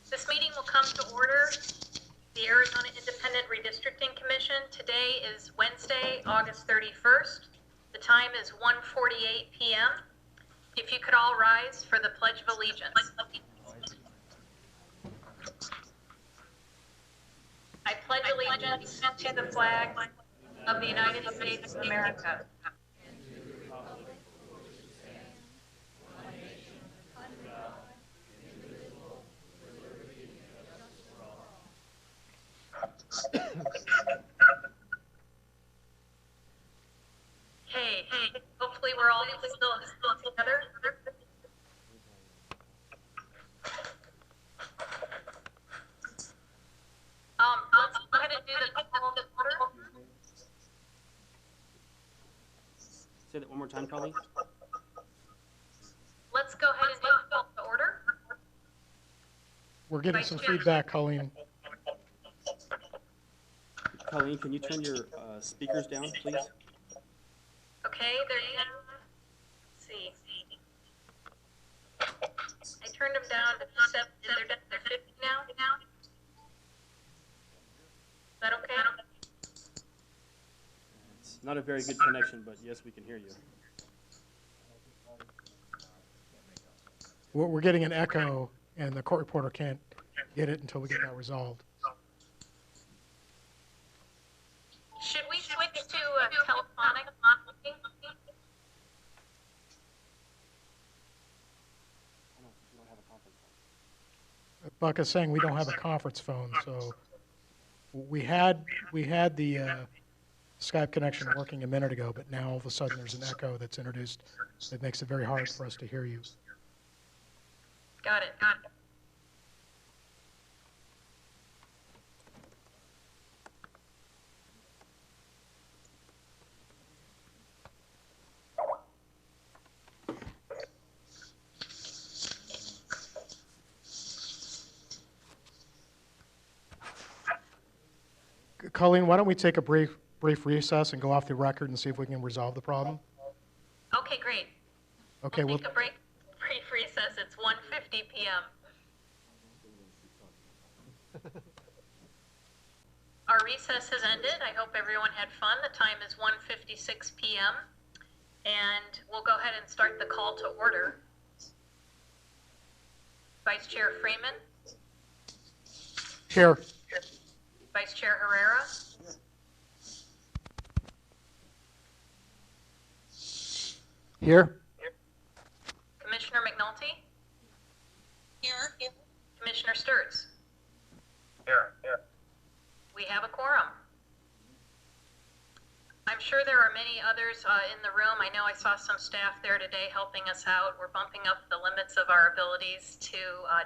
This meeting will come to order. The Arizona Independent Redistricting Commission. Today is Wednesday, August 31st. The time is 1:48 p.m. If you could all rise for the Pledge of Allegiance. I pledge allegiance to the flag of the United States of America. Hey, hopefully we're all still together. Let's go ahead and do the call to order. Say that one more time, Colleen. Let's go ahead and do the call to order. We're getting some feedback, Colleen. Colleen, can you turn your speakers down, please? Okay, there you go. Let's see. I turned them down to 7. They're 50 now. Is that okay? It's not a very good connection, but yes, we can hear you. We're getting an echo, and the court reporter can't get it until we get that resolved. Should we switch to telephonic? Buck is saying we don't have a conference phone, so we had the Skype connection working a minute ago, but now all of a sudden there's an echo that's introduced that makes it very hard for us to hear you. Got it. Colleen, why don't we take a brief recess and go off the record and see if we can resolve the problem? Okay, great. Okay, we'll take a brief recess. It's 1:50 p.m. Our recess has ended. I hope everyone had fun. The time is 1:56 p.m. and we'll go ahead and start the call to order. Vice Chair Freeman. Here. Vice Chair Herrera. Here. Commissioner McNulty. Here. Commissioner Sturts. Here. We have a quorum. I'm sure there are many others in the room. I know I saw some staff there today helping us out. We're bumping up the limits of our abilities to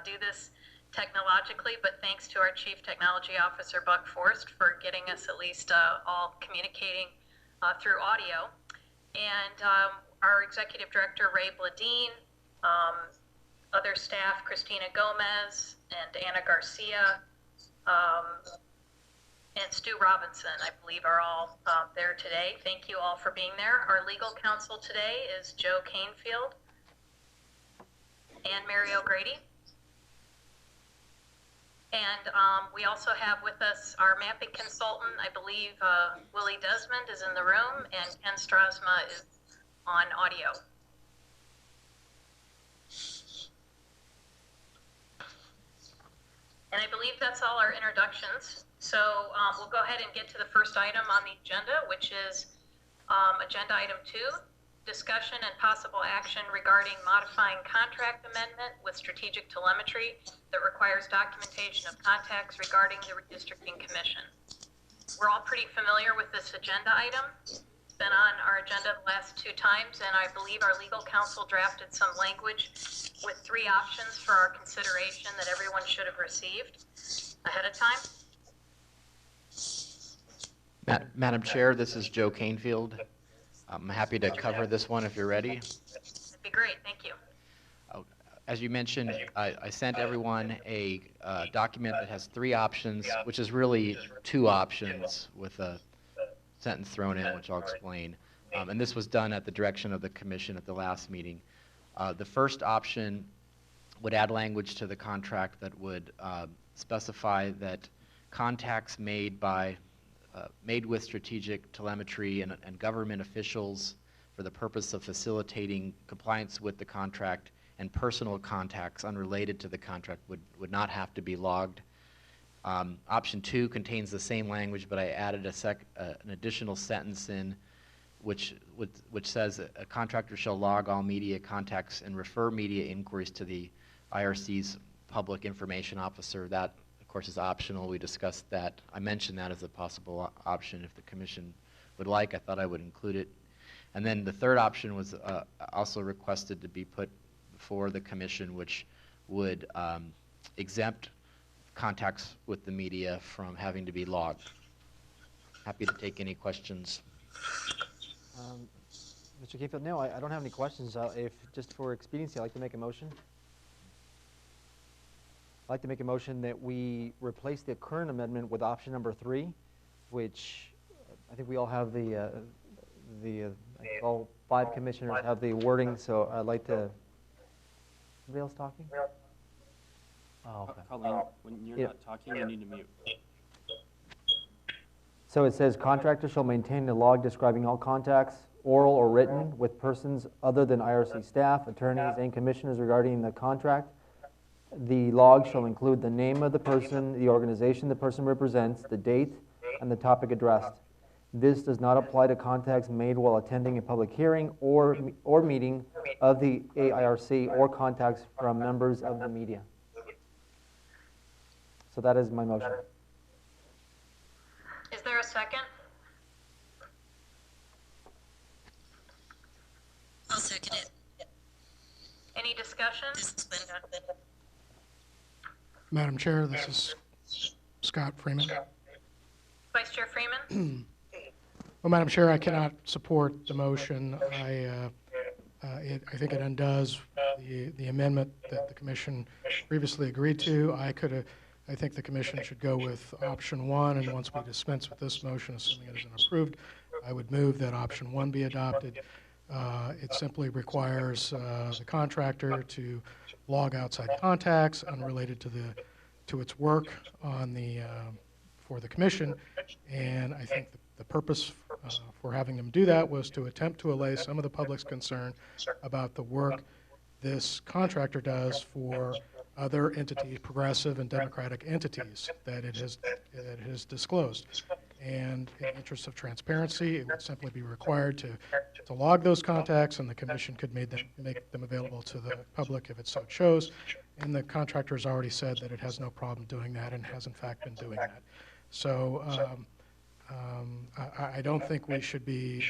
do this technologically, but thanks to our Chief Technology Officer, Buck Forrest, for getting us at least all communicating through audio. And our Executive Director, Ray Bladine, other staff, Christina Gomez and Anna Garcia, and Stu Robinson, I believe, are all there today. Thank you all for being there. Our legal counsel today is Joe Canfield and Mary O'Grady. And we also have with us our mapping consultant. I believe Willie Desmond is in the room, and Ken Strasma is on audio. And I believe that's all our introductions. So we'll go ahead and get to the first item on the agenda, which is agenda item 2, discussion and possible action regarding modifying contract amendment with strategic telemetry that requires documentation of contacts regarding the Redistricting Commission. We're all pretty familiar with this agenda item. It's been on our agenda the last 2 times, and I believe our legal counsel drafted some language with 3 options for our consideration that everyone should have received ahead of time. Madam Chair, this is Joe Canfield. I'm happy to cover this one if you're ready. That'd be great, thank you. As you mentioned, I sent everyone a document that has 3 options, which is really 2 options with a sentence thrown in, which I'll explain. And this was done at the direction of the Commission at the last meeting. The first option would add language to the contract that would specify that contacts made with strategic telemetry and government officials for the purpose of facilitating compliance with the contract and personal contacts unrelated to the contract would not have to be logged. Option 2 contains the same language, but I added an additional sentence in which says a contractor shall log all media contacts and refer media inquiries to the IRC's public information officer. That, of course, is optional. We discussed that. I mentioned that as a possible option if the commission would like. I thought I would include it. And then the third option was also requested to be put before the commission, which would exempt contacts with the media from having to be logged. Happy to take any questions. Mr. Kingfield, no, I don't have any questions. If just for expediency, I'd like to make a motion. I'd like to make a motion that we replace the current amendment with option number 3, which I think we all have all 5 commissioners have the wording, so I'd like to. Somebody else talking? Oh, okay. Colleen, when you're Yeah. not talking, you need to mute. So it says contractor shall maintain a log describing all contacts, oral or written, with persons other than IRC staff, attorneys, and commissioners regarding the contract. The log shall include the name of the person, the organization the person represents, the date, and the topic addressed. This does not apply to contacts made while attending a public hearing or meeting of the AIRC or contacts from members of the media. So that is my motion. Is there a second? I'll second it. Any discussion? This is Linda. Madam Chair, this is Scott Freeman. Vice Chair Freeman? Well, Madam Chair, I cannot support the motion. I think it undoes the amendment that the commission previously agreed to. I think the commission should go with option 1, and once we dispense with this motion, assuming it isn't approved, I would move that option 1 be adopted. It simply requires the contractor to log outside contacts unrelated to its work on for the commission, and I think the purpose for having them do that was to attempt to allay some of the public's concern about the work this contractor does for other entities, progressive and democratic entities that it has disclosed. And in the interest of transparency, it would simply be required to log those contacts, and the commission could make them available to the public if it so chose. And the contractor has already said that it has no problem doing that and has in fact been doing that. So I don't think we should be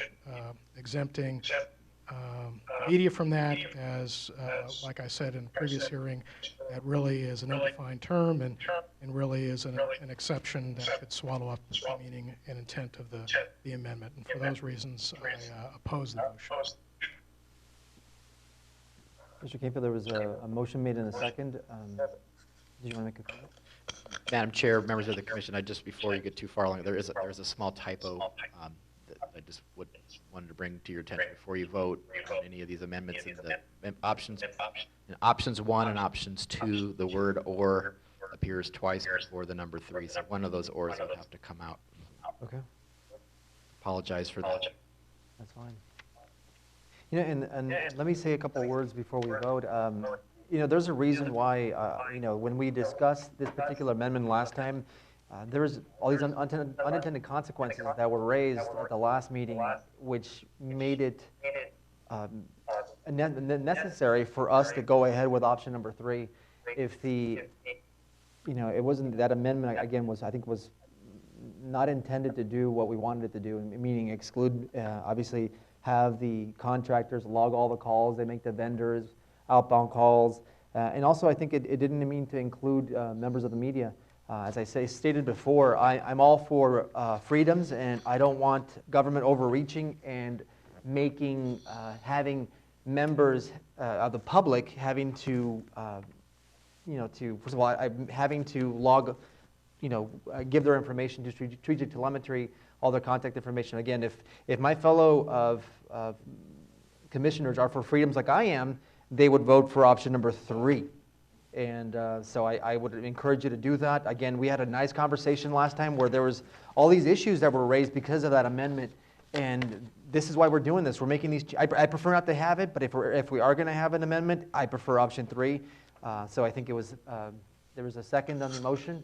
exempting media from that, as like I said in the previous hearing, that really is an undefined term and really is an exception that could swallow up the meaning and intent of the amendment. And for those reasons, I oppose the motion. Mr. Kingfield, there was a motion made in a second. Did you want to make a comment? Madam Chair, members of the commission, just before you get too far along, there is a small typo that I just wanted to bring to your attention before you vote on any of these amendments. In the options 1 and options 2, the word "or" appears twice before the number 3, so one of those "ors" would have to come out. Okay, Apologize for that. that's fine. You know, and let me say a couple of words before we vote. You know, there's a reason why, you know, when we discussed this particular amendment last time, there was all these unintended consequences that were raised at the last meeting, which made it necessary for us to go ahead with option number 3. If you know, it wasn't, that amendment, again, I think was not intended to do what we wanted it to do, meaning exclude, obviously, have the contractors log all the calls, they make the vendors outbound calls, and also I think it didn't mean to include members of the media. As I stated before, I'm all for freedoms, and I don't want government overreaching and making, having members of the public having to, you know, first of all, having to log, you know, give their information to strategic telemetry, all their contact information. Again, if my fellow commissioners are for freedoms like I am, they would vote for option number 3. And so I would encourage you to do that. Again, we had a nice conversation last time where there was all these issues that were raised because of that amendment. And this is why we're doing this. We're making these, I prefer not to have it, but if we are going to have an amendment, I prefer option 3. So I think it was, there was a second on the motion.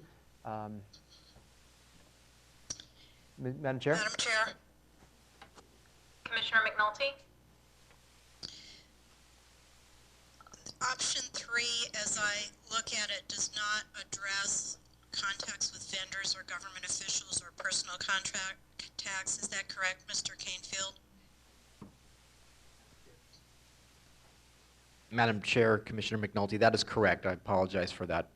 Madam Chair? Madam Chair, Commissioner McNulty? option 3, as I look at it, does not address contacts with vendors or government officials or personal contacts. Is that correct, Mr. Canfield? Madam Chair, Commissioner McNulty, that is correct. I apologize for that.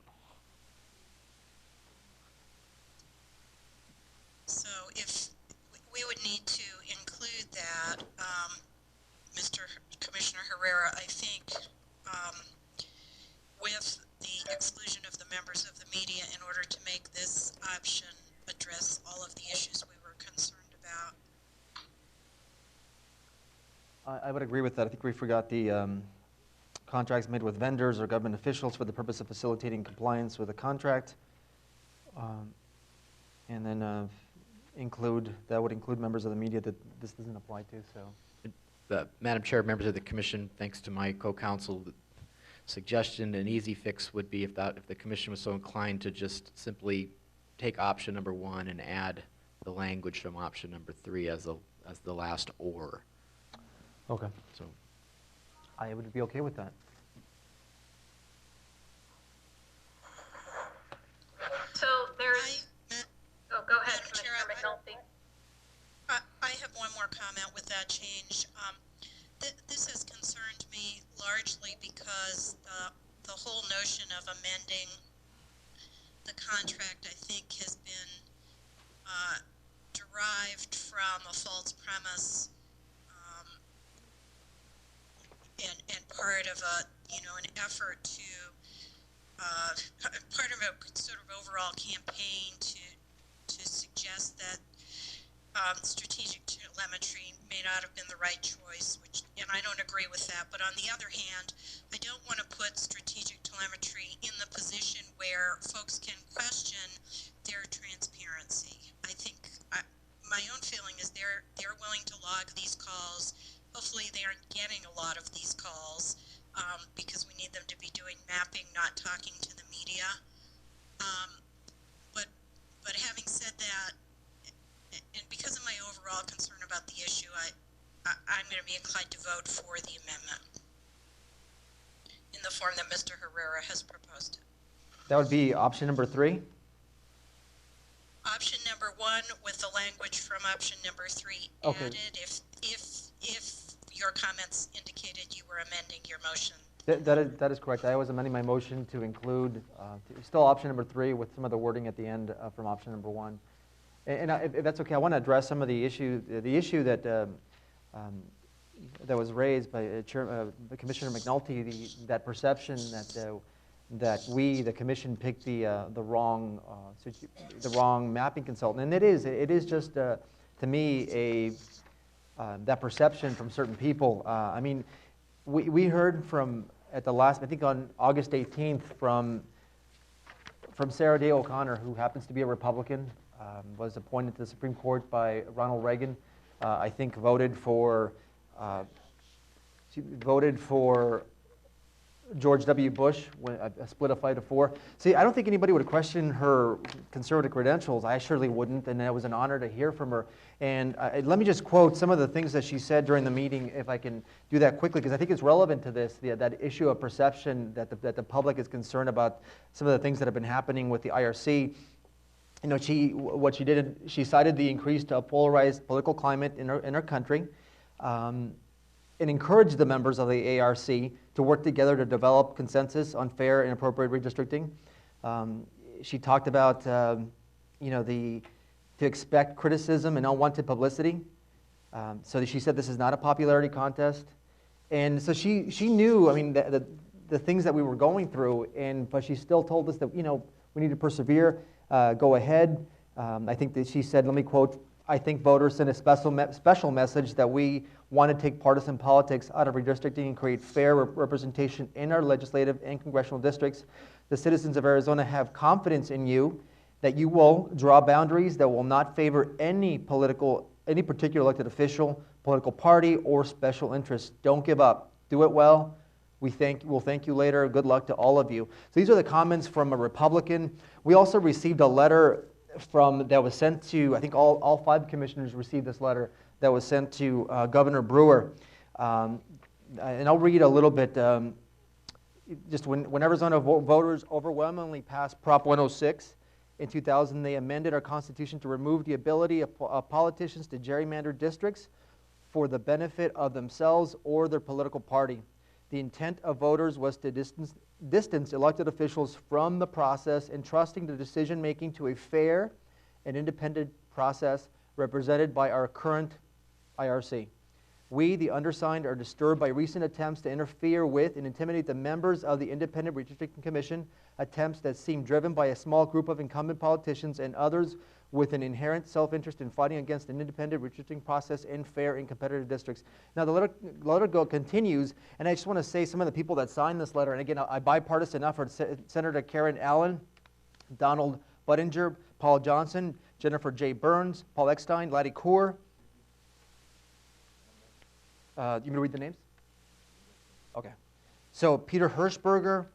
So if we would need to include that, Mr. Commissioner Herrera, I think, with the exclusion of the members of the media in order to make this option address all of the issues we were concerned about. I would agree with that. I think we forgot the contracts made with vendors or government officials for the purpose of facilitating compliance with a contract. And then that would include members of the media that this doesn't apply to. So, Madam Chair, members of the commission, thanks to my co-counsel, the suggestion, an easy fix would be if the commission was so inclined to just simply take option number 1 and add the language from option number 3 as the last or. okay. So I would be okay with that. So there's, oh, go ahead, Madam Chair, Commissioner McNulty. I have one more comment with that change. This has concerned me largely because the whole notion of amending the contract, I think, has been derived from a false premise and part of an effort to part of a sort of overall campaign to suggest that strategic telemetry may not have been the right choice, and I don't agree with that. But on the other hand, I don't want to put strategic telemetry in the position where folks can question their transparency. I think my own feeling is they're willing to log these calls. Hopefully they aren't getting a lot of these calls because we need them to be doing mapping, not talking to the media. But having said that, and because of my overall concern about the issue, I'm going to be inclined to vote for the amendment in the form that Mr. Herrera has proposed. That would be option number 3. Option number 1 with the language from option number 3 Okay. added if your comments indicated you were amending your motion. That is correct. I was amending my motion to include still option number 3 with some of the wording at the end from option number 1. And if that's okay, I want to address some of the issue that that was raised by Commissioner McNulty, that perception that we, the commission, picked the wrong mapping consultant, and it is just to me that perception from certain people. I mean, we heard from at the last, I think on August 18th, from Sarah Day O'Connor, who happens to be a Republican, was appointed to the Supreme Court by Ronald Reagan. I think voted for George W. Bush, when a split of 5-4. See, I don't think anybody would question her conservative credentials. I surely wouldn't, and it was an honor to hear from her. And let me just quote some of the things that she said during the meeting, if I can do that quickly, because I think it's relevant to this, that issue of perception that the public is concerned about some of the things that have been happening with the IRC. You know, she cited the increased polarized political climate in our country, and encouraged the members of the ARC to work together to develop consensus on fair and appropriate redistricting. She talked about, to expect criticism and unwanted publicity. So she said this is not a popularity contest. And so she knew, I mean, the things that we were going through, but she still told us that, we need to persevere, go ahead. I think that she said, let me quote, I think voters sent a special message that we want to take partisan politics out of redistricting and create fair representation in our legislative and congressional districts. The citizens of Arizona have confidence in you that you will draw boundaries that will not favor any particular elected official, political party, or special interest. Don't give up. Do it well. We'll thank you later. Good luck to all of you. So these are the comments from a Republican. We also received a letter that was sent to, I think all 5 commissioners received this letter that was sent to Governor Brewer. And I'll read a little bit. Just when Arizona voters overwhelmingly passed Prop 106 in 2000, they amended our Constitution to remove the ability of politicians to gerrymander districts for the benefit of themselves or their political party. The intent of voters was to distance elected officials from the process, entrusting the decision-making to a fair and independent process represented by our current IRC. We, the undersigned, are disturbed by recent attempts to interfere with and intimidate the members of the Independent Redistricting Commission, attempts that seem driven by a small group of incumbent politicians and others with an inherent self-interest in fighting against an independent redistricting process in fair and competitive districts. Now, the letter continues, and I just want to say some of the people that signed this letter, and again, a bipartisan effort, Senator Karen Allen, Donald Budinger, Paul Johnson, Jennifer J. Burns, Paul Eckstein, Laddie Kaur. You want me to read the names? Okay. So Peter Hirschberger,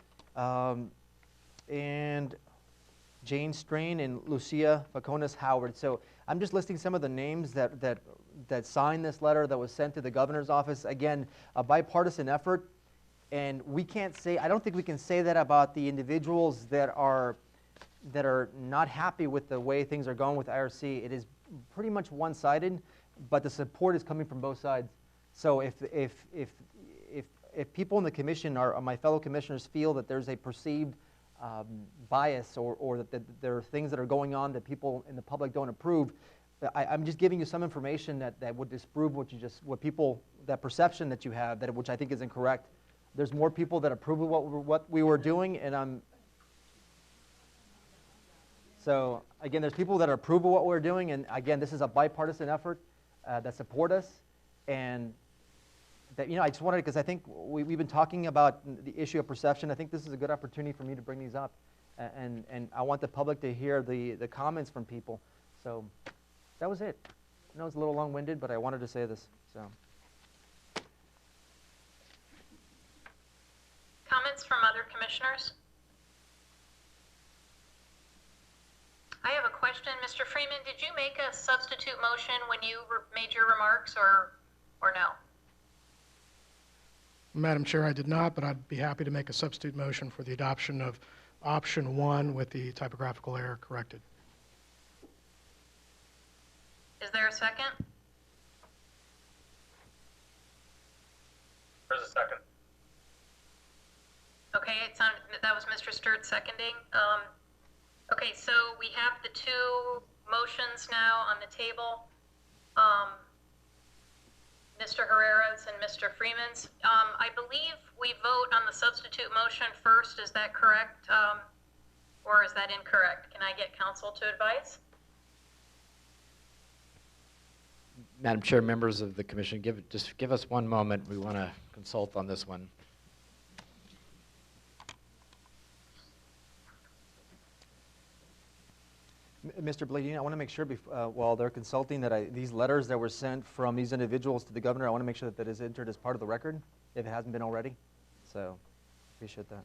and Jane Strain and Lucia Faconas Howard. So I'm just listing some of the names that signed this letter that was sent to the governor's office. Again, a bipartisan effort, and we can't say, I don't think we can say that about the individuals that are not happy with the way things are going with IRC. It is pretty much one-sided, but the support is coming from both sides. So if people in the commission, my fellow commissioners, feel that there's a perceived bias or that there are things that are going on that people in the public don't approve, I'm just giving you some information that would disprove that perception that you have, which I think is incorrect. There's more people that approve of what we were doing, and so again, there's people that approve of what we're doing, and again, this is a bipartisan effort that support us, and that, I just wanted, because I think we've been talking about the issue of perception. I think this is a good opportunity for me to bring these up, and I want the public to hear the comments from people. So that was it. I know it's a little long-winded, but I wanted to say this. So Comments from other commissioners? I have a question. Mr. Freeman, did you make a substitute motion when you made your remarks, or no? Madam Chair, I did not, but I'd be happy to make a substitute motion for the adoption of option 1 with the typographical error corrected. Is there a second? There's a second. Okay, that was Mr. Sturt seconding. Okay, so we have the 2 motions now on the table. Mr. Herrera's and Mr. Freeman's. I believe we vote on the substitute motion first. Is that correct? Or is that incorrect? Can I get counsel to advise? Madam Chair, members of the commission, just give us one moment. We want to consult on this one. Mr. Bladini, I want to make sure while they're consulting that these letters that were sent from these individuals to the governor, I want to make sure that is entered as part of the record, if it hasn't been already. So appreciate that.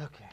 Okay.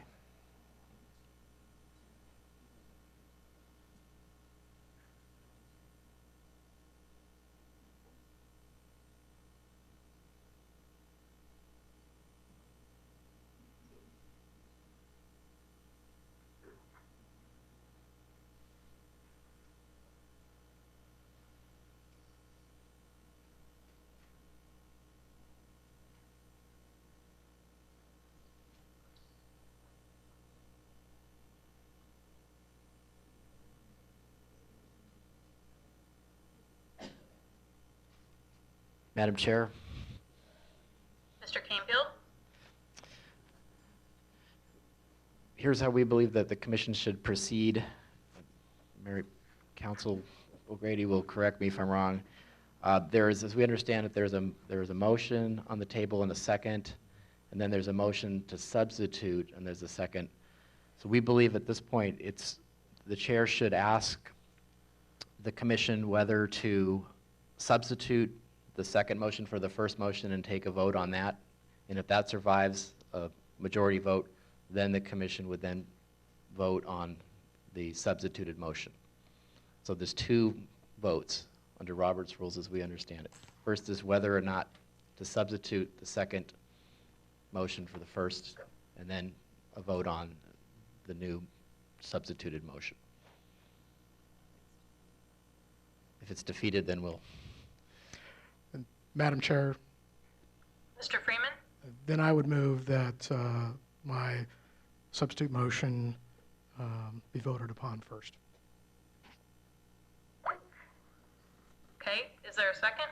Madam Chair, Mr. Campbell? here's how we believe that the commission should proceed. Mary, Council O'Grady will correct me if I'm wrong. As we understand it, there's a motion on the table and a second, and then there's a motion to substitute, and there's a second. So we believe at this point, the chair should ask the commission whether to substitute the second motion for the first motion and take a vote on that. And if that survives a majority vote, then the commission would then vote on the substituted motion. So there's two votes under Robert's rules as we understand it. First is whether or not to substitute the second motion for the first, and then a vote on the new substituted motion. If it's defeated, then we'll. Madam Chair, Mr. Freeman? then I would move that my substitute motion be voted upon first. Okay, is there a second?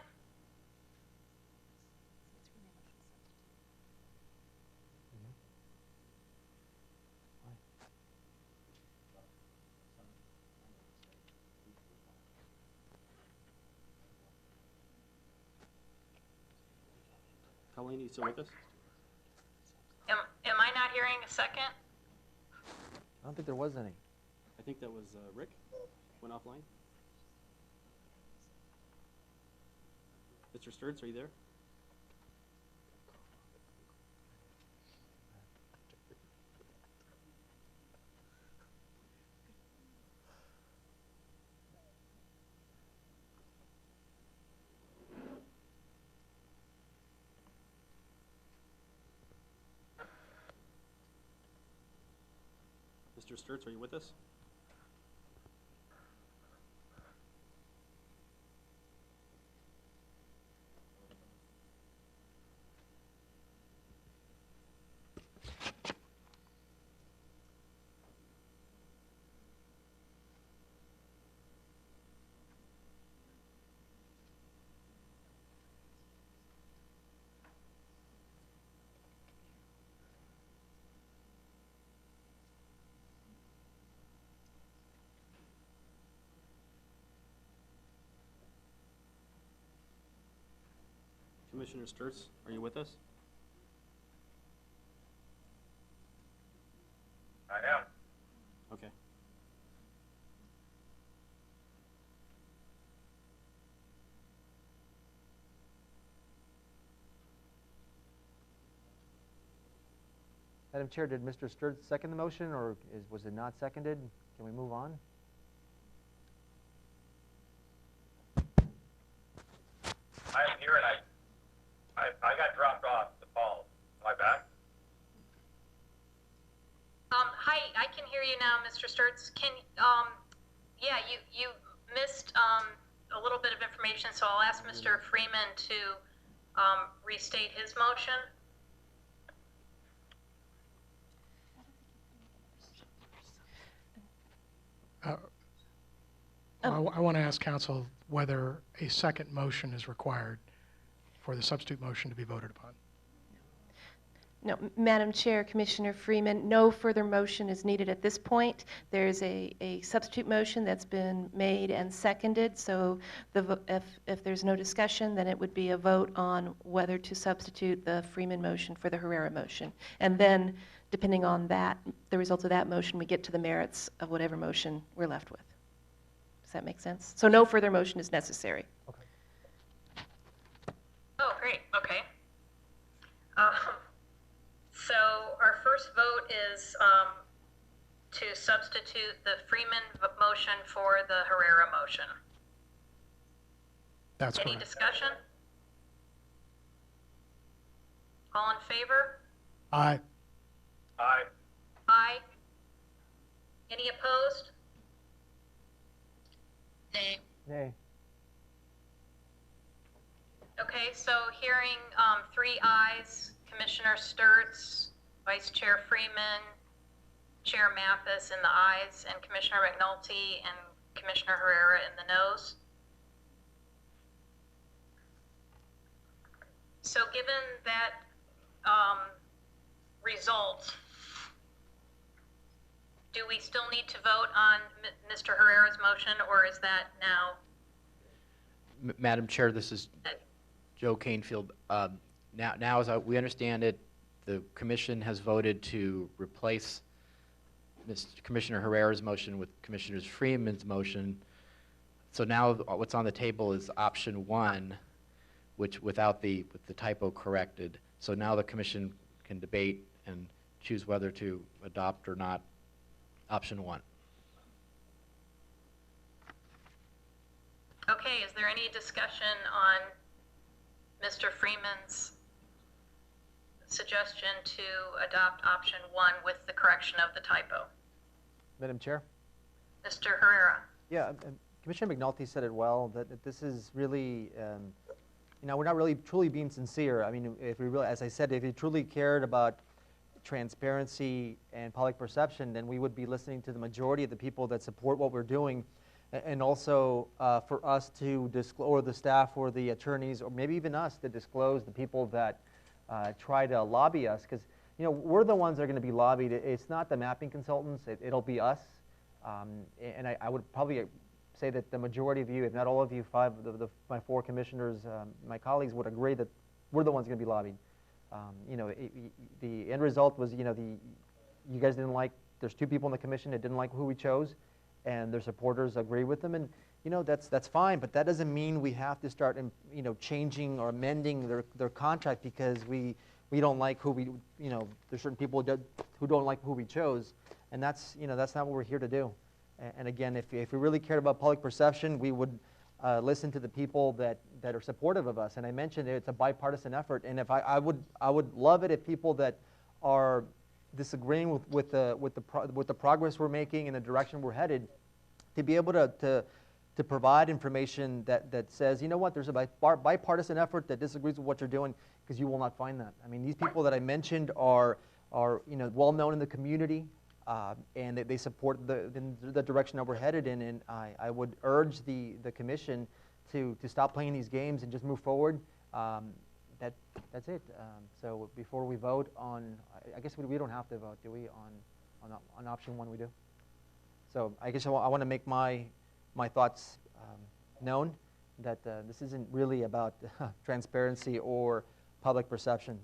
Colleen, you still with us? Am I not hearing a second? I don't think there was any. I think that was Rick, went offline. Mr. Sturts, are you there? Mr. Sturts, are you with us? Commissioner Sturts, are you with us? I am. Okay. Madam Chair, did Mr. Sturts second the motion, or was it not seconded? Can we move on? I am here, and I got dropped off the call. Am I back? Hi, I can hear you now, Mr. Sturts. Yeah, you missed a little bit of information, so I'll ask Mr. Freeman to restate his motion. I want to ask council whether a second motion is required for the substitute motion to be voted upon. No, Madam Chair, Commissioner Freeman, no further motion is needed at this point. There's a substitute motion that's been made and seconded, so if there's no discussion, then it would be a vote on whether to substitute the Freeman motion for the Herrera motion. And then, depending on that, the results of that motion, we get to the merits of whatever motion we're left with. Does that make sense? So no further motion is necessary. Okay. Oh, great, okay. So our first vote is to substitute the Freeman motion for the Herrera motion. That's Any correct. discussion? All in favor? Aye. Aye. Aye. Any opposed? Nay. Nay. Okay, so hearing 3 ayes, Commissioner Sturts, Vice Chair Freeman, Chair Mathis in the ayes, and Commissioner McNulty and Commissioner Herrera in the noes. So given that result, do we still need to vote on Mr. Herrera's motion, or is that now? Madam Chair, this is Joe Canfield. Now, as we understand it, the commission has voted to replace Commissioner Herrera's motion with Commissioner Freeman's motion. So now what's on the table is option 1, which with the typo corrected. So now the commission can debate and choose whether to adopt or not option 1. Okay, is there any discussion on Mr. Freeman's suggestion to adopt option 1 with the correction of the typo? Madam Chair? Mr. Herrera? Yeah, Commissioner McNulty said it well, that this is really, we're not really truly being sincere. I mean, if we really, as I said, if you truly cared about transparency and public perception, then we would be listening to the majority of the people that support what we're doing, and also for us to disclose, or the staff or the attorneys, or maybe even us, to disclose the people that try to lobby us, because we're the ones that are going to be lobbied. It's not the mapping consultants, it'll be us. And I would probably say that the majority of you, if not all of you, my 4 commissioners, my colleagues would agree that we're the ones going to be lobbied. The end result was, you guys didn't like, there's 2 people in the commission that didn't like who we chose, and their supporters agree with them, and that's fine, but that doesn't mean we have to start changing or amending their contract because we don't like who there's certain people who don't like who we chose, and that's not what we're here to do. And again, if we really cared about public perception, we would listen to the people that are supportive of us. And I mentioned it's a bipartisan effort, and if I would love it if people that are disagreeing with the progress we're making and the direction we're headed, to be able to provide information that says, you know what, there's a bipartisan effort that disagrees with what you're doing, because you will not find that. I mean, these people that I mentioned are well known in the community, and they support the direction that we're headed in. And I would urge the commission to stop playing these games and just move forward. That's it. So before we vote on, I guess we don't have to vote, do we, on option 1? We do. So I guess I want to make my thoughts known, that this isn't really about transparency or public perception.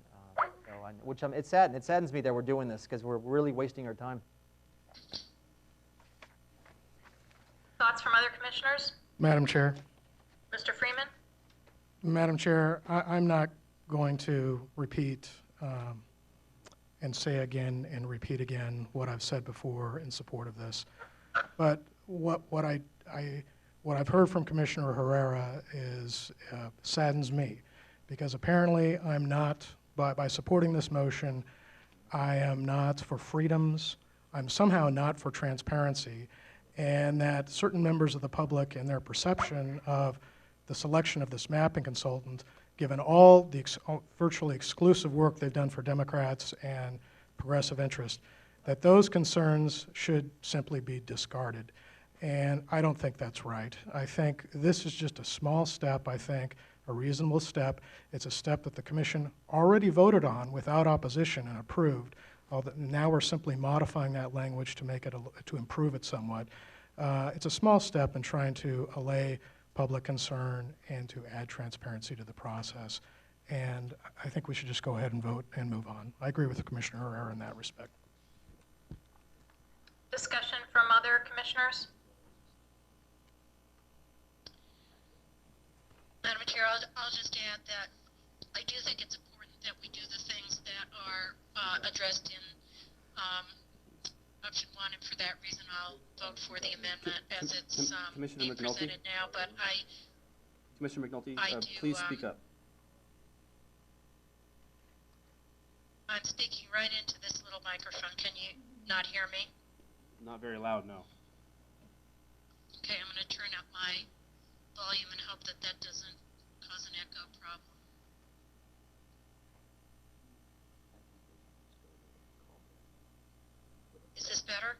It saddens me that we're doing this, because we're really wasting our time. Thoughts from other commissioners? Madam Chair. Mr. Freeman? Madam Chair, I'm not going to repeat and say again and repeat again what I've said before in support of this. But what I've heard from Commissioner Herrera is saddens me, because apparently I'm not, by supporting this motion, I am not for freedoms, I'm somehow not for transparency, and that certain members of the public and their perception of the selection of this mapping consultant, given all the virtually exclusive work they've done for Democrats and progressive interest, that those concerns should simply be discarded. And I don't think that's right. I think this is just a small step, a reasonable step. It's a step that the commission already voted on without opposition and approved. Now we're simply modifying that language to make it, to improve it somewhat. It's a small step in trying to allay public concern and to add transparency to the process. And I think we should just go ahead and vote and move on. I agree with Commissioner Herrera in that respect. Discussion from other commissioners? Madam Chair, I'll just add that I do think it's important that we do the things that are addressed in option 1, and for that reason I'll vote for the amendment as it's Commissioner being McNulty? presented now, but Commissioner McNulty, I do, please speak up. I'm speaking right into this little microphone. Can you not hear me? Not very loud, no. Okay, I'm going to turn up my volume and hope that that doesn't cause an echo problem. Is this better?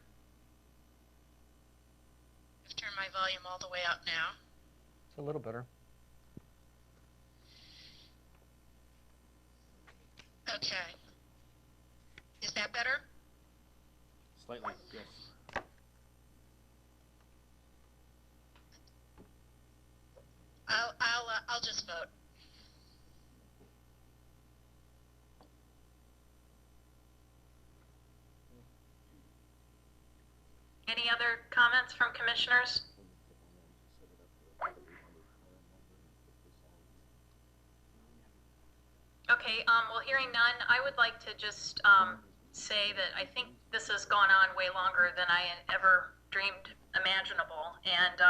I've turned my volume all the way up now. It's a little better. Okay. Is that better? Slightly, yes. I'll just vote. Any other comments from commissioners? Okay, well, hearing none, I would like to just say that I think this has gone on way longer than I had ever dreamed imaginable, and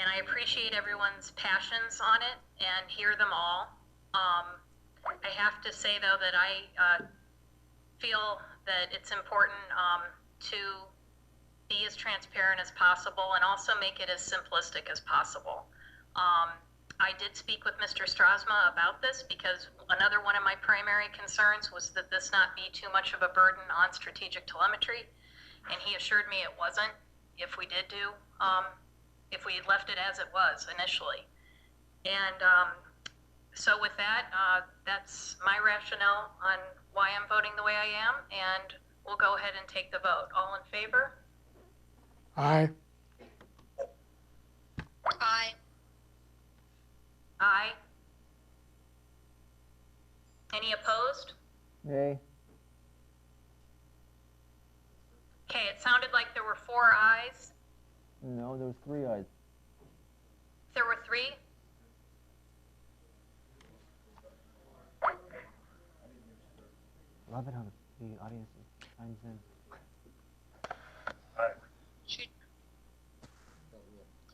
I appreciate everyone's passions on it and hear them all. I have to say, though, that I feel that it's important to be as transparent as possible and also make it as simplistic as possible. I did speak with Mr. Strasma about this because another one of my primary concerns was that this not be too much of a burden on strategic telemetry, and he assured me it wasn't if we did do, if we had left it as it was initially. And so with that, that's my rationale on why I'm voting the way I am, and we'll go ahead and take the vote. All in favor? Aye. Aye. Aye. Any opposed? Yay. Okay, it sounded like there were 4 ayes. No, there was 3 ayes. There were 3? Love it how the audience chimes in. Should,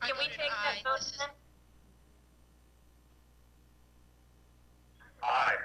Can we take that vote then? Aye.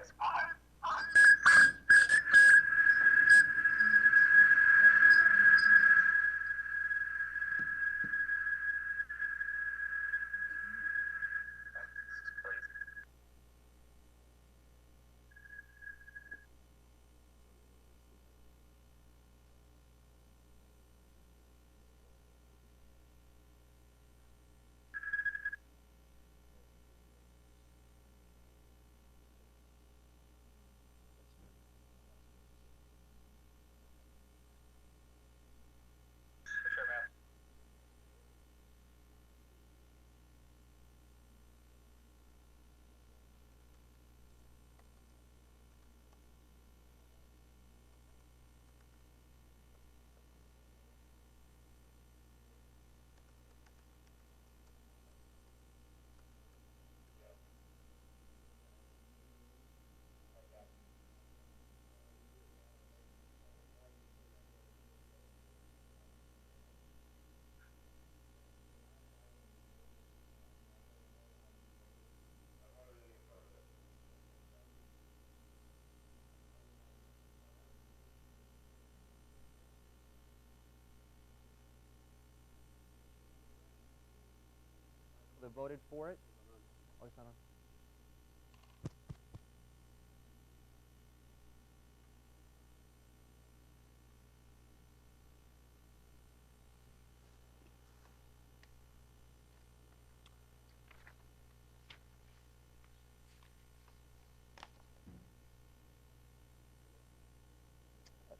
That voted for it? Oh, it's not on.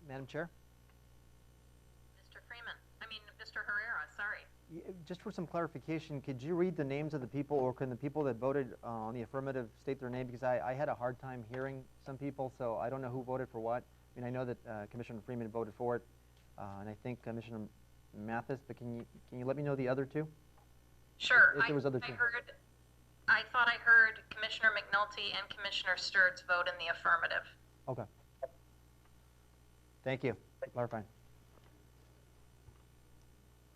Madam Chair? Mr. Freeman, Mr. Herrera, sorry. Just for some clarification, could you read the names of the people, or can the people that voted on the affirmative state their name? Because I had a hard time hearing some people, so I don't know who voted for what. I mean, I know that Commissioner Freeman voted for it, and I think Commissioner Mathis, but can you let me know the other 2? Sure. If there was other 2. I thought I heard Commissioner McNulty and Commissioner Sturts vote in the affirmative. Okay. Thank you for clarifying.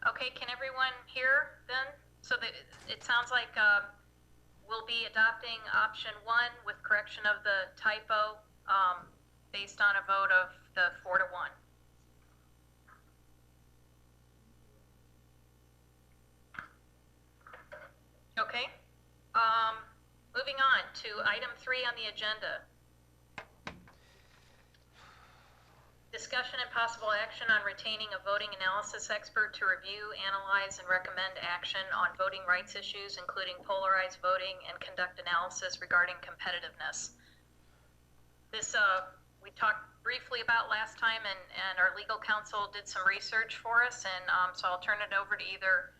Okay, can everyone hear then? So that it sounds like we'll be adopting option 1 with correction of the typo based on a vote of the 4-1. Okay, moving on to item 3 on the agenda. Discussion and possible action on retaining a voting analysis expert to review, analyze, and recommend action on voting rights issues, including polarized voting, and conduct analysis regarding competitiveness. This we talked briefly about last time, and our legal counsel did some research for us, and so I'll turn it over to either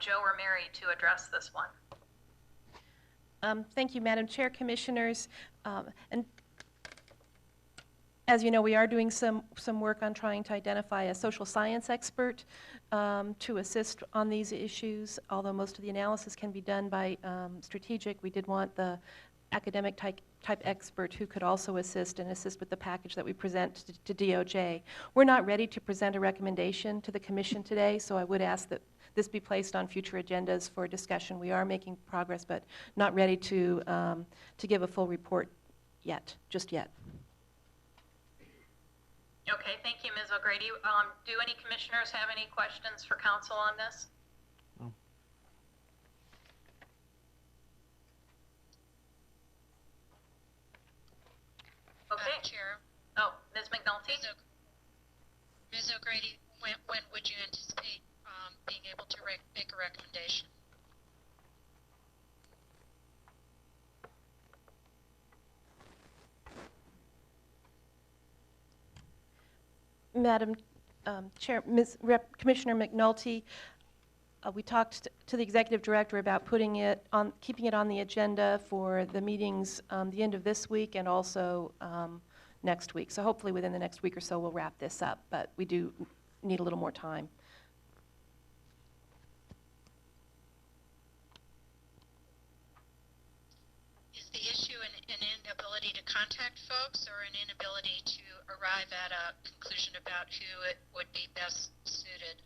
Joe or Mary to address this one. Thank you, Madam Chair, Commissioners. And as you know, we are doing some work on trying to identify a social science expert to assist on these issues. Although most of the analysis can be done by strategic, we did want the academic type expert who could also assist with the package that we present to DOJ. We're not ready to present a recommendation to the Commission today, so I would ask that this be placed on future agendas for discussion. We are making progress, but not ready to give a full report just yet. Okay, thank you, Ms. O'Grady. Do any commissioners have any questions for council on this? No. Okay. Madam Chair, Oh, Ms. McNulty? Ms. O'Grady, when would you anticipate being able to make a recommendation? Madam Chair, Commissioner McNulty, we talked to the Executive Director about keeping it on the agenda for the meetings the end of this week and also next week. So hopefully within the next week or so we'll wrap this up, but we do need a little more time. Is the issue an inability to contact folks or an inability to arrive at a conclusion about who it would be best suited?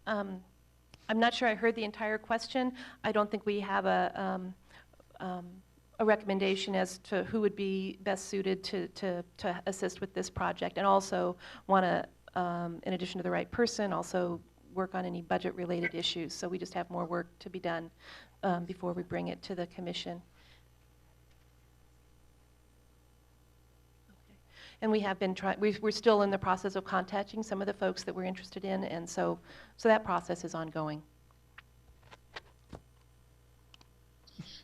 I'm not sure I heard the entire question. I don't think we have a recommendation as to who would be best suited to assist with this project, and also want to, in addition to the right person, also work on any budget-related issues. So we just have more work to be done before we bring it to the Commission. Okay. And we have been trying, we're still in the process of contacting some of the folks that we're interested in, and so that process is ongoing.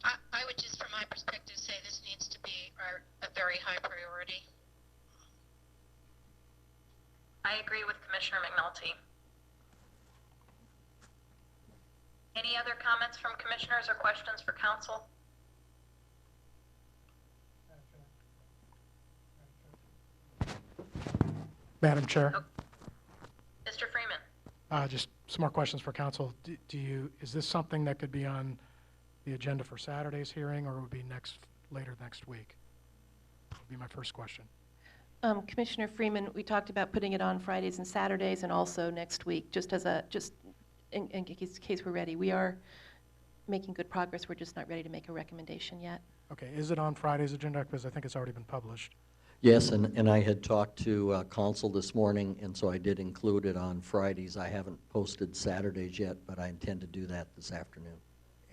I would just, from my perspective, say this needs to be a very high priority. I agree with Commissioner McNulty. Any other comments from commissioners or questions for council? Madam Chair, Oh. Mr. Freeman? just some more questions for council. Is this something that could be on the agenda for Saturday's hearing, or would be later next week? That would be my first question. Commissioner Freeman, we talked about putting it on Fridays and Saturdays and also next week, just in case we're ready. We are making good progress. We're just not ready to make a recommendation yet. Okay, is it on Friday's agenda? Because I think it's already been published. Yes, and I had talked to council this morning, and so I did include it on Fridays. I haven't posted Saturdays yet, but I intend to do that this afternoon.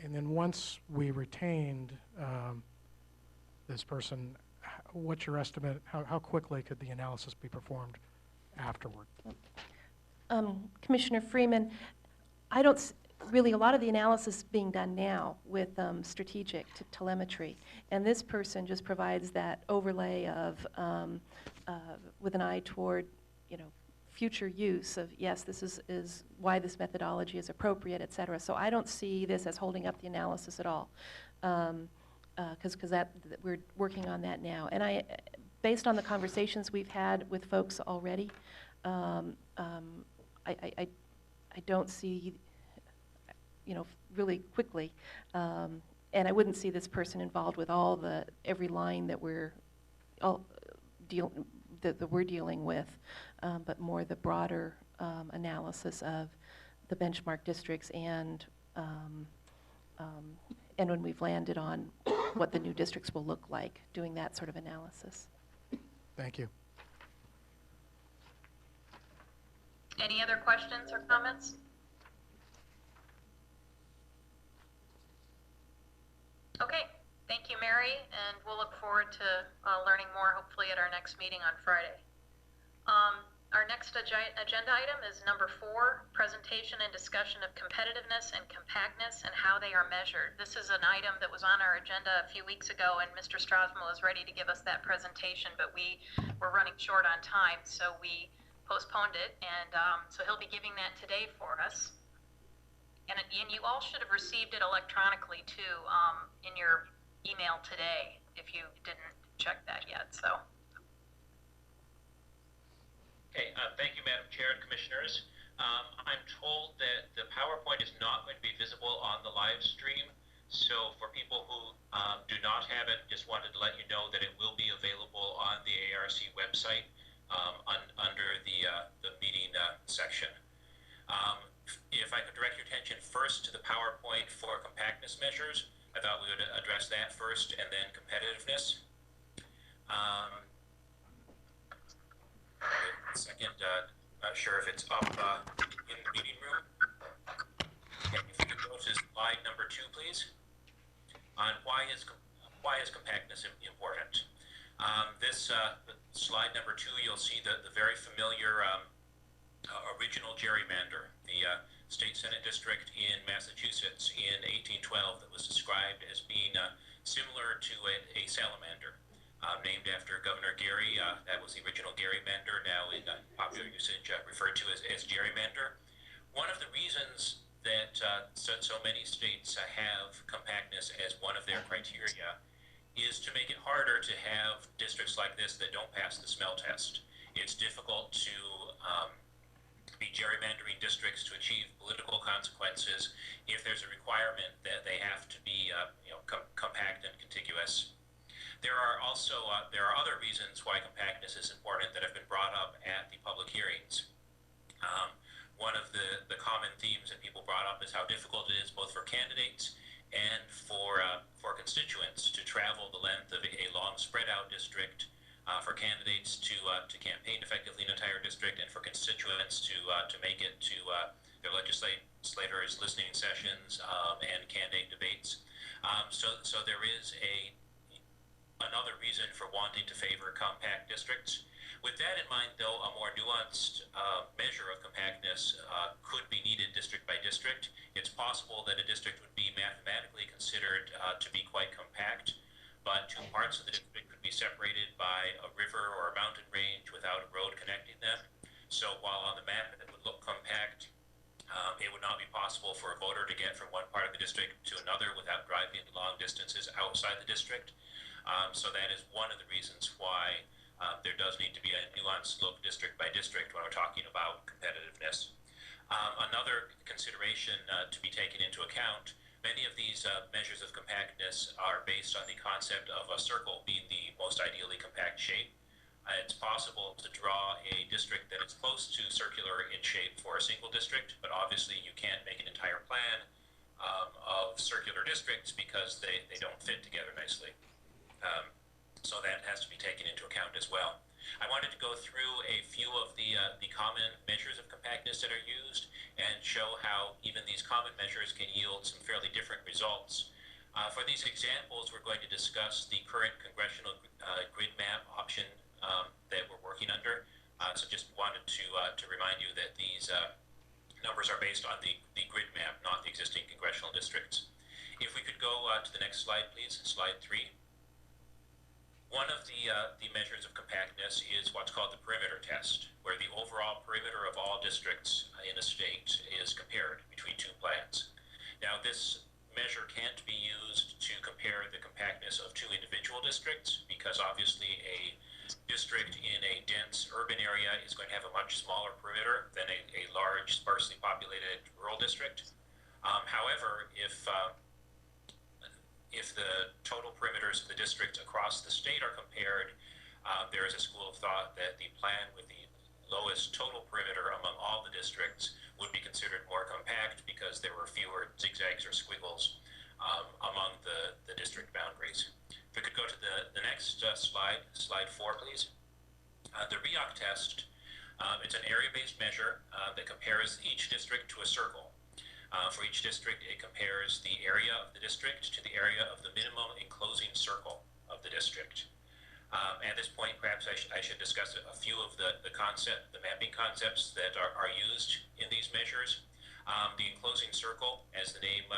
And then once we retained this person, what's your estimate? How quickly could the analysis be performed afterward? Commissioner Freeman, I don't really, a lot of the analysis is being done now with strategic telemetry, and this person just provides that overlay of with an eye toward, future use of, yes, this is why this methodology is appropriate, et cetera. So I don't see this as holding up the analysis at all, because we're working on that now. And based on the conversations we've had with folks already, I don't see, really quickly, and I wouldn't see this person involved with every line that that we're dealing with, but more the broader analysis of the benchmark districts and when we've landed on what the new districts will look like, doing that sort of analysis. Thank you. Any other questions or comments? Okay, thank you, Mary, and we'll look forward to learning more, hopefully, at our next meeting on Friday. Our next agenda item is number 4, presentation and discussion of competitiveness and compactness and how they are measured. This is an item that was on our agenda a few weeks ago, and Mr. Strasmo was ready to give us that presentation, but we were running short on time, so we postponed it, and so he'll be giving that today for us. And you all should have received it electronically too, in your email today, if you didn't check that yet. So. Okay, thank you, Madam Chair and Commissioners. I'm told that the PowerPoint is not going to be visible on the live stream. So for people who do not have it, just wanted to let you know that it will be available on the ARC website under the meeting section. If I could direct your attention first to the PowerPoint for compactness measures, I thought we would address that first and then competitiveness. Second, not sure if it's up in the meeting room. Okay, if you could go to slide number 2, please. On why is compactness important? This slide number 2, you'll see the very familiar original gerrymander, the state senate district in Massachusetts in 1812 that was described as being similar to a salamander. Named after Governor Geary. That was the original gerrymander, now in popular usage referred to as gerrymander. One of the reasons that so many states have compactness as one of their criteria is to make it harder to have districts like this that don't pass the smell test. It's difficult to be gerrymandering districts to achieve political consequences if there's a requirement that they have to be compact and contiguous. There are also other reasons why compactness is important that have been brought up at the public hearings. One of the common themes that people brought up is how difficult it is both for candidates and for constituents to travel the length of a long spread out district, for candidates to campaign effectively in an entire district, and for constituents to make it to their legislators' listening sessions and candidate debates. So there is another reason for wanting to favor compact districts. With that in mind, though, a more nuanced measure of compactness could be needed district by district. It's possible that a district would be mathematically considered to be quite compact, but 2 parts of the district could be separated by a river or a mountain range without a road connecting them. So while on the map it would look compact, it would not be possible for a voter to get from one part of the district to another without driving long distances outside the district. So that is one of the reasons why there does need to be a nuanced look district by district when we're talking about competitiveness. Another consideration to be taken into account, many of these measures of compactness are based on the concept of a circle being the most ideally compact shape. It's possible to draw a district that is close to circular in shape for a single district, but obviously you can't make an entire plan of circular districts because they don't fit together nicely. So that has to be taken into account as well. I wanted to go through a few of the common measures of compactness that are used and show how even these common measures can yield some fairly different results. For these examples, we're going to discuss the current congressional grid map option that we're working under. So just wanted to remind you that these numbers are based on the grid map, not the existing congressional districts. If we could go to the next slide, please, slide 3. One of the measures of compactness is what's called the perimeter test, where the overall perimeter of all districts in a state is compared between 2 plans. Now, this measure can't be used to compare the compactness of 2 individual districts, because obviously a district in a dense urban area is going to have a much smaller perimeter than a large, sparsely populated rural district. However, if the total perimeters of the districts across the state are compared, There is a school of thought that the plan with the lowest total perimeter among all the districts would be considered more compact because there were fewer zigzags or squiggles among the district boundaries. If we could go to the next slide, slide 4, please. The REOC test, it's an area-based measure that compares each district to a circle. For each district, it compares the area of the district to the area of the minimum enclosing circle of the district. At this point, perhaps I should discuss a few of the mapping concepts that are used in these measures. The enclosing circle, as the name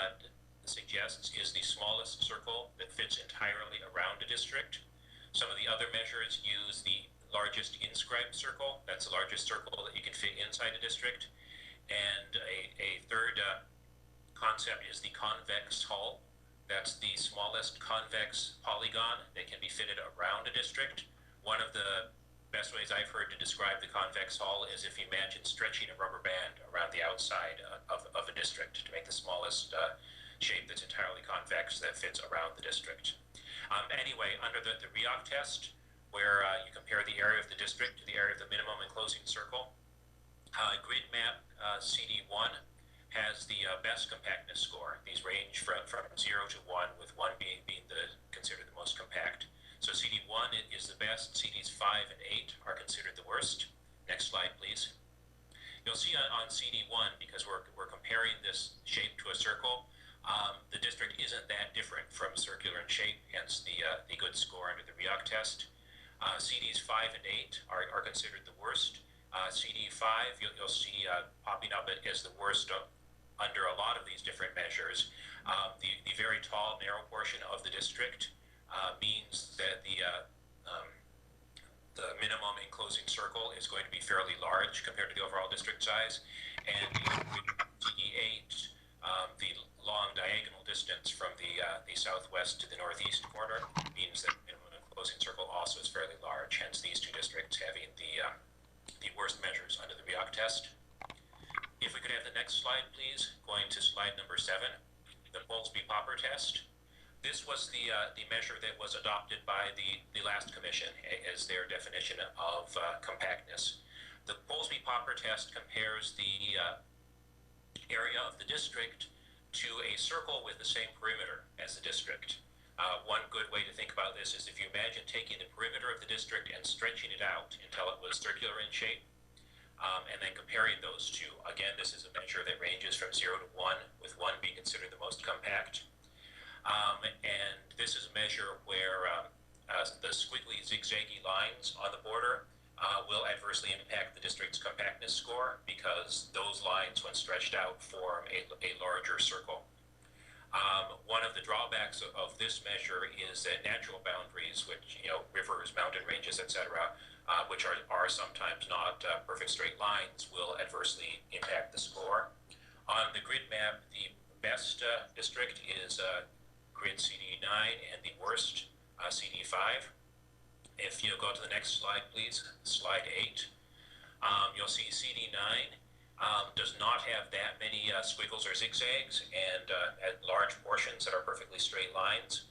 suggests, is the smallest circle that fits entirely around a district. Some of the other measures use the largest inscribed circle. That's the largest circle that you can fit inside a district. And a third concept is the convex hull. That's the smallest convex polygon that can be fitted around a district. One of the best ways I've heard to describe the convex hull is if you imagine stretching a rubber band around the outside of a district to make the smallest shape that's entirely convex that fits around the district. Anyway, under the REOC test, where you compare the area of the district to the area of the minimum enclosing circle, grid map CD1 has the best compactness score. These range from 0 to 1, with 1 being considered the most compact. So CD1 is the best, CDs 5 and 8 are considered the worst. Next slide, please. You'll see on CD1, because we're comparing this shape to a circle, the district isn't that different from circular in shape, hence the good score under the REOC test. CDs 5 and 8 are considered the worst. CD5 you'll see popping up as the worst under a lot of these different measures. The very tall, narrow portion of the district means that the minimum enclosing circle is going to be fairly large compared to the overall district size. And CD8, the long diagonal distance from the southwest to the northeast corner means that minimum enclosing circle also is fairly large, hence these two districts having the worst measures under the REOC test. If we could have the next slide, please, going to slide number 7, the Polsby-Popper test. This was the measure that was adopted by the last commission as their definition of compactness. The Polsby-Popper test compares the area of the district to a circle with the same perimeter as the district. One good way to think about this is if you imagine taking the perimeter of the district and stretching it out until it was circular in shape, and then comparing those two. Again, this is a measure that ranges from 0 to 1, with 1 being considered the most compact. And this is a measure where the squiggly, zigzaggy lines on the border will adversely impact the district's compactness score because those lines, when stretched out, form a larger circle. One of the drawbacks of this measure is that natural boundaries, which, rivers, mountain ranges, etc., which are sometimes not perfect straight lines, will adversely impact the score. On the grid map, the best district is grid CD9 and the worst CD5. If you go to the next slide, please, slide 8, you'll see CD9 does not have that many squiggles or zigzags and at large portions that are perfectly straight lines,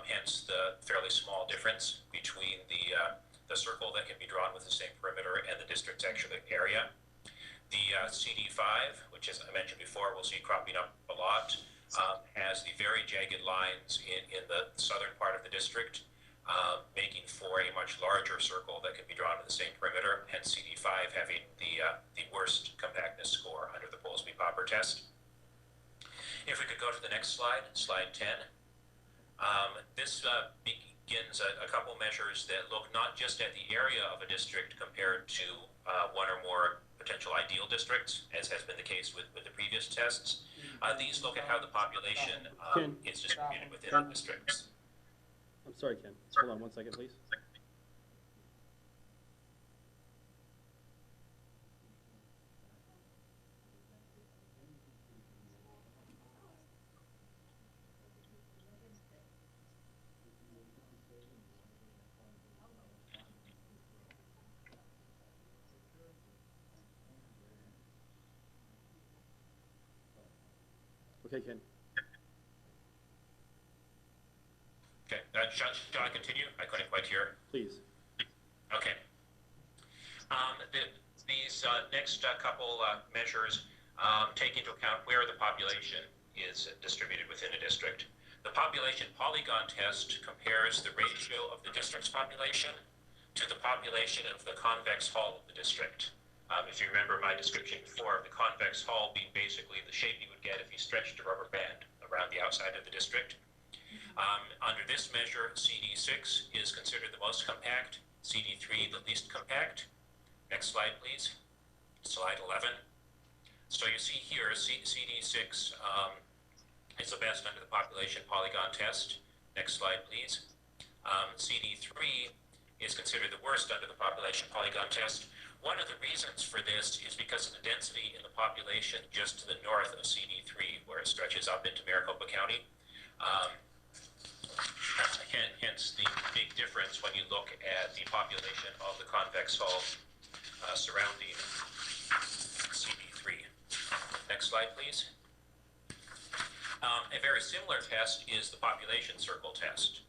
hence the fairly small difference between the circle that can be drawn with the same perimeter and the district's actual area. The CD5, which as I mentioned before, we'll see cropping up a lot, has the very jagged lines in the southern part of the district, making for a much larger circle that can be drawn with the same perimeter, hence CD5 having the worst compactness score under the Polsby-Popper test. If we could go to the next slide, slide 10. This begins a couple measures that look not just at the area of a district compared to one or more potential ideal districts, as has been the case with the previous tests. These look at how the population is distributed within the districts. I'm sorry, Ken. Hold on 1 second, please. Okay, Ken. Okay, shall I continue? I couldn't quite hear. Please. Okay. These next couple measures take into account where the population is distributed within a district. The population polygon test compares the ratio of the district's population to the population of the convex hull of the district. If you remember my description before, the convex hull being basically the shape you would get if you stretched a rubber band around the outside of the district. Under this measure, CD6 is considered the most compact, CD3 the least compact. Next slide, please. Slide 11. So you see here, CD6 is the best under the population polygon test. Next slide, please. CD3 is considered the worst under the population polygon test. One of the reasons for this is because of the density in the population just to the north of CD3, where it stretches up into Maricopa County. Hence the big difference when you look at the population of the convex hull surrounding CD3. Next slide, please. A very similar test is the population circle test.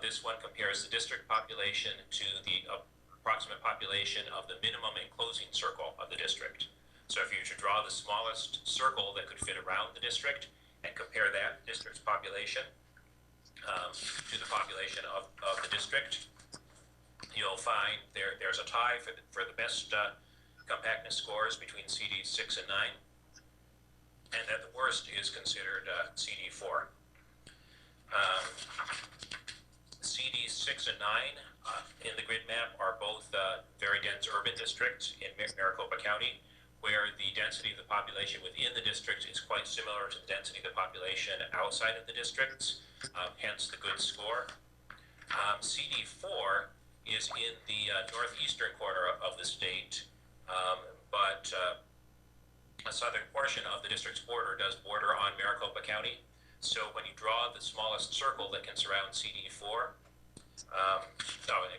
This one compares the district population to the approximate population of the minimum enclosing circle of the district. So if you were to draw the smallest circle that could fit around the district and compare that district's population to the population of the district, you'll find there's a tie for the best compactness scores between CD 6 and 9, and that the worst is considered CD 4. CD 6 and 9 in the grid map are both very dense urban districts in Maricopa County, where the density of the population within the district is quite similar to the density of the population outside of the districts, hence the good score. CD4 is in the northeastern corner of the state, but a southern portion of the district's border does border on Maricopa County. So when you draw the smallest circle that can surround CD4,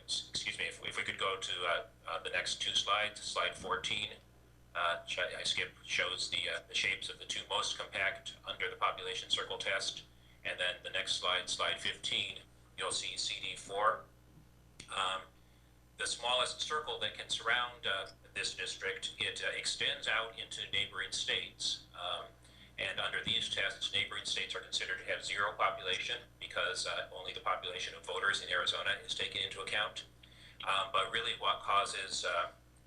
excuse me, if we could go to the next two slides, slide 14, I skipped, shows the shapes of the two most compact under the population circle test. And then the next slide, slide 15, you'll see CD4. The smallest circle that can surround this district, it extends out into neighboring states. And under these tests, neighboring states are considered to have zero population because only the population of voters in Arizona is taken into account. But really what causes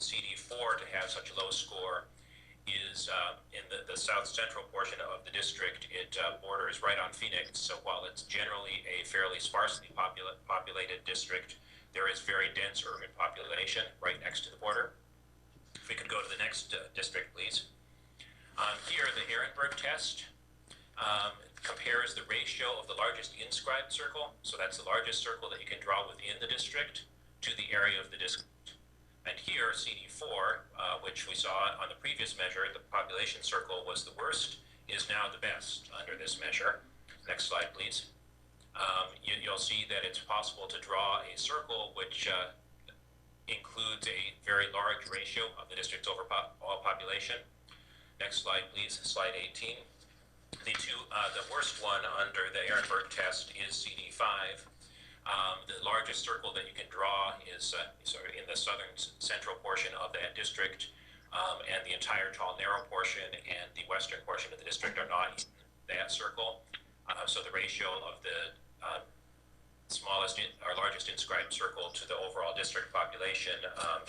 CD4 to have such a low score is in the south central portion of the district. It borders right on Phoenix, so while it's generally a fairly sparsely populated district, there is very dense urban population right next to the border. If we could go to the next district, please. Here, the Ehrenberg test compares the ratio of the largest inscribed circle, so that's the largest circle that you can draw within the district, to the area of the district. And here, CD4, which we saw on the previous measure, the population circle was the worst, is now the best under this measure. Next slide, please. You'll see that it's possible to draw a circle which includes a very large ratio of the district's overall population. Next slide, please. Slide 18. The worst one under the Ehrenberg test is CD5. The largest circle that you can draw is sort of in the southern central portion of that district, and the entire tall narrow portion and the western portion of the district are not in that circle. So the ratio of the smallest or largest inscribed circle to the overall district population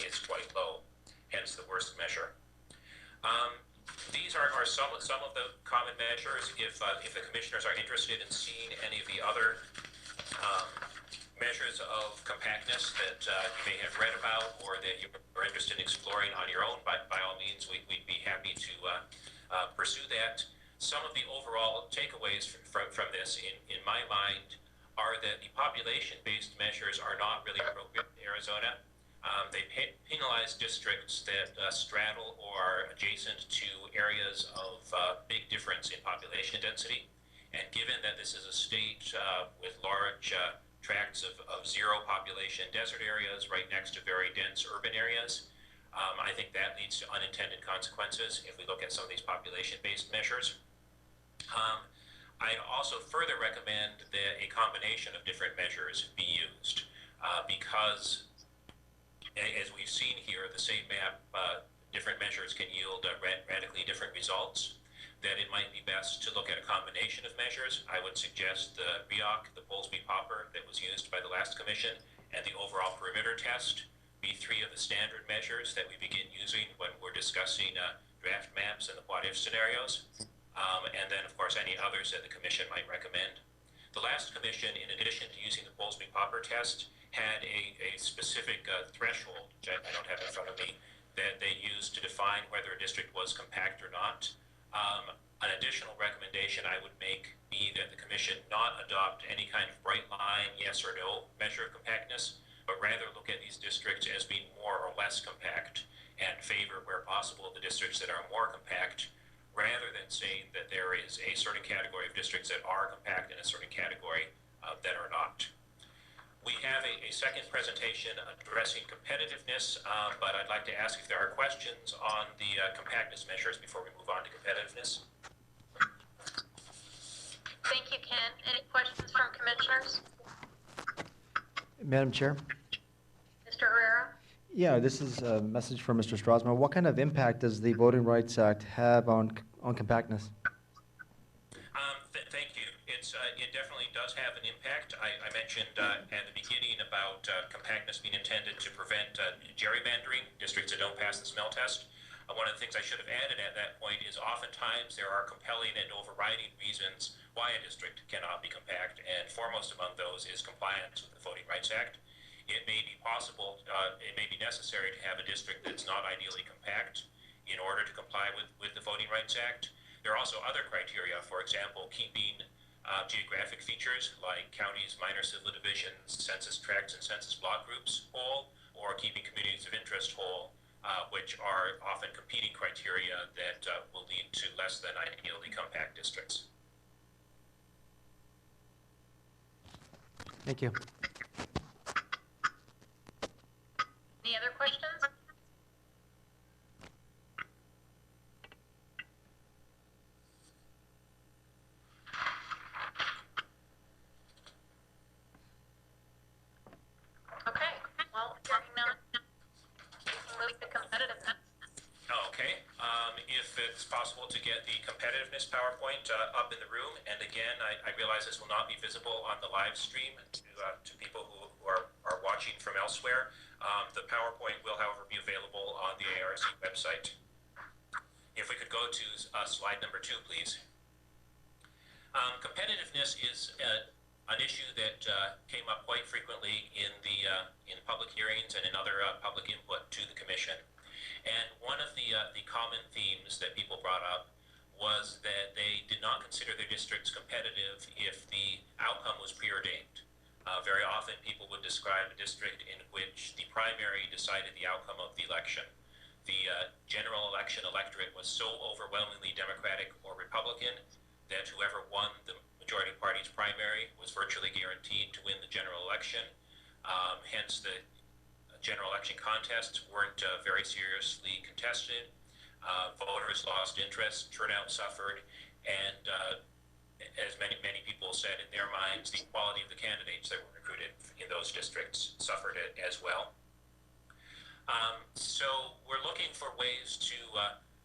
is quite low, hence the worst measure. These are some of the common measures. If the commissioners are interested in seeing any of the other measures of compactness that you may have read about or that you're interested in exploring on your own, by all means, we'd be happy to pursue that. Some of the overall takeaways from this, in my mind, are that the population-based measures are not really appropriate in Arizona. They penalize districts that straddle or are adjacent to areas of big difference in population density. And given that this is a state with large tracts of zero population desert areas right next to very dense urban areas, I think that leads to unintended consequences if we look at some of these population-based measures. I also further recommend that a combination of different measures be used because as we've seen here, the same map, different measures can yield radically different results, that it might be best to look at a combination of measures. I would suggest the REOC, the Polsby-Popper that was used by the last commission, and the overall perimeter test be three of the standard measures that we begin using when we're discussing draft maps and the what-if scenarios. And then, of course, any others that the commission might recommend. The last commission, in addition to using the Polsby-Popper test, had a specific threshold, which I don't have in front of me, that they used to define whether a district was compact or not. An additional recommendation I would make be that the commission not adopt any kind of bright line yes or no measure of compactness, but rather look at these districts as being more or less compact and favor, where possible, the districts that are more compact, rather than saying that there is a certain category of districts that are compact and a certain category that are not. We have a second presentation addressing competitiveness, but I'd like to ask if there are questions on the compactness measures before we move on to competitiveness. Thank you, Ken. Any questions from commissioners? Madam Chair? Mr. Herrera? Yeah, this is a message from Mr. Strasmer. What kind of impact does the Voting Rights Act have on compactness? Thank you. It definitely does have an impact. I mentioned at the beginning about compactness being intended to prevent gerrymandering, districts that don't pass the smell test. One of the things I should have added at that point is oftentimes there are compelling and overriding reasons why a district cannot be compact, and foremost among those is compliance with the Voting Rights Act. It may be possible, it may be necessary to have a district that's not ideally compact in order to comply with the Voting Rights Act. There are also other criteria, for example, keeping geographic features like counties, minor civil divisions, census tracts, and census block groups whole, or keeping communities of interest whole, which are often competing criteria that will lead to less than ideally compact districts. Thank you. Any other questions? Okay, well, hearing none, we can move to competitiveness. Okay, if it's possible to get the competitiveness PowerPoint up in the room, and again, I realize this will not be visible on the live stream to people who are watching from elsewhere. The PowerPoint will, however, be available on the ARC website. If we could go to slide number 2, please. Competitiveness is an issue that came up quite frequently in public hearings and in other public input to the commission. And one of the common themes that people brought up was that they did not consider their districts competitive if the outcome was preordained. Very often people would describe a district in which the primary decided the outcome of the election. The general election electorate was so overwhelmingly Democratic or Republican that whoever won the majority party's primary was virtually guaranteed to win the general election. Hence, the general election contests weren't very seriously contested. Voters lost interest, turnout suffered, and as many people said in their minds, the quality of the candidates that were recruited in those districts suffered it as well. So we're looking for ways to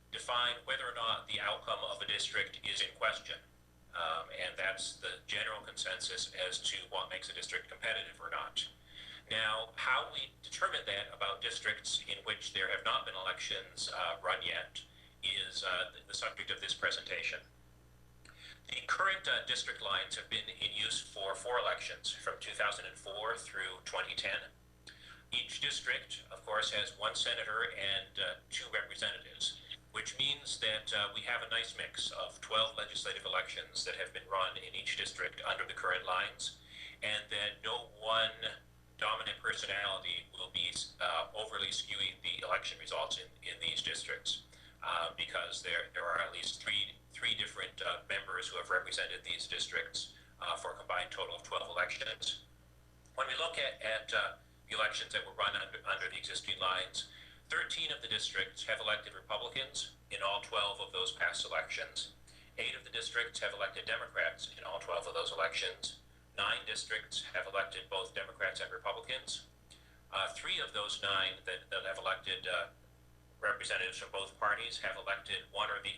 define whether or not the outcome of a district is in question. And that's the general consensus as to what makes a district competitive or not. Now, how we determine that about districts in which there have not been elections run yet is the subject of this presentation. The current district lines have been in use for 4 elections from 2004 through 2010. Each district, of course, has 1 senator and 2 representatives, which means that we have a nice mix of 12 legislative elections that have been run in each district under the current lines, and that no one dominant personality will be overly skewing the election results in these districts, because there are at least three different members who have represented these districts for a combined total of 12 elections. When we look at the elections that were run under the existing lines, 13 of the districts have elected Republicans in all 12 of those past elections. 8 of the districts have elected Democrats in all 12 of those elections. 9 districts have elected both Democrats and Republicans. 3 of those 9 that have elected representatives from both parties have elected one or the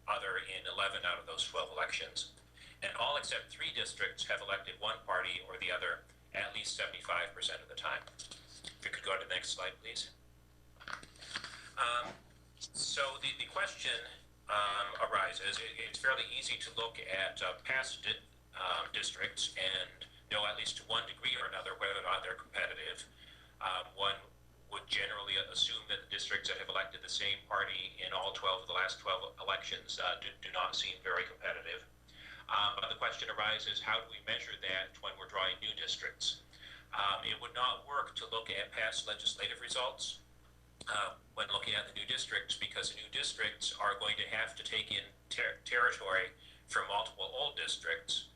other in 11 out of those 12 elections. And all except 3 districts have elected one party or the other at least 75% of the time. If you could go to the next slide, please. So the question arises, it's fairly easy to look at past districts and know at least to one degree or another whether or not they're competitive. One would generally assume that the districts that have elected the same party in all 12 of the last 12 elections do not seem very competitive. But the question arises, how do we measure that when we're drawing new districts? It would not work to look at past legislative results when looking at the new districts, because the new districts are going to have to take in territory from multiple old districts,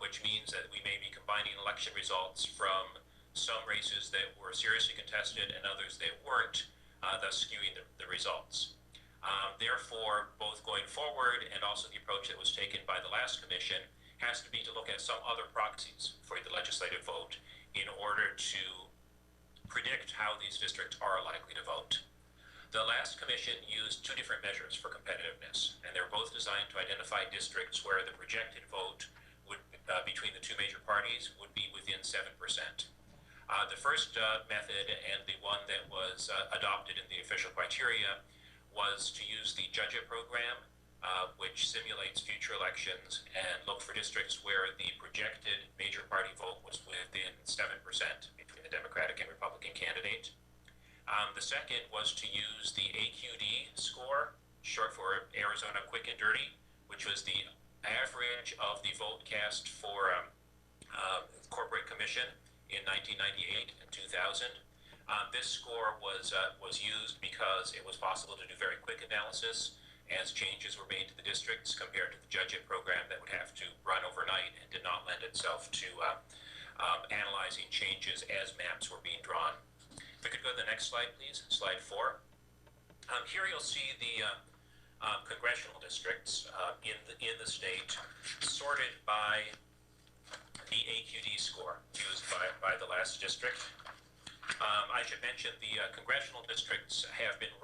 which means that we may be combining election results from some races that were seriously contested and others that weren't, thus skewing the results. Therefore, both going forward and also the approach that was taken by the last commission has to be to look at some other proxies for the legislative vote in order to predict how these districts are likely to vote. The last commission used 2 different measures for competitiveness, and they're both designed to identify districts where the projected vote would, between the 2 major parties would be within 7%. The first method, and the one that was adopted in the official criteria, was to use the Judge-It program, which simulates future elections and look for districts where the projected major party vote was within 7% between the Democratic and Republican candidate. The second was to use the AQD score, short for Arizona Quick and Dirty, which was the average of the vote cast for corporate commission in 1998 and 2000. This score was used because it was possible to do very quick analysis as changes were made to the districts compared to the Judge-It program that would have to run overnight and did not lend itself to analyzing changes as maps were being drawn. If we could go to the next slide, please, slide 4. Here you'll see the congressional districts in the state sorted by the AQD score used by the last district. I should mention the congressional districts have been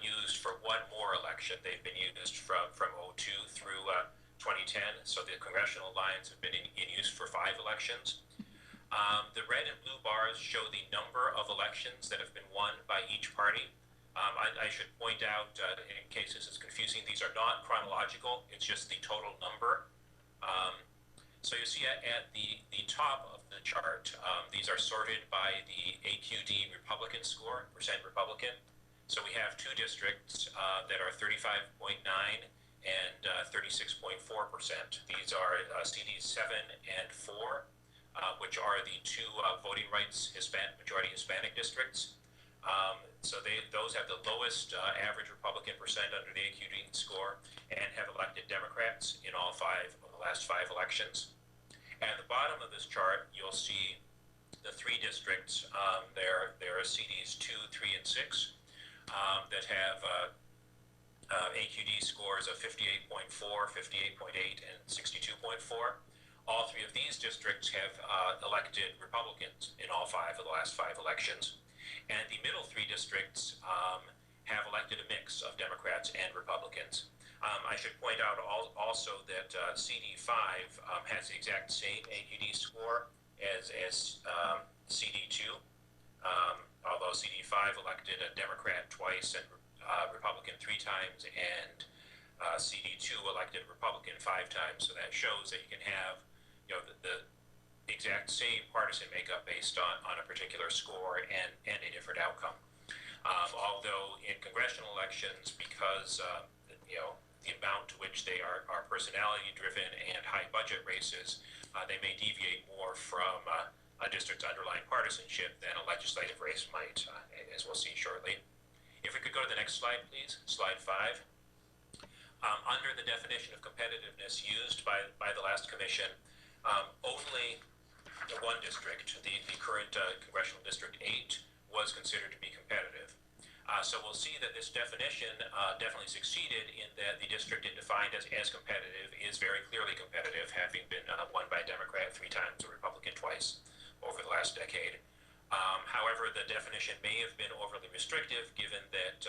used for one more election. They've been used from 2002 through 2010, so the congressional lines have been in use for 5 elections. The red and blue bars show the number of elections that have been won by each party. I should point out, in case this is confusing, these are not chronological, it's just the total number. So you see at the top of the chart, these are sorted by the AQD Republican score, percent Republican. So we have 2 districts that are 35.9 and 36.4%. These are CDs 7 and 4, which are the 2 voting rights majority Hispanic districts. So those have the lowest average Republican percent under the AQD score and have elected Democrats in all 5 of the last 5 elections. At the bottom of this chart, you'll see the 3 districts. There are CDs 2, 3, and 6 that have AQD scores of 58.4, 58.8, and 62.4. All 3 of these districts have elected Republicans in all 5 of the last 5 elections. And the middle 3 districts have elected a mix of Democrats and Republicans. I should point out also that CD5 has the exact same AQD score as CD2, although CD5 elected a Democrat twice and Republican 3 times, and CD2 elected Republican 5 times. So that shows that you can have, the exact same partisan makeup based on a particular score and a different outcome. Although in congressional elections, because the amount to which they are personality driven and high budget races, they may deviate more from a district's underlying partisanship than a legislative race might, as we'll see shortly. If we could go to the next slide, please, slide 5. Under the definition of competitiveness used by the last commission, only one district, the current congressional district 8, was considered to be competitive. So we'll see that this definition definitely succeeded in that the district it defined as competitive is very clearly competitive, having been won by a Democrat 3 times or Republican twice over the last decade. However, the definition may have been overly restrictive given that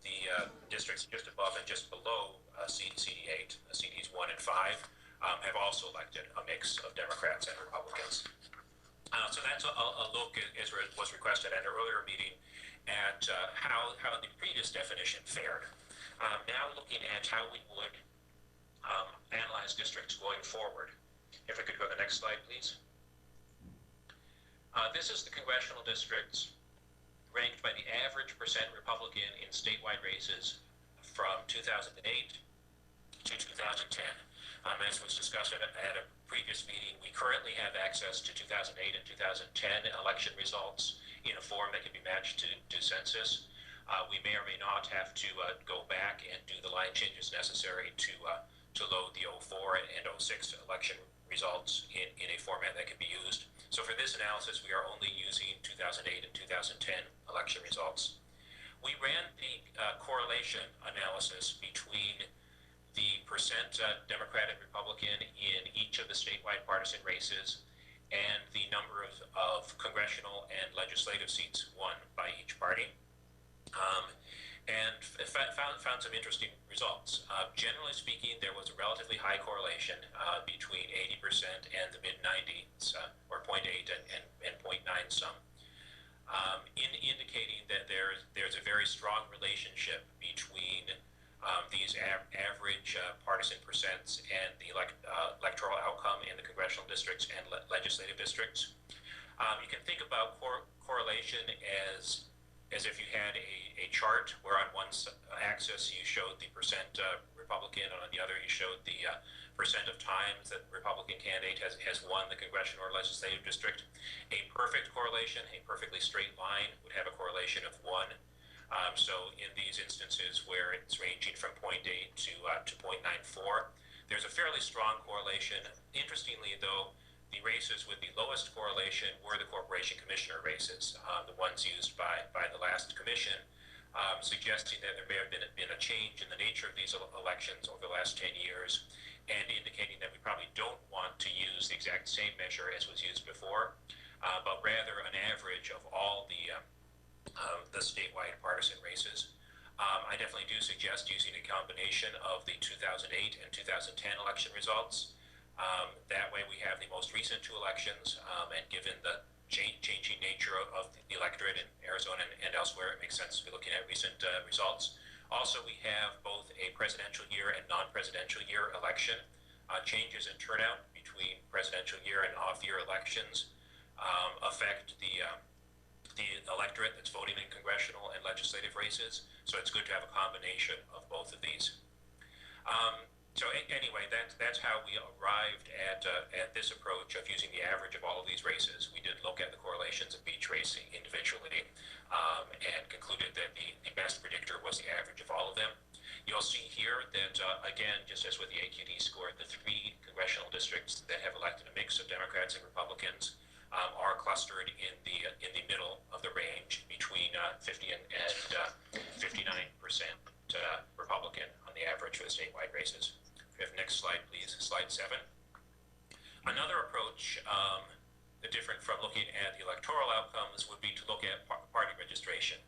the districts just above and just below CD8, CDs 1 and 5, have also elected a mix of Democrats and Republicans. So that's a look, as was requested at an earlier meeting, at how the previous definition fared. Now looking at how we would analyze districts going forward. If we could go to the next slide, please. This is the congressional districts ranked by the average percent Republican in statewide races from 2008 to 2010. As was discussed at a previous meeting, we currently have access to 2008 and 2010 election results in a form that can be matched to census. We may or may not have to go back and do the line changes necessary to load the 04 and 06 election results in a format that can be used. So for this analysis, we are only using 2008 and 2010 election results. We ran the correlation analysis between the percent Democrat and Republican in each of the statewide partisan races and the number of congressional and legislative seats won by each party. And found some interesting results. Generally speaking, there was a relatively high correlation between 80% and the mid-90s, or 0.8 and 0.9 some, indicating that there's a very strong relationship between these average partisan percents and the electoral outcome in the congressional districts and legislative districts. You can think about correlation as if you had a chart where on one axis you showed the percent Republican, and on the other you showed the percent of times that the Republican candidate has won the congressional or legislative district. A perfect correlation, a perfectly straight line, would have a correlation of 1. So in these instances where it's ranging from 0.8 to 0.94, there's a fairly strong correlation. Interestingly, though, the races with the lowest correlation were the corporation commissioner races, the ones used by the last commission, suggesting that there may have been a change in the nature of these elections over the last 10 years, and indicating that we probably don't want to use the exact same measure as was used before, but rather an average of all the statewide partisan races. I definitely do suggest using a combination of the 2008 and 2010 election results. That way we have the most recent two elections, and given the changing nature of the electorate in Arizona and elsewhere, it makes sense to be looking at recent results. Also, we have both a presidential year and non-presidential year election. Changes in turnout between presidential year and off-year elections affect the electorate that's voting in congressional and legislative races. So it's good to have a combination of both of these. So anyway, that's how we arrived at this approach of using the average of all of these races. We did look at the correlations of each race individually, and concluded that the best predictor was the average of all of them. You'll see here that, again, just as with the AQD score, the 3 congressional districts that have elected a mix of Democrats and Republicans are clustered in the middle of the range between 50 and 59% Republican on the average for the statewide races. We have next slide, please, slide 7. Another approach different from looking at the electoral outcomes would be to look at party registration.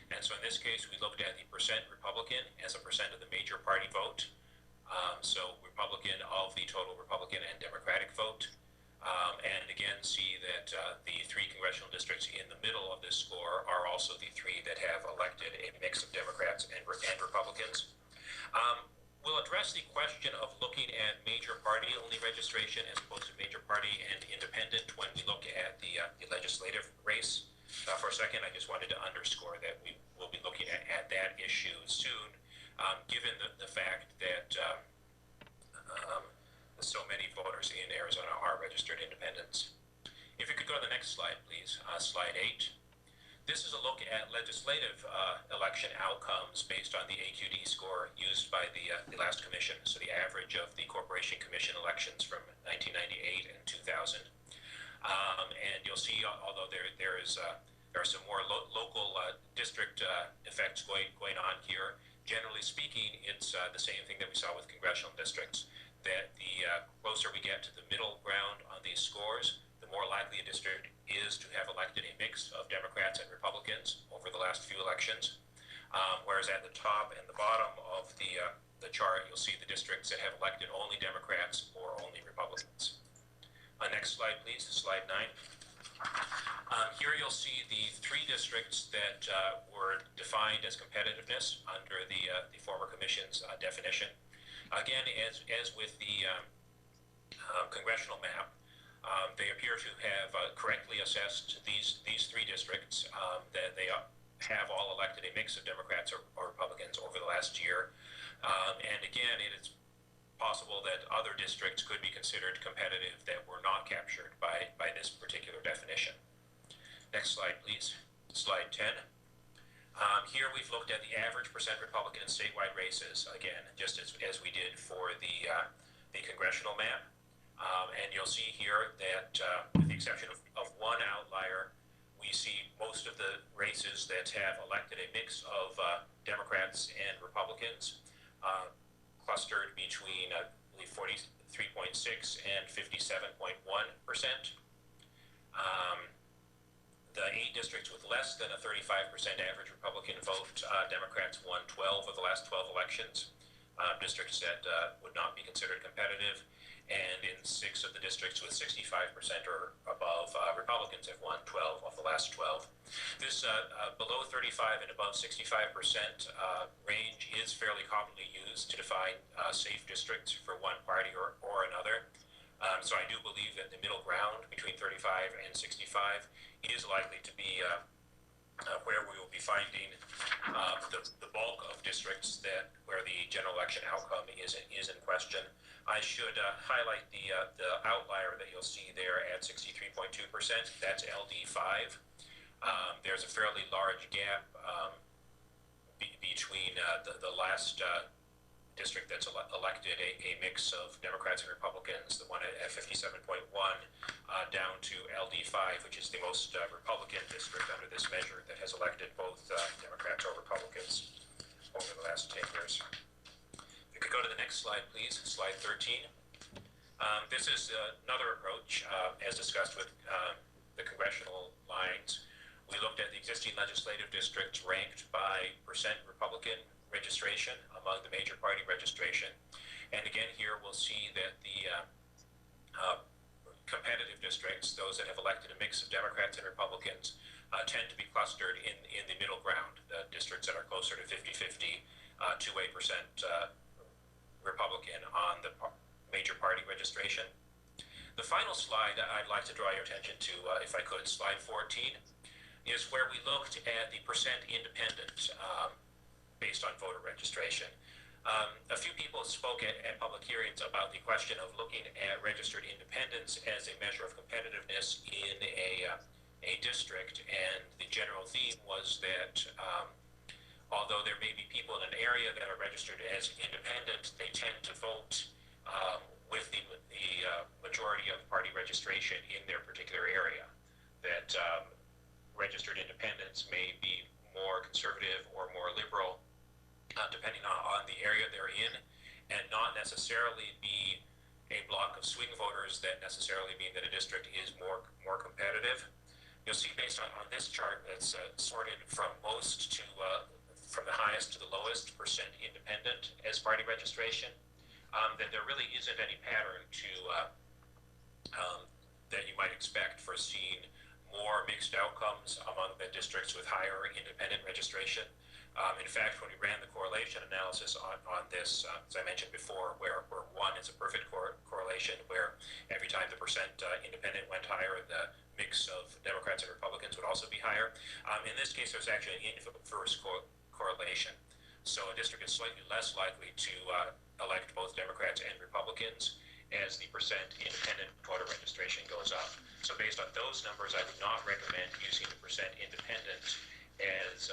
And so in this case, we looked at the percent Republican as a percent of the major party vote. So Republican of the total Republican and Democratic vote. And again, see that the 3 congressional districts in the middle of this score are also the 3 that have elected a mix of Democrats and Republicans. We'll address the question of looking at major party-only registration as opposed to major party and independent when we look at the legislative race. For a second, I just wanted to underscore that we will be looking at that issue soon, given the fact that so many voters in Arizona are registered independents. If you could go to the next slide, please, slide 8. This is a look at legislative election outcomes based on the AQD score used by the last commission, so the average of the Corporation Commission elections from 1998 and 2000. And you'll see, although there are some more local district effects going on here, generally speaking, it's the same thing that we saw with congressional districts, that the closer we get to the middle ground on these scores, the more likely a district is to have elected a mix mix of Democrats and Republicans over the last few elections. Whereas at the top and the bottom of the chart, you'll see the districts that have elected only Democrats or only Republicans. Next slide, please, slide 9. Here you'll see the 3 districts that were defined as competitiveness under the former commission's definition. Again, as with the congressional map, they appear to have correctly assessed these 3 districts, that they have all elected a mix of Democrats or Republicans over the last year. And again, it is possible that other districts could be considered competitive that were not captured by this particular definition. Next slide, please. Slide 10. Here we've looked at the average percent Republican in statewide races, again, just as we did for the congressional map. And you'll see here that with the exception of one outlier, we see most of the races that have elected a mix of Democrats and Republicans clustered between, I believe, 43.6 and 57.1%. The 8 districts with less than a 35% average Republican vote, Democrats won 12 of the last 12 elections, districts that would not be considered competitive. And in 6 of the districts with 65% or above, Republicans have won 12 of the last 12. This below 35 and above 65% range is fairly commonly used to define safe districts for one party or another. So I do believe that the middle ground between 35 and 65 is likely to be where we will be finding the bulk of districts where the general election outcome is in question. I should highlight the outlier that you'll see there at 63.2%. That's LD5. There's a fairly large gap between the last district that's elected a mix of Democrats and Republicans, the one at 57.1, down to LD5, which is the most Republican district under this measure that has elected both Democrats or Republicans over the last 10 years. If you could go to the next slide, please, slide 13. This is another approach, as discussed with the congressional lines. We looked at the existing legislative districts ranked by percent Republican registration among the major party registration. And again, here we'll see that the competitive districts, those that have elected a mix of Democrats and Republicans, tend to be clustered in the middle ground, the districts that are closer to 50-50 to a percent Republican on the major party registration. The final slide I'd like to draw your attention to, if I could, slide 14, is where we looked at the percent independent based on voter registration. A few people spoke at public hearings about the question of looking at registered independents as a measure of competitiveness in a district, and the general theme was that although there may be people in an area that are registered as independent, they tend to vote with the majority of party registration in their particular area. That registered independents may be more conservative or more liberal, depending on the area they're in, and not necessarily be a block of swing voters that necessarily mean that a district is more competitive. You'll see based on this chart that's sorted from most to from the highest to the lowest percent independent as party registration, that there really isn't any pattern to that you might expect for seeing more mixed outcomes among the districts with higher independent registration. In fact, when we ran the correlation analysis on this, as I mentioned before, where 1 is a perfect correlation, where every time the percent independent went higher, the mix of Democrats and Republicans would also be higher. In this case, there's actually an inverse correlation. So a district is slightly less likely to elect both Democrats and Republicans as the percent independent voter registration goes up. So based on those numbers, I would not recommend using the percent independent as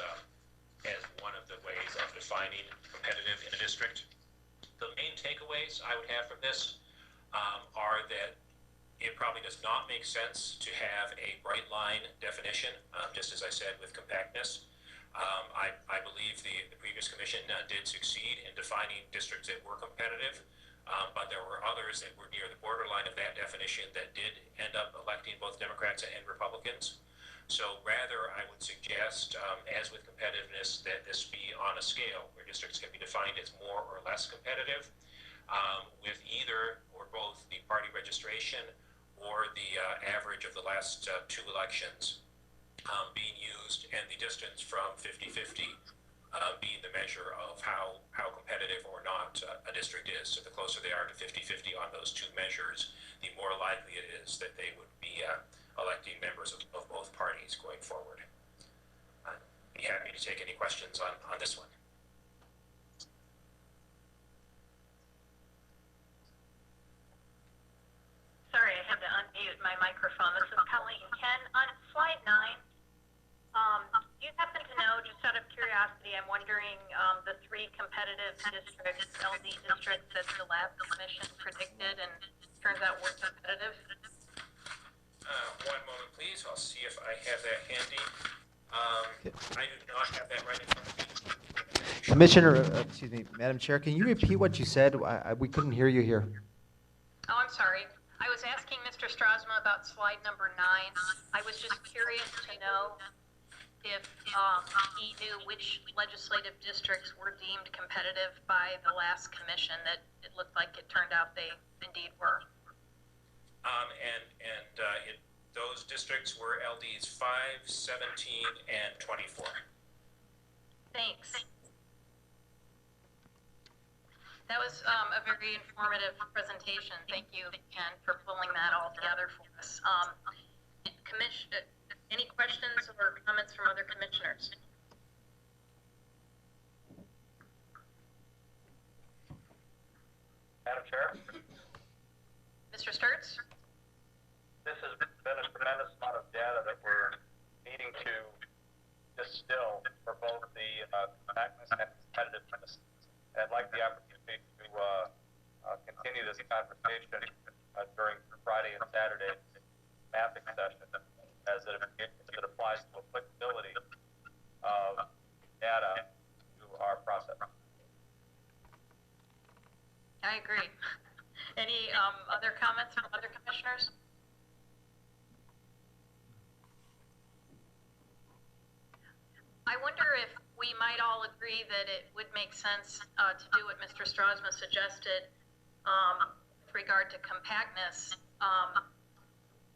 one of the ways of defining competitive in a district. The main takeaways I would have from this are that it probably does not make sense to have a bright line definition, just as I said with compactness. I believe the previous commission did succeed in defining districts that were competitive, but there were others that were near the borderline of that definition that did end up electing both Democrats and Republicans. So rather, I would suggest, as with competitiveness, that this be on a scale where districts can be defined as more or less competitive, with either or both the party registration or the average of the last 2 elections being used, and the distance from 50-50 being the measure of how competitive or not a district is. So the closer they are to 50-50 on those 2 measures, the more likely it is that they would be electing members of both parties going forward. I'd be happy to take any questions on this one. Sorry, I had to unmute my microphone. This is Colleen. Ken, on slide 9, do you happen to know, just out of curiosity, I'm wondering the 3 competitive districts, LD districts that the last commission predicted and turns out were competitive? One moment, please. I'll see if I have that handy. I do not have that right in front of me. Commissioner, excuse me, Madam Chair, can you repeat what you said? We couldn't hear you here. Oh, I'm sorry. I was asking Mr. Strasma about slide number 9. I was just curious to know if he knew which legislative districts were deemed competitive by the last commission, that it looked like it turned out they indeed were. Those districts were LDs 5, 17, and 24. Thanks. That was a very informative presentation. Thank you, Ken, for pulling that all together for us. Any questions or comments from other commissioners? Madam Chair, Mr. Sturts? this has been a tremendous amount of data that we're needing to distill for both the compactness and competitiveness. I'd like the opportunity to continue this conversation during Friday and Saturday mapping session as it applies to applicability of data to our process. I agree. Any other comments from other commissioners? I wonder if we might all agree that it would make sense to do what Mr. Strasma suggested with regard to compactness,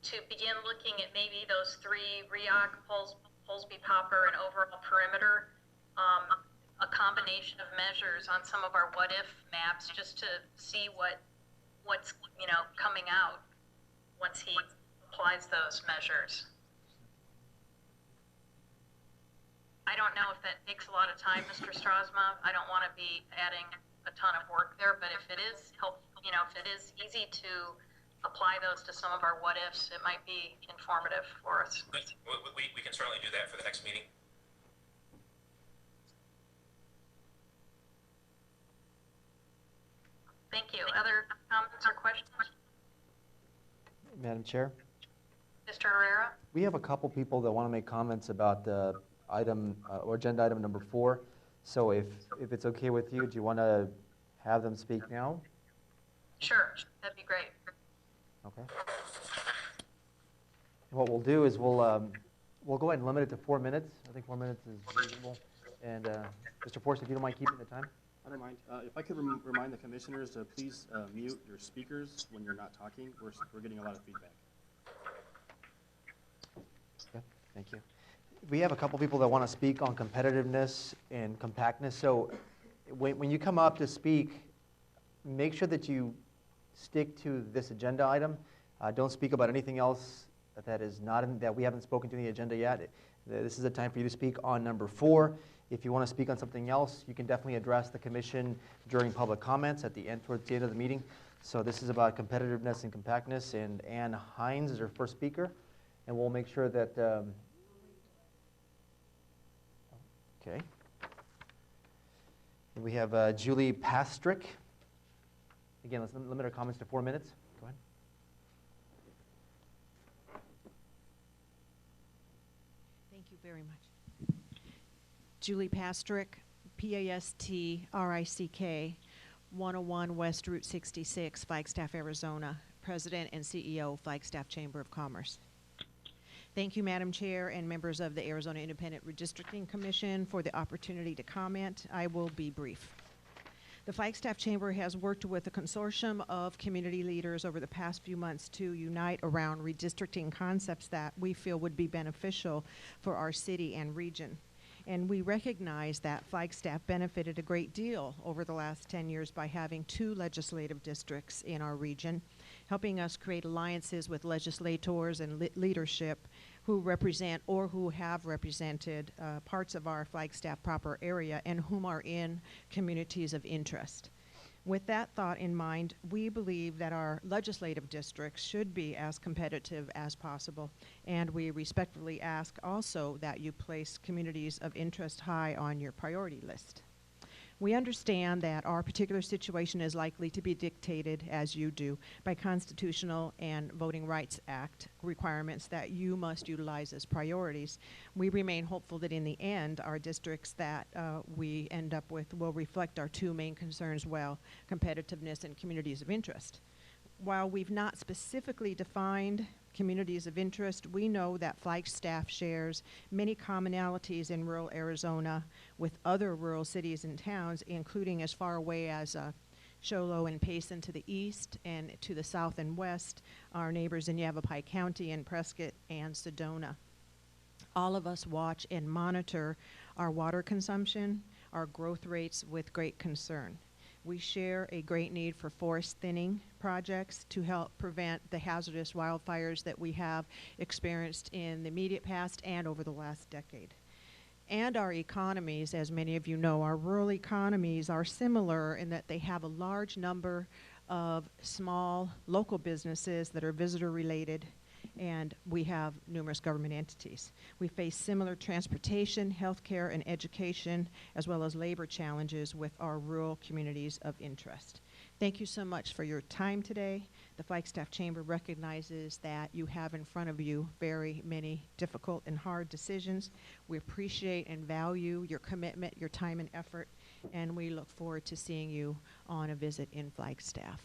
to begin looking at maybe those 3, REOC, Polsby Popper, and overall perimeter, a combination of measures on some of our what-if maps, just to see what's coming out once he applies those measures. I don't know if that takes a lot of time, Mr. Strasma. I don't want to be adding a ton of work there, but if it is if it is easy to apply those to some of our what-ifs, it might be informative for us. We can certainly do that for the next meeting. Thank you. Other comments or questions? Madam Chair? Mr. Herrera? We have a couple people that want to make comments about the item or agenda item number 4. So if it's okay with you, do you want to have them speak now? Sure, that'd be great. Okay. What we'll do is we'll go ahead and limit it to 4 minutes. I think 4 minutes is reasonable. And Mr. Forst, if you don't mind keeping the time. I don't mind. If I could remind the commissioners to please mute your speakers when you're not talking. We're getting a lot of feedback. Okay, thank you. We have a couple people that want to speak on competitiveness and compactness. So when you come up to speak, make sure that you stick to this agenda item. Don't speak about anything else that is not that we haven't spoken to in the agenda yet. This is a time for you to speak on number 4. If you want to speak on something else, you can definitely address the commission during public comments at the end, towards the end of the meeting. So this is about competitiveness and compactness, and Ann Hines is our first speaker, and we'll make sure that. Okay. And we have Julie Pastrick. Again, let's limit our comments to 4 minutes. Go ahead. Thank you very much. Julie Pastrick, P-A-S-T-R-I-C-K, 101 West Route 66, Flagstaff, Arizona, President and CEO, Flagstaff Chamber of Commerce. Thank you, Madam Chair, and members of the Arizona Independent Redistricting Commission for the opportunity to comment. I will be brief. The Flagstaff Chamber has worked with a consortium of community leaders over the past few months to unite around redistricting concepts that we feel would be beneficial for our city and region. And we recognize that Flagstaff benefited a great deal over the last 10 years by having 2 legislative districts in our region, helping us create alliances with legislators and leadership who represent or who have represented parts of our Flagstaff proper area and whom are in communities of interest. With that thought in mind, we believe that our legislative districts should be as competitive as possible, and we respectfully ask also that you place communities of interest high on your priority list. We understand that our particular situation is likely to be dictated, as you do, by constitutional and Voting Rights Act requirements that you must utilize as priorities. We remain hopeful that in the end, our districts that we end up with will reflect our 2 main concerns well, competitiveness and communities of interest. While we've not specifically defined communities of interest, we know that Flagstaff shares many commonalities in rural Arizona with other rural cities and towns, including as far away as Show Low and Payson to the east, and to the south and west, our neighbors in Yavapai County and Prescott and Sedona. All of us watch and monitor our water consumption, our growth rates with great concern. We share a great need for forest thinning projects to help prevent the hazardous wildfires that we have experienced in the immediate past and over the last decade. And our economies, as many of you know, our rural economies are similar in that they have a large number of small local businesses that are visitor related, and we have numerous government entities. We face similar transportation, healthcare, and education, as well as labor challenges with our rural communities of interest. Thank you so much for your time today. The Flagstaff Chamber recognizes that you have in front of you very many difficult and hard decisions. We appreciate and value your commitment, your time and effort, and we look forward to seeing you on a visit in Flagstaff.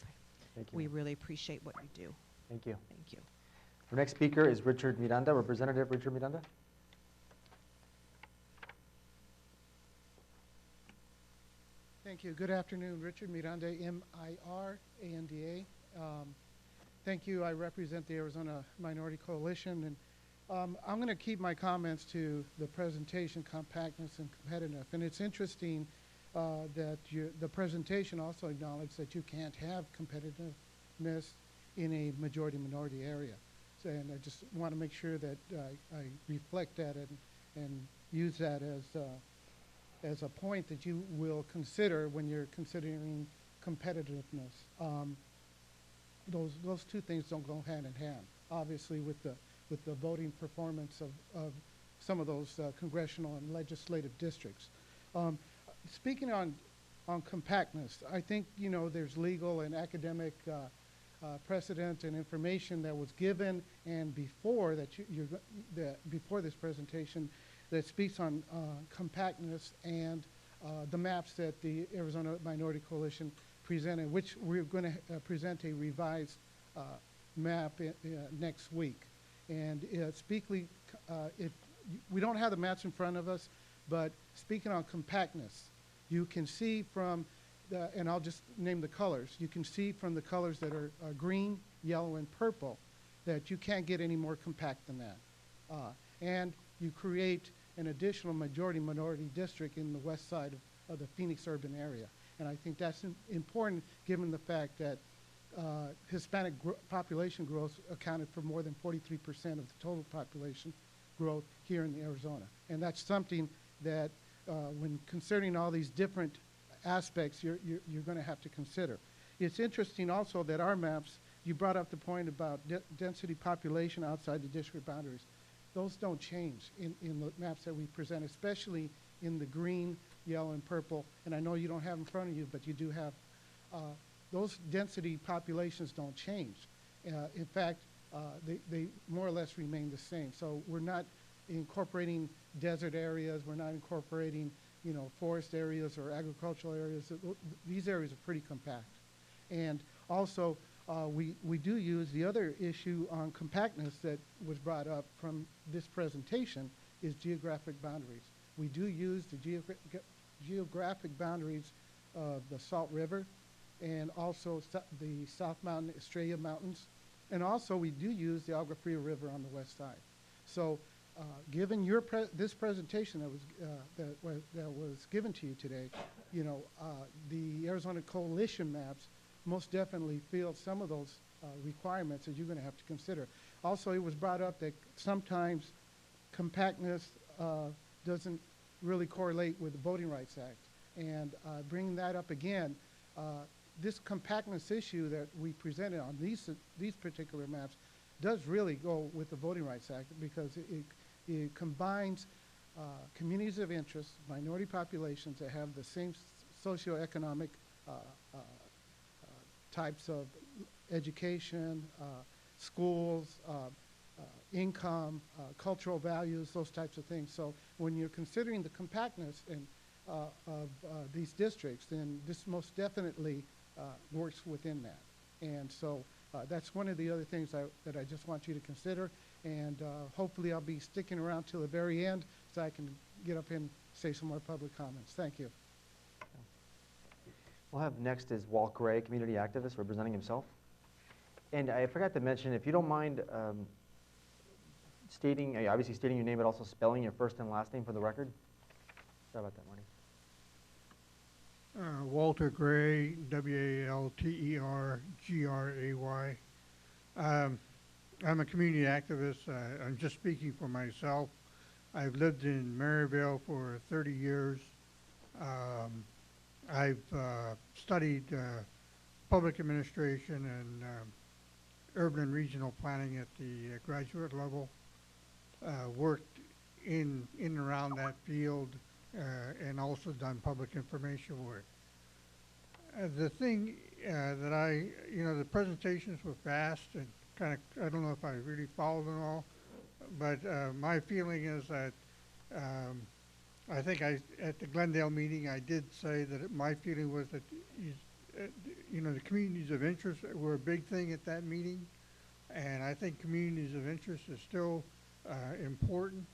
Thank you. We really appreciate what you do. Thank you. Thank you. Our next speaker is Richard Miranda, Representative Richard Miranda. Thank you. Good afternoon. Richard Miranda, M-I-R-A-N-D-A. Thank you. I represent the Arizona Minority Coalition, and I'm going to keep my comments to the presentation, compactness and competitiveness. And it's interesting that the presentation also acknowledged that you can't have competitiveness in a majority-minority area. And I just want to make sure that I reflect that and use that as a point that you will consider when you're considering competitiveness. Those 2 things don't go hand in hand. Obviously, with the voting performance of some of those congressional and legislative districts. Speaking on compactness, I think there's legal and academic precedent and information that was given and before before this presentation that speaks on compactness and the maps that the Arizona Minority Coalition presented, which we're going to present a revised map next week. And we don't have the maps in front of us, but speaking on compactness, you can see from and I'll just name the colors. You can see from the colors that are green, yellow, and purple that you can't get any more compact than that. And you create an additional majority-minority district in the west side of the Phoenix urban area. And I think that's important given the fact that Hispanic population growth accounted for more than 43% of the total population growth here in Arizona. And that's something that when considering all these different aspects you're going to have to consider. It's interesting also that our maps, you brought up the point about density population outside the district boundaries. Those don't change in the maps that we present, especially in the green, yellow, and purple. And I know you don't have in front of you, but you do have. Those density populations don't change. In fact, they more or less remain the same. So we're not incorporating desert areas. We're not incorporating forest areas or agricultural areas. These areas are pretty compact. And also, We do use the other issue on compactness that was brought up from this presentation is geographic boundaries. We do use the geographic boundaries of the Salt River and also the South Mountain, Estrella Mountains. And also we do use the Agua Fria River on the west side. So given this presentation that was given to you today, you know, the Arizona Coalition maps most definitely feel some of those requirements that you're going to have to consider. Also, it was brought up that sometimes compactness doesn't really correlate with the Voting Rights Act. And bringing that up again, this compactness issue that we presented on these particular maps does really go with the Voting Rights Act because it combines communities of interest, minority populations that have the same socioeconomic types of education, schools, income, cultural values, those types of things. So when you're considering the compactness of these districts, then this most definitely works within that. And so that's one of the other things that I just want you to consider. And hopefully I'll be sticking around till the very end so I can get up and say some more public comments. Thank you. We'll have next is Walt Gray, community activist, representing himself. And I forgot to mention, if you don't mind obviously stating your name, but also spelling your first and last name for the record. Sorry about that, Marty. Walter Gray, W-A-L-T-E-R-G-R-A-Y. I'm a community activist. I'm just speaking for myself. I've lived in Maryville for 30 years. I've studied public administration and urban and regional planning at the graduate level. Worked in and around that field and also done public information work. The thing that the presentations were fast and kind of, I don't know if I really followed them all, but my feeling is that I think at the Glendale meeting, I did say that my feeling was that, the communities of interest were a big thing at that meeting. And I think communities of interest is still important,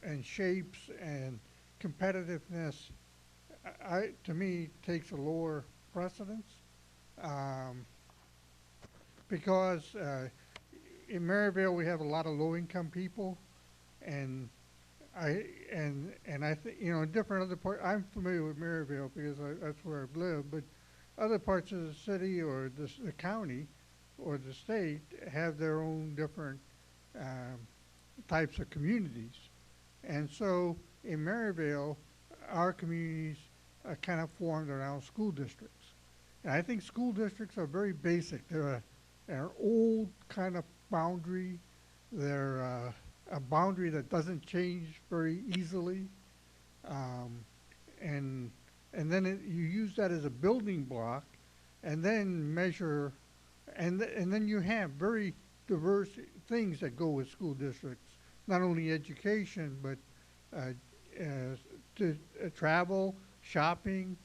and shapes and competitiveness, to me, takes a lower precedence. Because in Maryville, we have a lot of low-income people, and I think, in different other parts, I'm familiar with Maryville because that's where I've lived, but other parts of the city or the county or the state have their own different types of communities. And so in Maryville, our communities are kind of formed around school districts. And I think school districts are very basic. They're an old kind of boundary. They're a boundary that doesn't change very easily. And then you use that as a building block and then measure, and then you have very diverse things that go with school districts, not only education, but travel, shopping,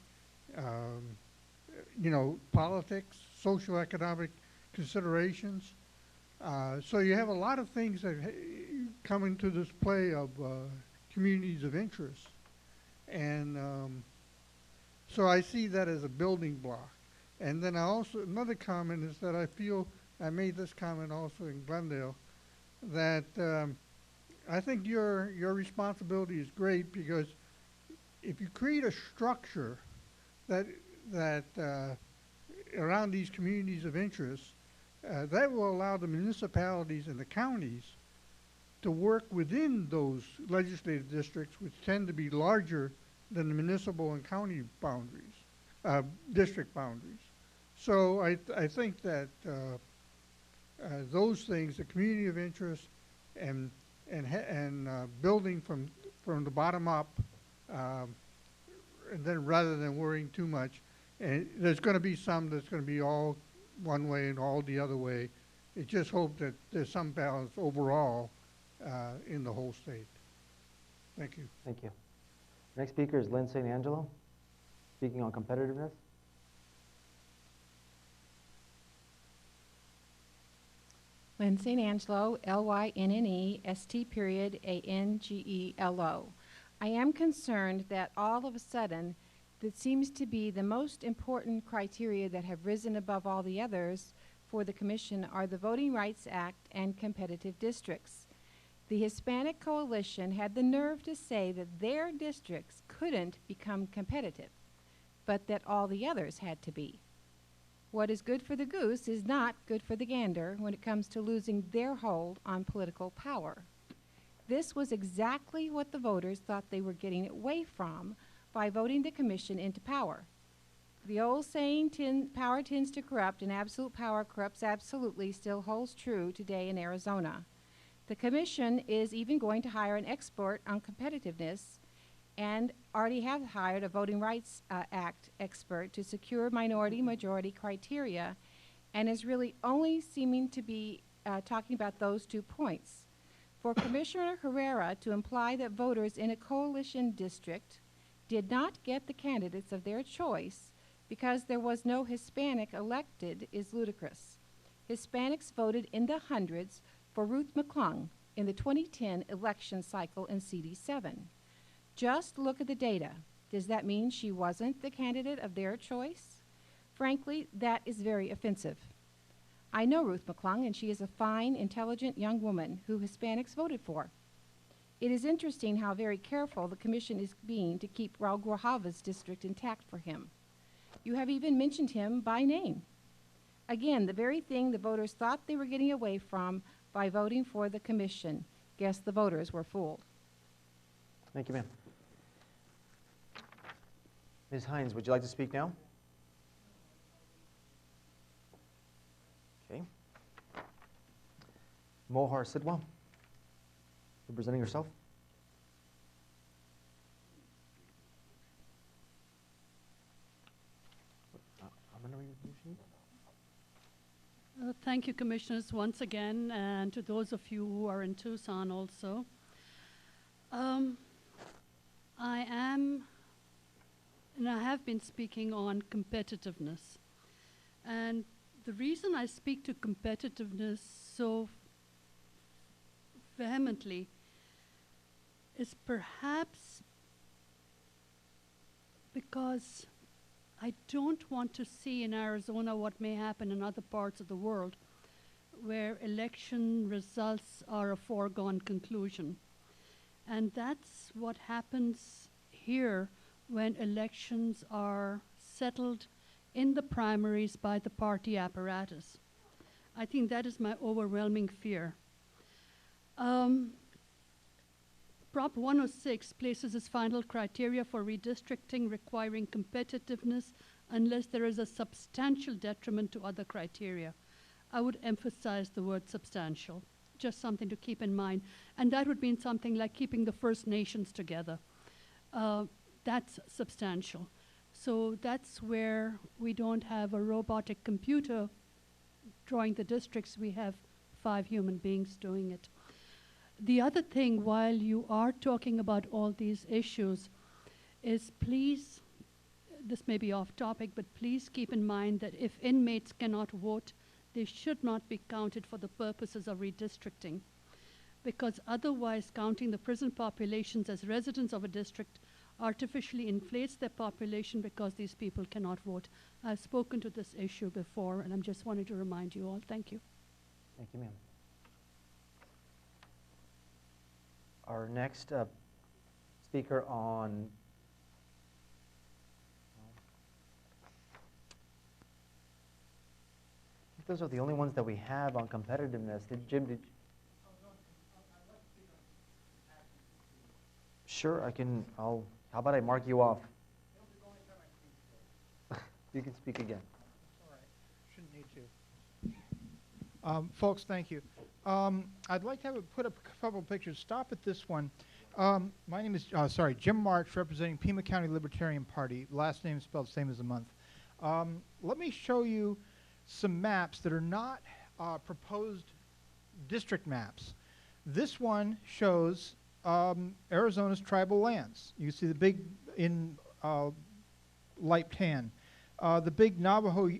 politics, socioeconomic considerations. So you have a lot of things that come into this play of communities of interest. And so I see that as a building block. And then another comment is that I feel, I made this comment also in Glendale, that I think your responsibility is great because if you create a structure that around these communities of interest, that will allow the municipalities and the counties to work within those legislative districts, which tend to be larger than the municipal and county boundaries, district boundaries. So I think that those things, the community of interest and building from the bottom up, and then rather than worrying too much, and there's going to be some that's going to be all one way and all the other way. It just hope that there's some balance overall in the whole state. Thank you. Thank you. Next speaker is Lynn St. Angelo, speaking on competitiveness. Lynn St. Angelo, Lynnest period Angelo. I am concerned that all of a sudden, that seems to be the most important criteria that have risen above all the others for the Commission are the Voting Rights Act and competitive districts. The Hispanic Coalition had the nerve to say that their districts couldn't become competitive, but that all the others had to be. What is good for the goose is not good for the gander when it comes to losing their hold on political power. This was exactly what the voters thought they were getting away from by voting the Commission into power. The old saying, power tends to corrupt and absolute power corrupts absolutely, still holds true today in Arizona. The Commission is even going to hire an expert on competitiveness and already have hired a Voting Rights Act expert to secure minority-majority criteria, and is really only seeming to be talking about those 2 points. For Commissioner Herrera to imply that voters in a coalition district did not get the candidates of their choice because there was no Hispanic elected is ludicrous. Hispanics voted in the hundreds for Ruth McClung in the 2010 election cycle in CD7. Just look at the data. Does that mean she wasn't the candidate of their choice? Frankly, that is very offensive. I know Ruth McClung, and she is a fine, intelligent young woman who Hispanics voted for. It is interesting how very careful the Commission is being to keep Raul Grijalva's district intact for him. You have even mentioned him by name. Again, the very thing the voters thought they were getting away from by voting for the Commission. Guess the voters were fooled. Thank you, ma'am. Ms. Hines, would you like to speak now? Okay. Mohar Sidwell, representing yourself. I'm going to read the sheet. Thank you, Commissioners, once again, and to those of you who are in Tucson also. I have been speaking on competitiveness. And the reason I speak to competitiveness so vehemently is perhaps because I don't want to see in Arizona what may happen in other parts of the world where election results are a foregone conclusion. And that's what happens here when elections are settled in the primaries by the party apparatus. I think that is my overwhelming fear. Prop 106 places its final criteria for redistricting requiring competitiveness unless there is a substantial detriment to other criteria. I would emphasize the word substantial, just something to keep in mind. And that would mean something like keeping the First Nations together. That's substantial. So that's where we don't have a robotic computer drawing the districts. We have 5 human beings doing it. The other thing, while you are talking about all these issues, is please, this may be off topic, but please keep in mind that if inmates cannot vote, they should not be counted for the purposes of redistricting, because otherwise counting the prison populations as residents of a district artificially inflates their population because these people cannot vote. I've spoken to this issue before, and I'm just wanting to remind you all. Thank you. Thank you, ma'am. Our next speaker on I think those are the only ones that we have on competitiveness. Jim, did you? Sure, how about I mark you off? You can speak again. All right, shouldn't need to. Folks, thank you. I'd like to put up a couple of pictures. Stop at this one. My name is, Jim March, representing Pima County Libertarian Party. Last name is spelled same as the month. Let me show you some maps that are not proposed district maps. This one shows Arizona's tribal lands. You see the big in light tan. The big Navajo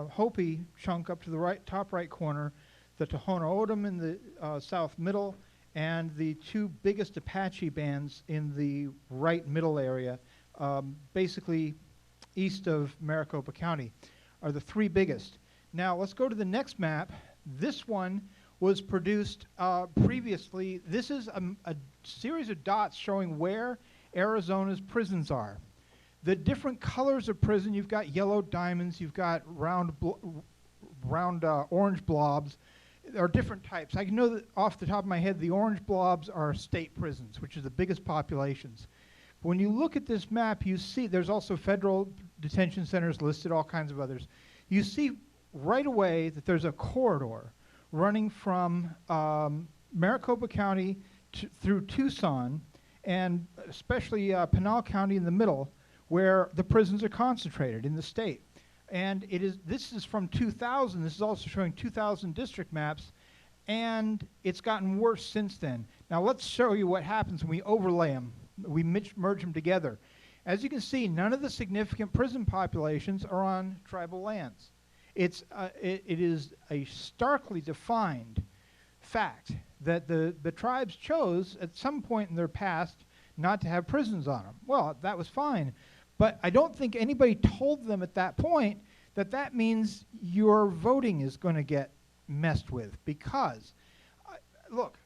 Hopi chunk up to the top right corner. the Tohono O'odham in the south middle, and the two biggest Apache bands in the right middle area, basically east of Maricopa County, are the three biggest. Now let's go to the next map. This one was produced previously. This is a series of dots showing where Arizona's prisons are. The different colors of prison, you've got yellow diamonds, you've got round orange blobs. There are different types. I know that off the top of my head, the orange blobs are state prisons, which is the biggest populations. When you look at this map, you see there's also federal detention centers listed, all kinds of others. You see right away that there's a corridor running from Maricopa County through Tucson, and especially Pinal County in the middle, where the prisons are concentrated in the state. And this is from 2000. This is also showing 2000 district maps, and it's gotten worse since then. Now let's show you what happens when we overlay them. We merge them together. As you can see, none of the significant prison populations are on tribal lands. It is a starkly defined fact that the tribes chose at some point in their past not to have prisons on them. Well, that was fine. But I don't think anybody told them at that point that that means your voting is going to get messed with. Because, look,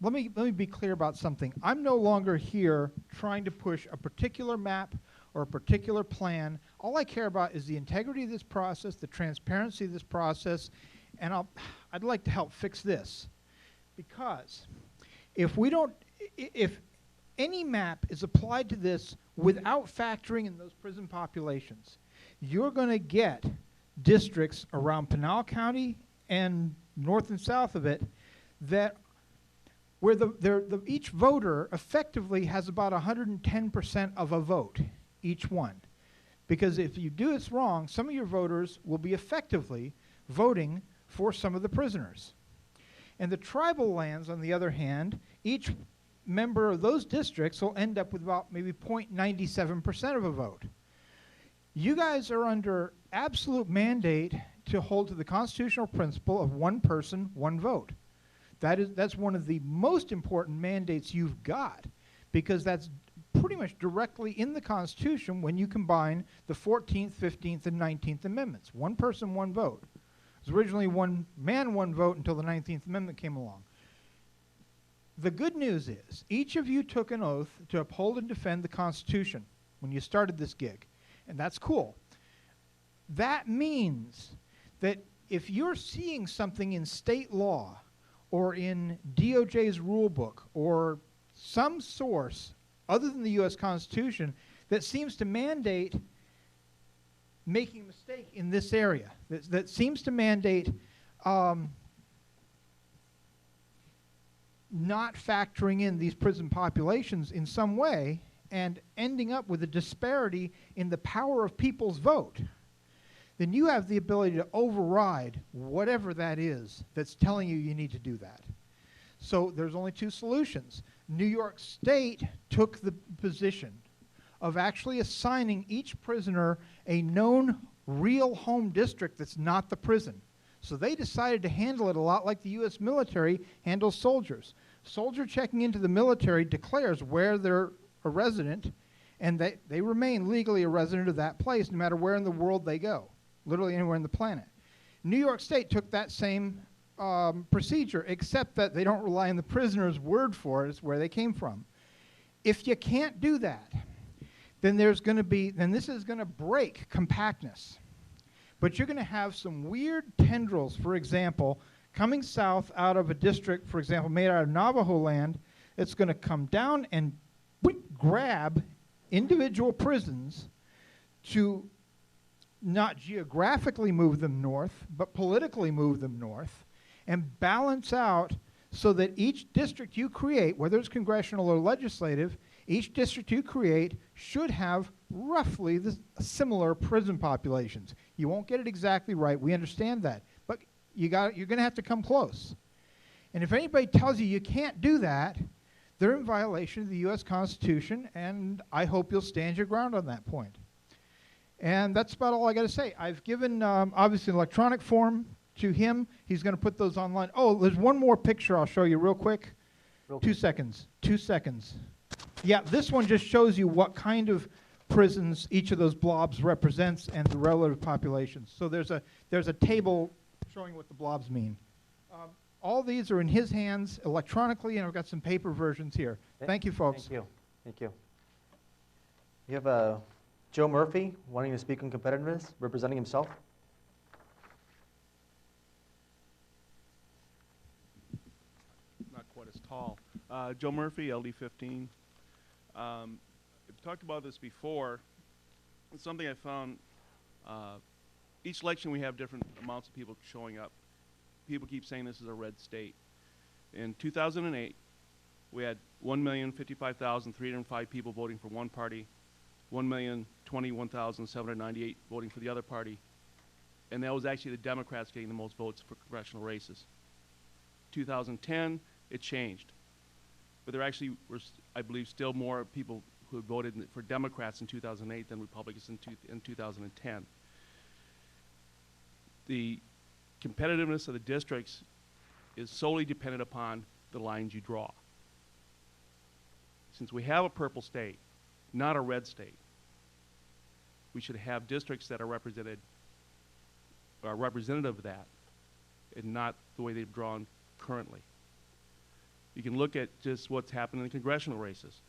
let me be clear about something. I'm no longer here trying to push a particular map or a particular plan. All I care about is the integrity of this process, the transparency of this process, and I'd like to help fix this. Because if any map is applied to this without factoring in those prison populations, you're going to get districts around Pinal County and north and south of it that where each voter effectively has about 110% of a vote, each one. Because if you do this wrong, some of your voters will be effectively voting for some of the prisoners. And the tribal lands, on the other hand, each member of those districts will end up with about maybe 0.97% of a vote. You guys are under absolute mandate to hold to the constitutional principle of one person, one vote. That's one of the most important mandates you've got, because that's pretty much directly in the Constitution when you combine the 14th, 15th, and 19th Amendments. One person, one vote. It was originally one man, one vote until the 19th Amendment came along. The good news is, each of you took an oath to uphold and defend the Constitution when you started this gig, and that's cool. That means that if you're seeing something in state law or in DOJ's rule book or some source other than the U.S. Constitution that seems to mandate making a mistake in this area, that seems to mandate not factoring in these prison populations in some way and ending up with a disparity in the power of people's vote, then you have the ability to override whatever that is that's telling you you need to do that. So there's only two solutions. New York State took the position of actually assigning each prisoner a known real home district that's not the prison. So they decided to handle it a lot like the U.S. military handles soldiers. Soldier checking into the military declares where they're a resident, and they remain legally a resident of that place no matter where in the world they go, literally anywhere on the planet. New York State took that same procedure, except that they don't rely on the prisoner's word for it. It's where they came from. If you can't do that, then this is going to break compactness. But you're going to have some weird tendrils, for example, coming south out of a district, for example, made out of Navajo land. It's going to come down and grab individual prisons to not geographically move them north, but politically move them north, and balance out so that each district you create, whether it's congressional or legislative, each district you create should have roughly similar prison populations. You won't get it exactly right. We understand that. But you're going to have to come close. And if anybody tells you you can't do that, they're in violation of the U.S. Constitution, and I hope you'll stand your ground on that point. And that's about all I got to say. I've given, obviously, an electronic form to him. He's going to put those online. Oh, there's one more picture I'll show you real quick. 2 seconds. 2 seconds. Yeah, this one just shows you what kind of prisons each of those blobs represents and the relative populations. So there's a table showing what the blobs mean. All these are in his hands electronically, and I've got some paper versions here. Thank you, folks. Thank you. Thank you. You have Joe Murphy wanting to speak on competitiveness, representing himself. Not quite as tall. Joe Murphy, LD15. I've talked about this before. It's something I found. Each election we have different amounts of people showing up. People keep saying this is a red state. In 2008, we had 1,055,305 people voting for one party, 1,021,798 voting for the other party, and that was actually the Democrats getting the most votes for congressional races. 2010, it changed. But there actually were, I believe, still more people who voted for Democrats in 2008 than Republicans in 2010. The competitiveness of the districts is solely dependent upon the lines you draw. Since we have a purple state, not a red state, we should have districts that are representative of that, and not the way they've drawn currently. You can look at just what's happened in the congressional races.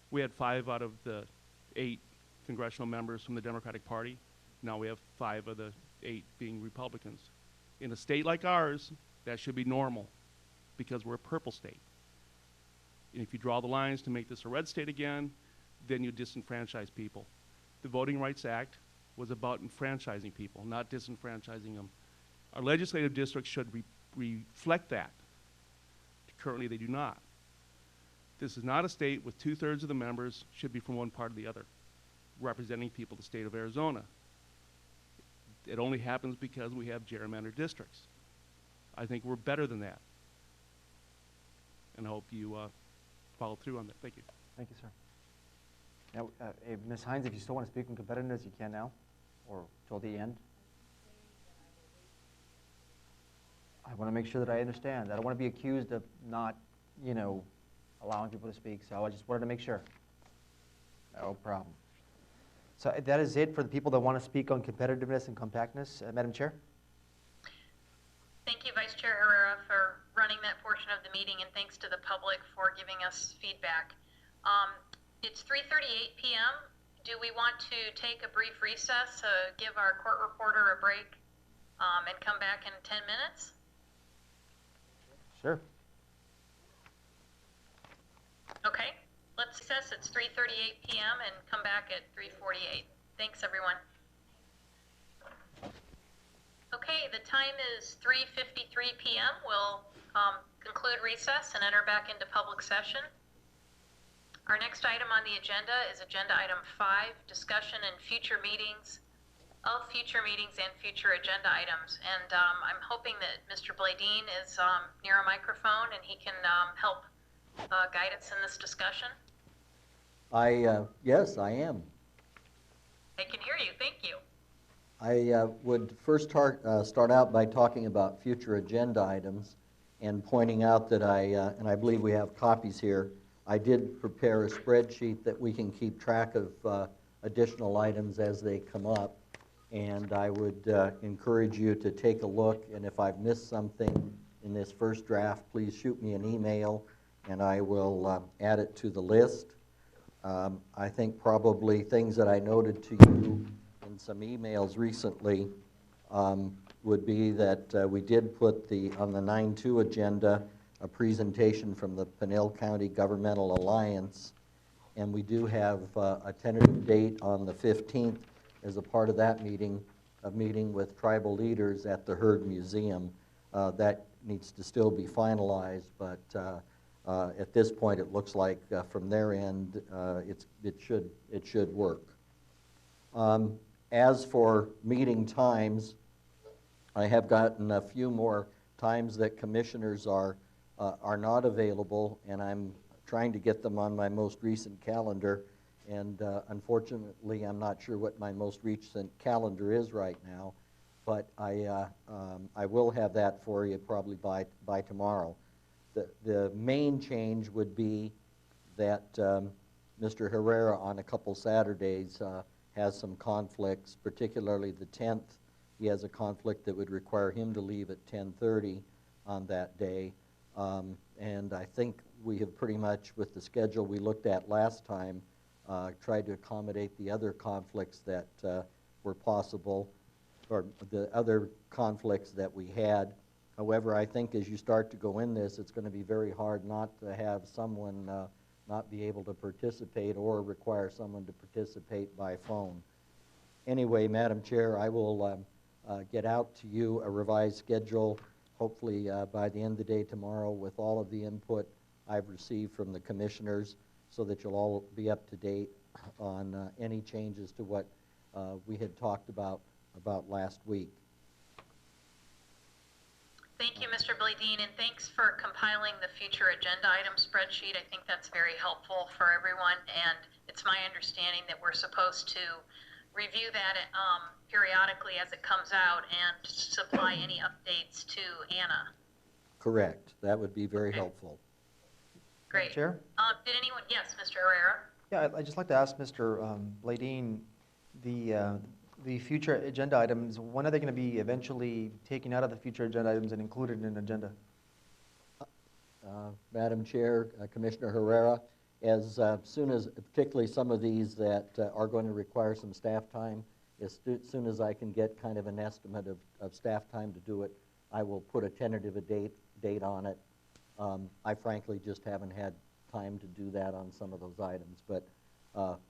We had 5 out of the 8 congressional members from the Democratic Party. Now we have 5 of the 8 being Republicans. In a state like ours, that should be normal because we're a purple state. And if you draw the lines to make this a red state again, then you disenfranchise people. The Voting Rights Act was about enfranchising people, not disenfranchising them. Our legislative districts should reflect that. Currently, they do not. This is not a state with 2/3 of the members should be from one part or the other, representing people of the state of Arizona. It only happens because we have gerrymandered districts. I think we're better than that. And I hope you follow through on that. Thank you. Thank you, sir. Now, Ms. Hines, if you still want to speak on competitiveness, you can now, or till the end. I want to make sure that I understand. I don't want to be accused of not, allowing people to speak, so I just wanted to make sure. No problem. So that is it for the people that want to speak on competitiveness and compactness. Madam Chair? Thank you, Vice Chair Herrera, for running that portion of the meeting, and thanks to the public for giving us feedback. It's 3:38 p.m. Do we want to take a brief recess to give our court reporter a break and come back in 10 minutes? Sure. Okay, let's recess. It's 3:38 p.m. and come back at 3:48. Thanks, everyone. Okay, the time is 3:53 p.m. We'll conclude recess and enter back into public session. Our next item on the agenda is agenda item 5, discussion and future meetings and future agenda items. And I'm hoping that Mr. Bladine is near a microphone and he can help guide us in this discussion. Yes, I am. I can hear you. Thank you. I would first start out by talking about future agenda items and pointing out that and I believe we have copies here, I did prepare a spreadsheet that we can keep track of additional items as they come up. And I would encourage you to take a look, and if I've missed something in this first draft, please shoot me an email and I will add it to the list. I think probably things that I noted to you in some emails recently would be that we did put on the 9-2 agenda a presentation from the Pinell County Governmental Alliance, and we do have a tentative date on the 15th as a part of that meeting, a meeting with tribal leaders at the Heard Museum. That needs to still be finalized, but at this point it looks like from their end it should work. As for meeting times, I have gotten a few more times that commissioners are not available, and I'm trying to get them on my most recent calendar, and unfortunately I'm not sure what my most recent calendar is right now. but I will have that for you probably by tomorrow. The main change would be that Mr. Herrera on a couple Saturdays has some conflicts, particularly the 10th. He has a conflict that would require him to leave at 10:30 on that day. And I think we have pretty much, with the schedule we looked at last time, tried to accommodate the other conflicts that were possible, or the other conflicts that we had. However, I think as you start to go in this, it's going to be very hard not to have someone not be able to participate or require someone to participate by phone. Anyway, Madam Chair, I will get out to you a revised schedule, hopefully by the end of the day tomorrow, with all of the input I've received from the commissioners, so that you'll all be up to date on any changes to what we had talked about last week. Thank you, Mr. Bladine, and thanks for compiling the future agenda item spreadsheet. I think that's very helpful for everyone, and it's my understanding that we're supposed to review that periodically as it comes out and supply any updates to Anna. Correct. That would be very helpful. Great. Chair? Did anyone? Yes, Mr. Herrera. Yeah, I'd just like to ask Mr. Bladine, the future agenda items, when are they going to be eventually taken out of the future agenda items and included in an agenda? Madam Chair, Commissioner Herrera, as soon as, particularly some of these that are going to require some staff time, as soon as I can get kind of an estimate of staff time to do it, I will put a tentative date on it. I frankly just haven't had time to do that on some of those items, but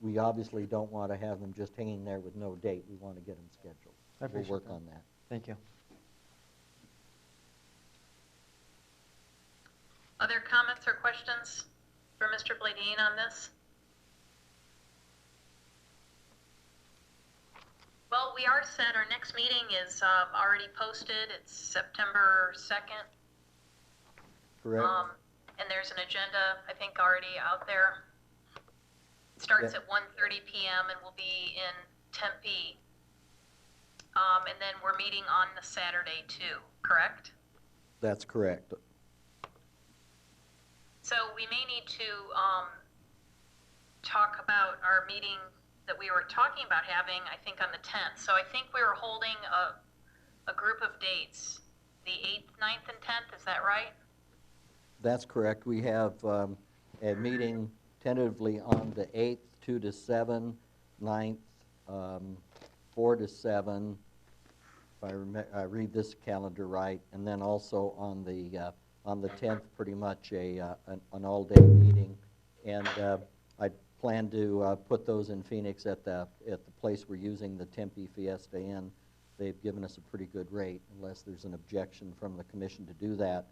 we obviously don't want to have them just hanging there with no date. We want to get them scheduled. I appreciate We'll work that. on that. Thank you. Other comments or questions for Mr. Bladine on this? Well, we are set. Our next meeting is already posted. It's September 2nd. Correct. And there's an agenda, I think, already out there. It starts at 1:30 p.m. and will be in Tempe. And then we're meeting on the Saturday too, correct? That's correct. So we may need to talk about our meeting that we were talking about having, I think, on the 10th. So I think we were holding a group of dates, the 8th, 9th, and 10th, is that right? That's correct. We have a meeting tentatively on the 8th, 2 to 7, 9th, 4 to 7, if I read this calendar right, and then also on the 10th, pretty much an all-day meeting. And I plan to put those in Phoenix at the place we're using the Tempe Fiesta Inn. They've given us a pretty good rate, unless there's an objection from the commission to do that.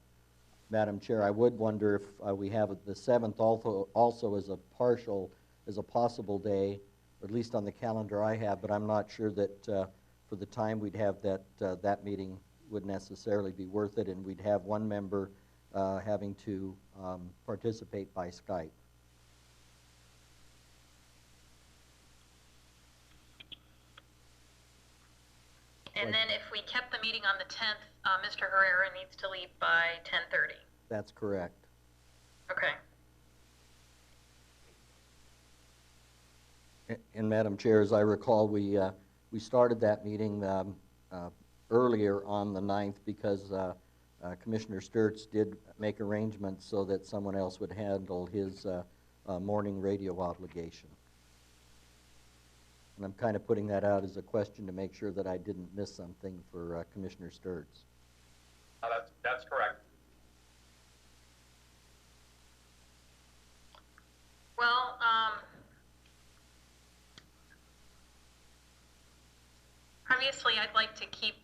Madam Chair, I would wonder if we have the 7th also as a possible day, or at least on the calendar I have, but I'm not sure that for the time we'd have that meeting would necessarily be worth it, and we'd have one member having to participate by Skype. And then if we kept the meeting on the 10th, Mr. Herrera needs to leave by 10:30. That's correct. Okay. And Madam Chair, as I recall, we started that meeting earlier on the 9th because Commissioner Sturts did make arrangements so that someone else would handle his morning radio obligation. And I'm kind of putting that out as a question to make sure that I didn't miss something for Commissioner Sturts. That's correct. Well, obviously I'd like to keep,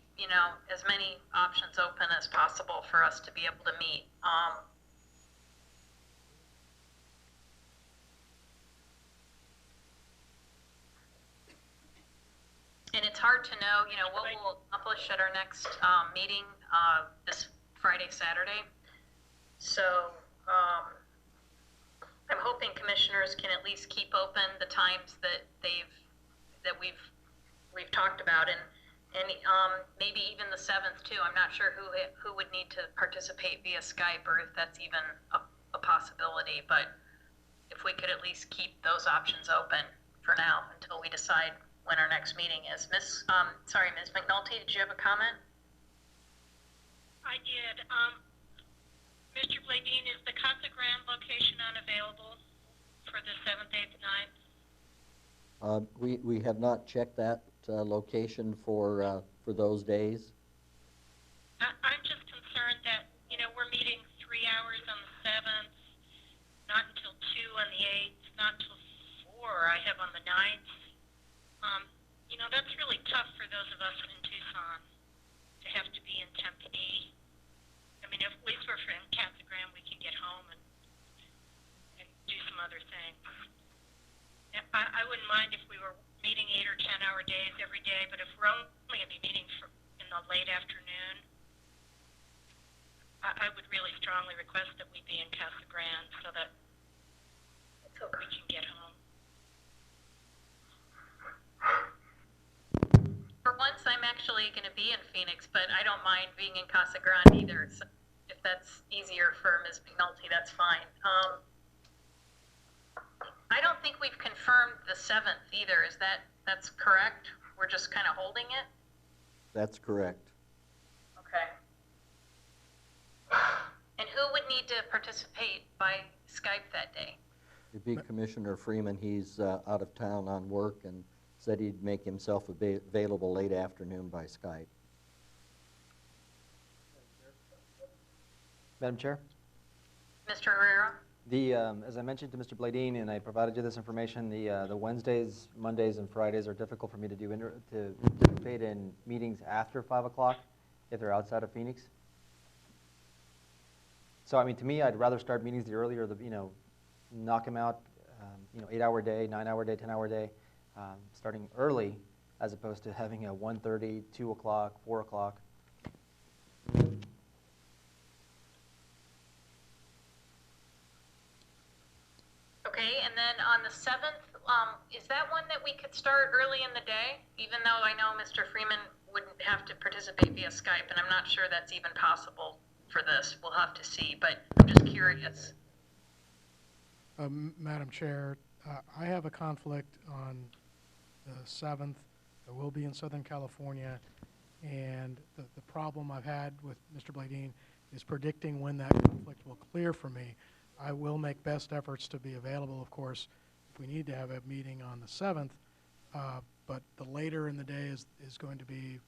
as many options open as possible for us to be able to meet. And it's hard to know, what we'll accomplish at our next meeting this Friday, Saturday. So I'm hoping commissioners can at least keep open the times that we've talked about. And And maybe even the 7th too. I'm not sure who would need to participate via Skype or if that's even a possibility, but if we could at least keep those options open for now until we decide when our next meeting is. Ms. McNulty, did you have a comment? I did. Mr. Bladine, is the Casa Grande location unavailable for the 7th, 8th, 9th? We have not checked that location for those days. I'm just concerned that, you know, we're meeting 3 hours on the 7th, not until 2 on the 8th, not until 4 I have on the 9th. You know, that's really tough for those of us in Tucson to have to be in Tempe. I mean, if at least we're in Casa Grande, we can get home and do some other things. I wouldn't mind if we were meeting 8 or 10 hour days every day, but if we're only going to be meeting in the late afternoon, I would really strongly request that we be in Casa Grande so that we can get home. For once, I'm actually going to be in Phoenix, but I don't mind being in Casa Grande either. So if that's easier for Ms. McNulty, that's fine. I don't think we've confirmed the 7th either. That's correct? We're just kind of holding it? That's correct. Okay. And who would need to participate by Skype that day? It'd be Commissioner Freeman. He's out of town on work and said he'd make himself available late afternoon by Skype. Madam Chair? Mr. Herrera? As I mentioned to Mr. Bladine, and I provided you this information, the Wednesdays, Mondays, and Fridays are difficult for me to to participate in meetings after 5 o'clock if they're outside of Phoenix. So, I mean, to me, I'd rather start meetings the earlier, knock them out, 8-hour day, 9-hour day, 10-hour day, starting early, as opposed to having a 1:30, 2 o'clock, 4 o'clock. Okay, and then on the 7th, is that one that we could start early in the day? Even though I know Mr. Freeman wouldn't have to participate via Skype, and I'm not sure that's even possible for this. We'll have to see, but I'm just curious. Madam Chair, I have a conflict on the 7th. I will be in Southern California, and the problem I've had with Mr. Bladine is predicting when that conflict will clear for me. I will make best efforts to be available, of course, if we need to have a meeting on the 7th, but the later in the day is going to be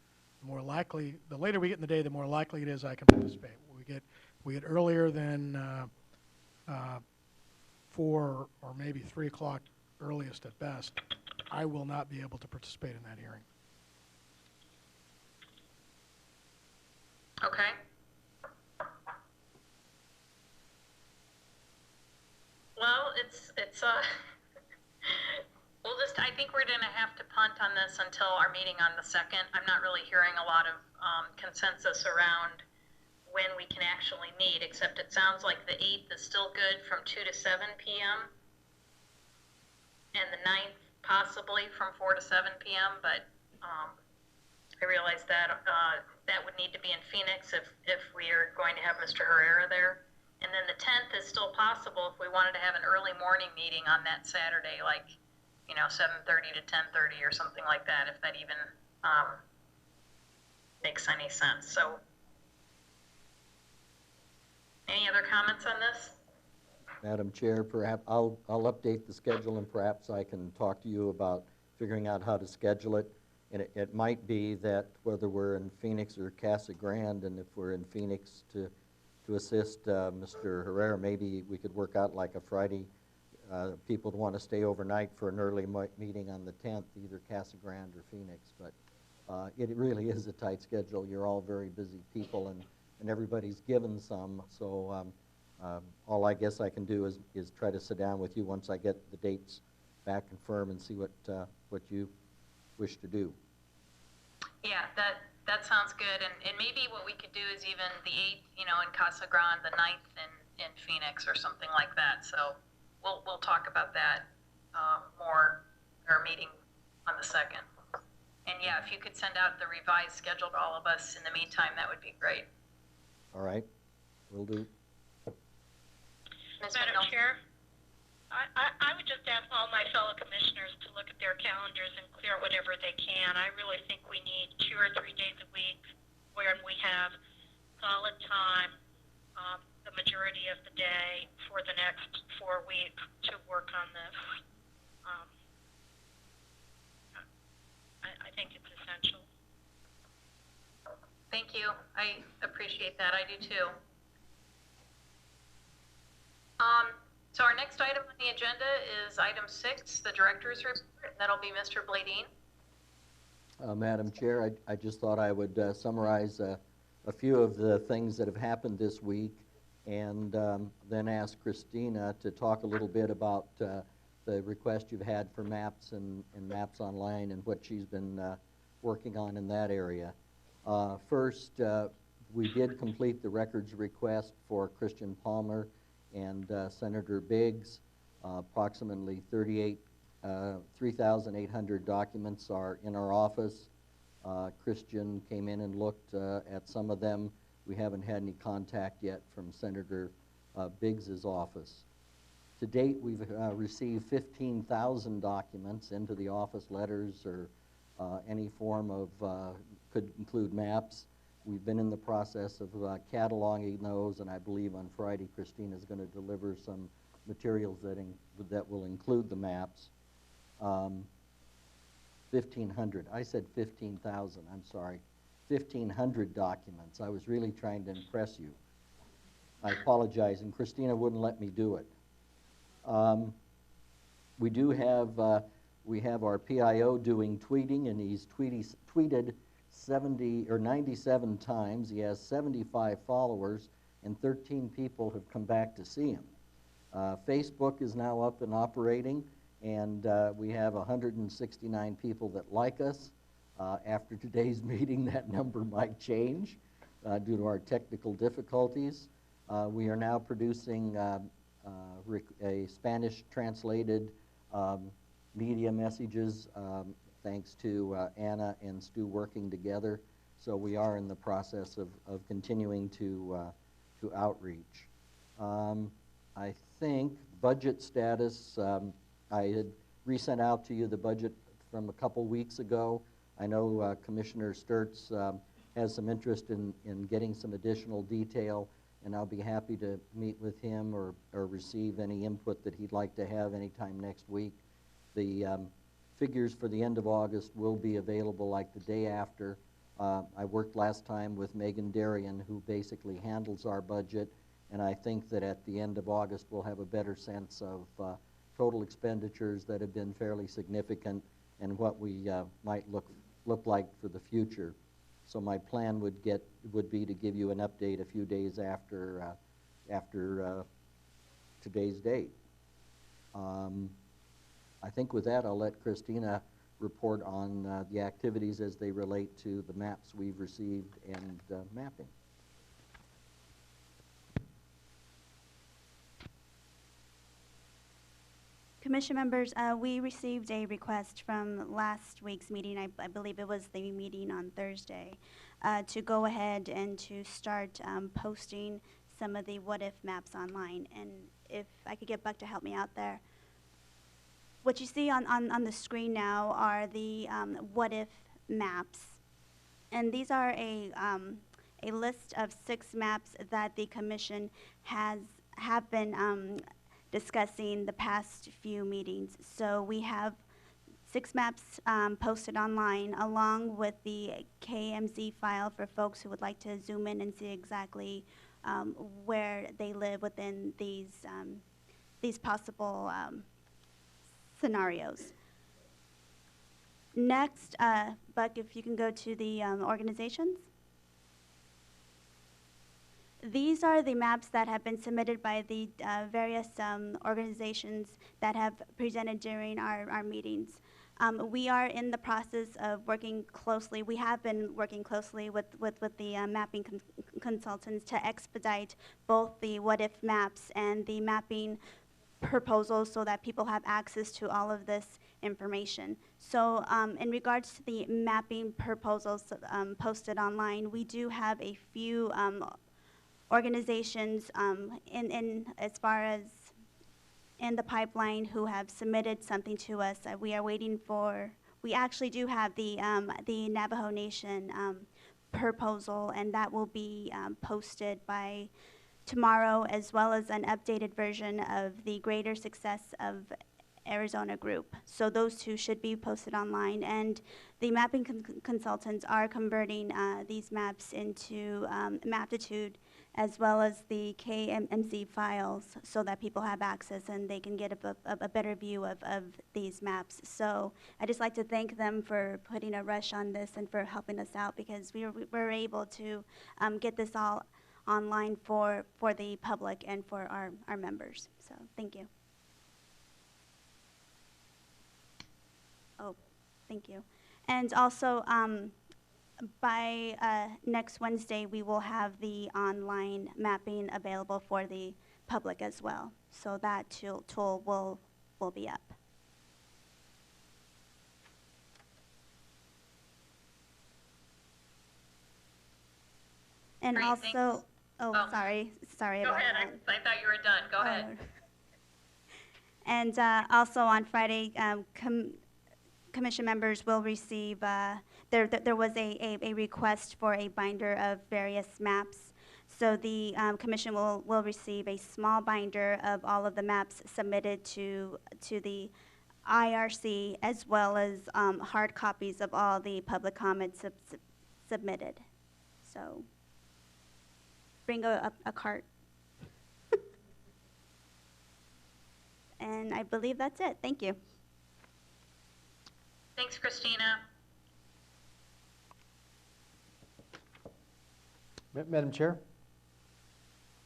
more likely. The later we get in the day, the more likely it is I can participate. We get earlier than 4 or maybe 3 o'clock earliest at best, I will not be able to participate in that hearing. Okay. Well, I think we're gonna have to punt on this until our meeting on the 2nd. I'm not really hearing a lot of consensus around when we can actually meet, except it sounds like the 8th is still good from 2 to 7 p.m. and the 9th possibly from 4 to 7 p.m., but I realize that that would need to be in Phoenix if we are going to have Mr. Herrera there. And then the 10th is still possible if we wanted to have an early morning meeting on that Saturday, like, 7:30 to 10:30 or something like that, if that even makes any sense. So, any other comments on this? Madam Chair, perhaps I'll update the schedule, and perhaps I can talk to you about figuring out how to schedule it. And it might be that whether we're in Phoenix or Casa Grande, and if we're in Phoenix to assist Mr. Herrera, maybe we could work out like a Friday. People would want to stay overnight for an early meeting on the 10th, either Casa Grande or Phoenix. But it really is a tight schedule. You're all very busy people, and everybody's given some. So all I guess I can do is try to sit down with you once I get the dates back confirmed and see what you wish to do. Yeah, that sounds good. And maybe what we could do is even the 8th, in Casa Grande, the 9th in Phoenix or something like that. So we'll talk about that more, our meeting on the 2nd. And yeah, if you could could send out the revised schedule to all of us in the meantime, that would be great. All right, will do. Ms. Madam McNulty? Chair, I would just ask all my fellow commissioners to look at their calendars and clear whatever they can. I really think we need 2 or 3 days a week where we have solid time, the majority of the day for the next 4 weeks to work on this. I think it's essential. Thank you. I appreciate that. I do too. So our next item on the agenda is item 6, the director's report. That'll be Mr. Bladine. Madam Chair, I just thought I would summarize a few of the things that have happened this week, and then ask Christina to talk a little bit about the request you've had for maps and maps online and what she's been working on in that area. First, we did complete the records request for Christian Palmer and Senator Biggs. Approximately 3,800 documents are in our office. Christian came in and looked at some of them. We haven't had any contact yet from Senator Biggs's office. To date, we've received 15,000 documents into the office, letters or any form of, could include maps. We've been in the process of cataloging those, and I believe on Friday Christina is going to deliver some materials that will include the maps. 1,500. I said 15,000. I'm sorry. 1,500 documents. I was really trying to impress you. I apologize, and Christina wouldn't let me do it. We do have we have our PIO doing tweeting, and he's tweeted 70 or 97 times. He has 75 followers, and 13 people have come back to see him. Facebook is now up and operating, and we have 169 people that like us. After today's meeting, that number might change due to our technical difficulties. We are now producing a Spanish translated media messages thanks to Anna and Stu working together. So we are in the process of continuing to outreach. I think budget status, I had resent out to you the budget from a couple weeks ago. I know Commissioner Sturts has some interest in getting some additional detail, and I'll be happy to meet with him or receive any input that he'd like to have anytime next week. The figures for the end of August will be available like the day after. I worked last time with Megan Darien, who basically handles our budget, and I think that at the end of August we'll have a better sense of total expenditures that have been fairly significant and what we might look like for the future. So my plan would be to give you an update a few days after today's date. I think with that, I'll let Christina report on the activities as they relate to the maps we've received and mapping. Commission members, we received a request from last week's meeting, I believe it was the meeting on Thursday, to go ahead and to start posting some of the what-if maps online. And if I could get Buck to help me out there. What you see on the screen now are the what-if maps. And these are a list of 6 maps that the commission have been discussing the past few meetings. So we have 6 maps posted online, along with the KMZ file for folks who would like to zoom in and see exactly where they live within these possible scenarios. Next, Buck, if you can go to the organizations. These are the maps that have been submitted by the various organizations that have presented during our meetings. We are in the process of working closely. We have been working closely with the mapping consultants to expedite both the what-if maps and the mapping proposals so that people have access to all of this information. So in regards to the mapping proposals posted online, we do have a few organizations in as far as in the pipeline who have submitted something to us. We are waiting for, we actually do have the Navajo Nation proposal, and that will be posted by tomorrow, as well as an updated version of the Greater Success of Arizona group. So those two should be posted online, and the mapping consultants are converting these maps into Maptitude as well as the KMZ files so that people have access and they can get a better view of these maps. So I just like to thank them for putting a rush on this and for helping us out, because we were able to get this all online for the public and for our members. So thank you. Oh, thank you. And also, by next Wednesday, we will have the online mapping available for the public as well. So that tool will be up. And Great, also, thanks. sorry Go about ahead. that. I thought you were done. Go ahead. And also on Friday, commission members will receive, there was a request for a binder of various maps. So the commission will receive a small binder of all of the maps submitted to the IRC, as well as hard copies of all the public comments submitted. So bring a cart. And I believe that's it. Thank you. Thanks, Christina. Madam Chair?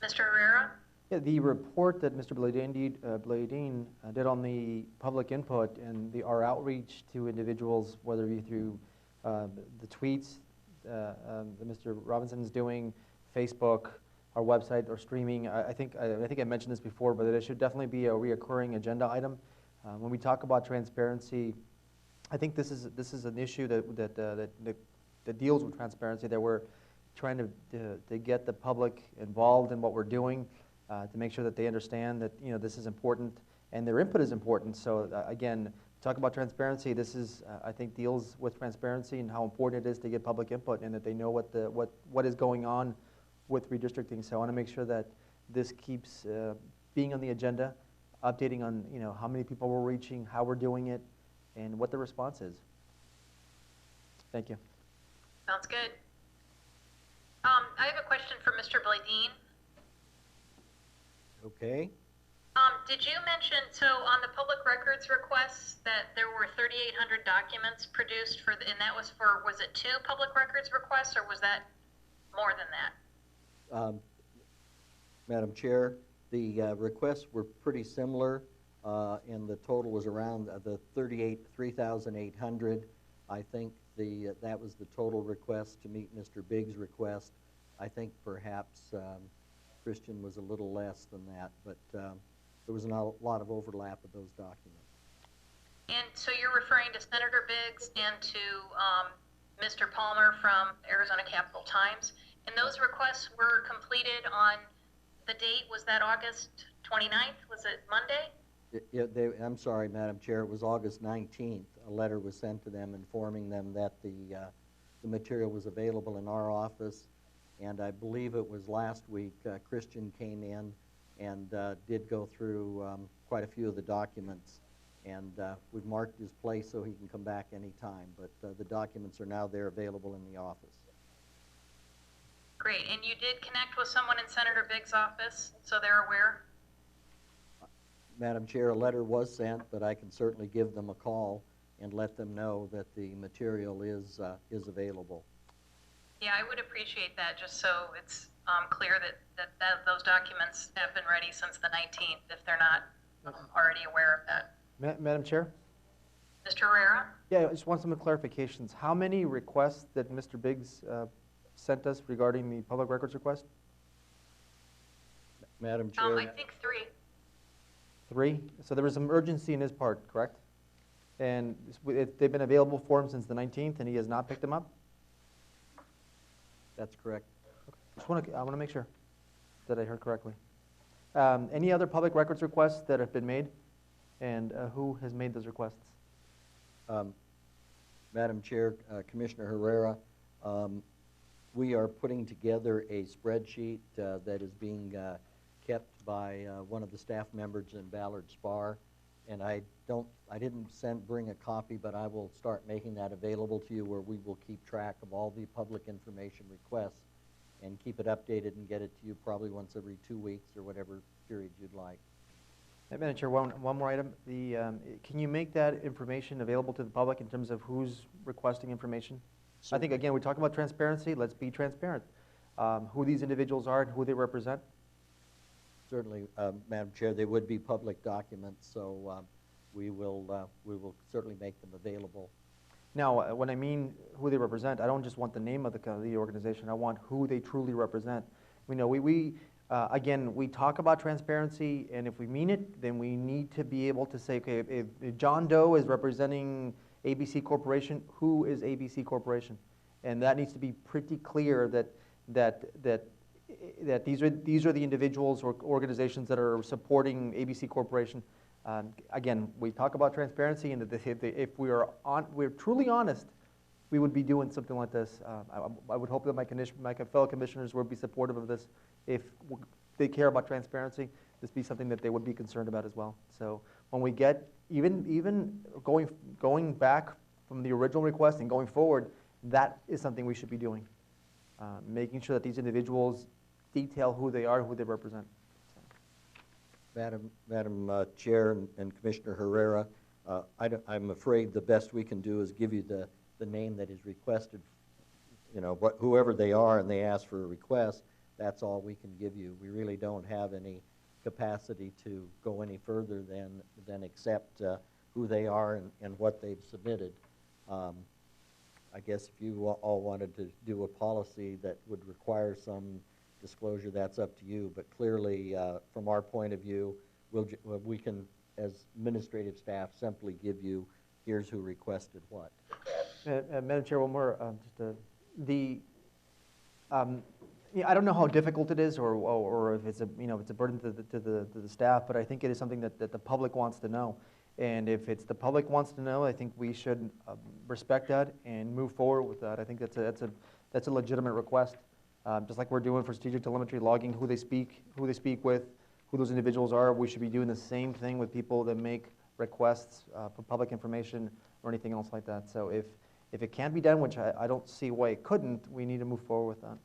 Mr. Herrera? Yeah, the report that Mr. Bladine did on the public input and our outreach to individuals, whether it be through the tweets that Mr. Robinson's doing, Facebook, our website, or streaming. I think I mentioned this before, but it should definitely be a reoccurring agenda item. When we talk about transparency, I think this is an issue that deals with transparency, that we're trying to get the public involved in what we're doing, to make sure that they understand that this is important and their input is important. So again, talk about transparency. This is I think deals with transparency and how important it is to get public input and that they know what is going on with redistricting. So I want to make sure that this keeps being on the agenda, updating on how many people we're reaching, how we're doing it, and what the response is. Thank you. Sounds good. I have a question for Mr. Bladine. Okay. Did you mention, so on the public records requests, that there were 3,800 documents produced for, and that was for, was it 2 public records requests, or was that more than that? Madam Chair, the requests were pretty similar, and the total was around the 3,800. I think that was the total request to meet Mr. Biggs' request. I think perhaps Christian was a little less than that, but there was a lot of overlap of those documents. And so you're referring to Senator Biggs and to Mr. Palmer from Arizona Capitol Times, and those requests were completed on the date, was that August 29th? Was it Monday? I'm sorry, Madam Chair, it was August 19th. A letter was sent to them informing them that the material was available in our office, and I believe it was last week Christian came in and did go through quite a few of the documents, and we've marked his place so he can come back anytime, but the documents are now there available in the office. Great, and you did connect with someone in Senator Biggs' office, so they're aware? Madam Chair, a letter was sent, but I can certainly give them a call and let them know that the material is available. Yeah, I would appreciate that, just so it's clear that those documents have been ready since the 19th, if they're not already aware of that. Madam Chair? Mr. Herrera? Yeah, I just want some clarifications. How many requests that Mr. Biggs sent us regarding the public records request? Madam Chair? I think 3. 3. So there was some urgency in his part, correct? And they've been available for him since the 19th, and he has not picked them up? That's correct. I want to make sure that I heard correctly. Any other public records requests that have been made? And who has made those requests? Madam Chair, Commissioner Herrera, we are putting together a spreadsheet that is being kept by one of the staff members in Ballard Spar, and I didn't bring a copy, but I will start making that available to you, where we will keep track of all the public information requests and keep it updated and get it to you probably once every 2 weeks or whatever period you'd like. Madam Chair, one more item. Can you make that information available to the public in terms of who's requesting information? I think, again, we talk about transparency. Let's be transparent. Who these individuals are and who they represent? Certainly, Madam Chair, they would be public documents, so we will certainly make them available. Now, when I mean who they represent, I don't just want the name of the organization. I want who they truly represent. Again, we talk about transparency, and if we mean it, then we need to be able to say, okay, if John Doe is representing ABC Corporation, who is ABC Corporation? And that needs to be pretty clear that these are the individuals or organizations that are supporting ABC Corporation. Again, we talk about transparency, and if we're truly honest, we would be doing something like this. I would hope that my fellow commissioners would be supportive of this. If they care about transparency, this be something that they would be concerned about as well. So when we get, even going back from the original request and going forward, that is something we should be doing. Making sure that these individuals detail who they are, who they represent. Madam Chair and Commissioner Herrera, I'm afraid the best we can do is give you the name that is requested. Whoever they are and they ask for a request, that's all we can give you. We really don't have any capacity to go any further than accept who they are and what they've submitted. I guess if you all wanted to do a policy that would require some disclosure, that's up to you. But clearly, from our point of view, we can, as administrative staff, simply give you, here's who requested what. Madam Chair, one more. I don't know how difficult it is, or if it's a burden to the staff, but I think it is something that the public wants to know. And if it's the public wants to know, I think we should respect that and move forward with that. I think that's a legitimate request. Just like we're doing for strategic telemetry, logging who they speak with, who those individuals are. We should be doing the same thing with people that make requests for public information or anything else like that. So if it can be done, which I don't see why it couldn't, we need to move forward with that.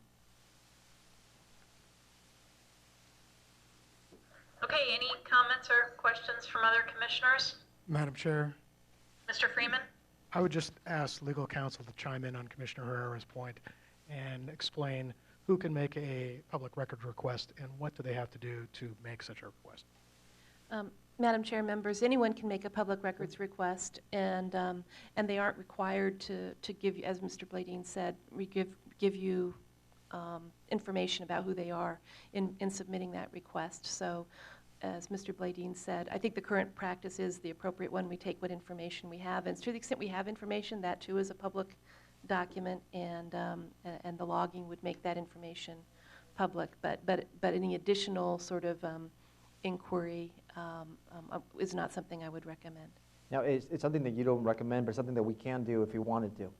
Okay, any comments or questions from other commissioners? Madam Chair, Mr. Freeman? I would just ask legal counsel to chime in on Commissioner Herrera's point and explain who can make a public records request and what do they have to do to make such a request. Madam Chair, members, anyone can make a public records request, and they aren't required to give you, as Mr. Bladeen said, give you information about who they are in submitting that request. So, as Mr. Bladeen said, I think the current practice is the appropriate one. We take what information we have, and to the extent we have information, that too is a public document, and the logging would make that information public. But any additional sort of inquiry is not something I would recommend. Now, it's something that you don't recommend, but something that we can do if you wanted to.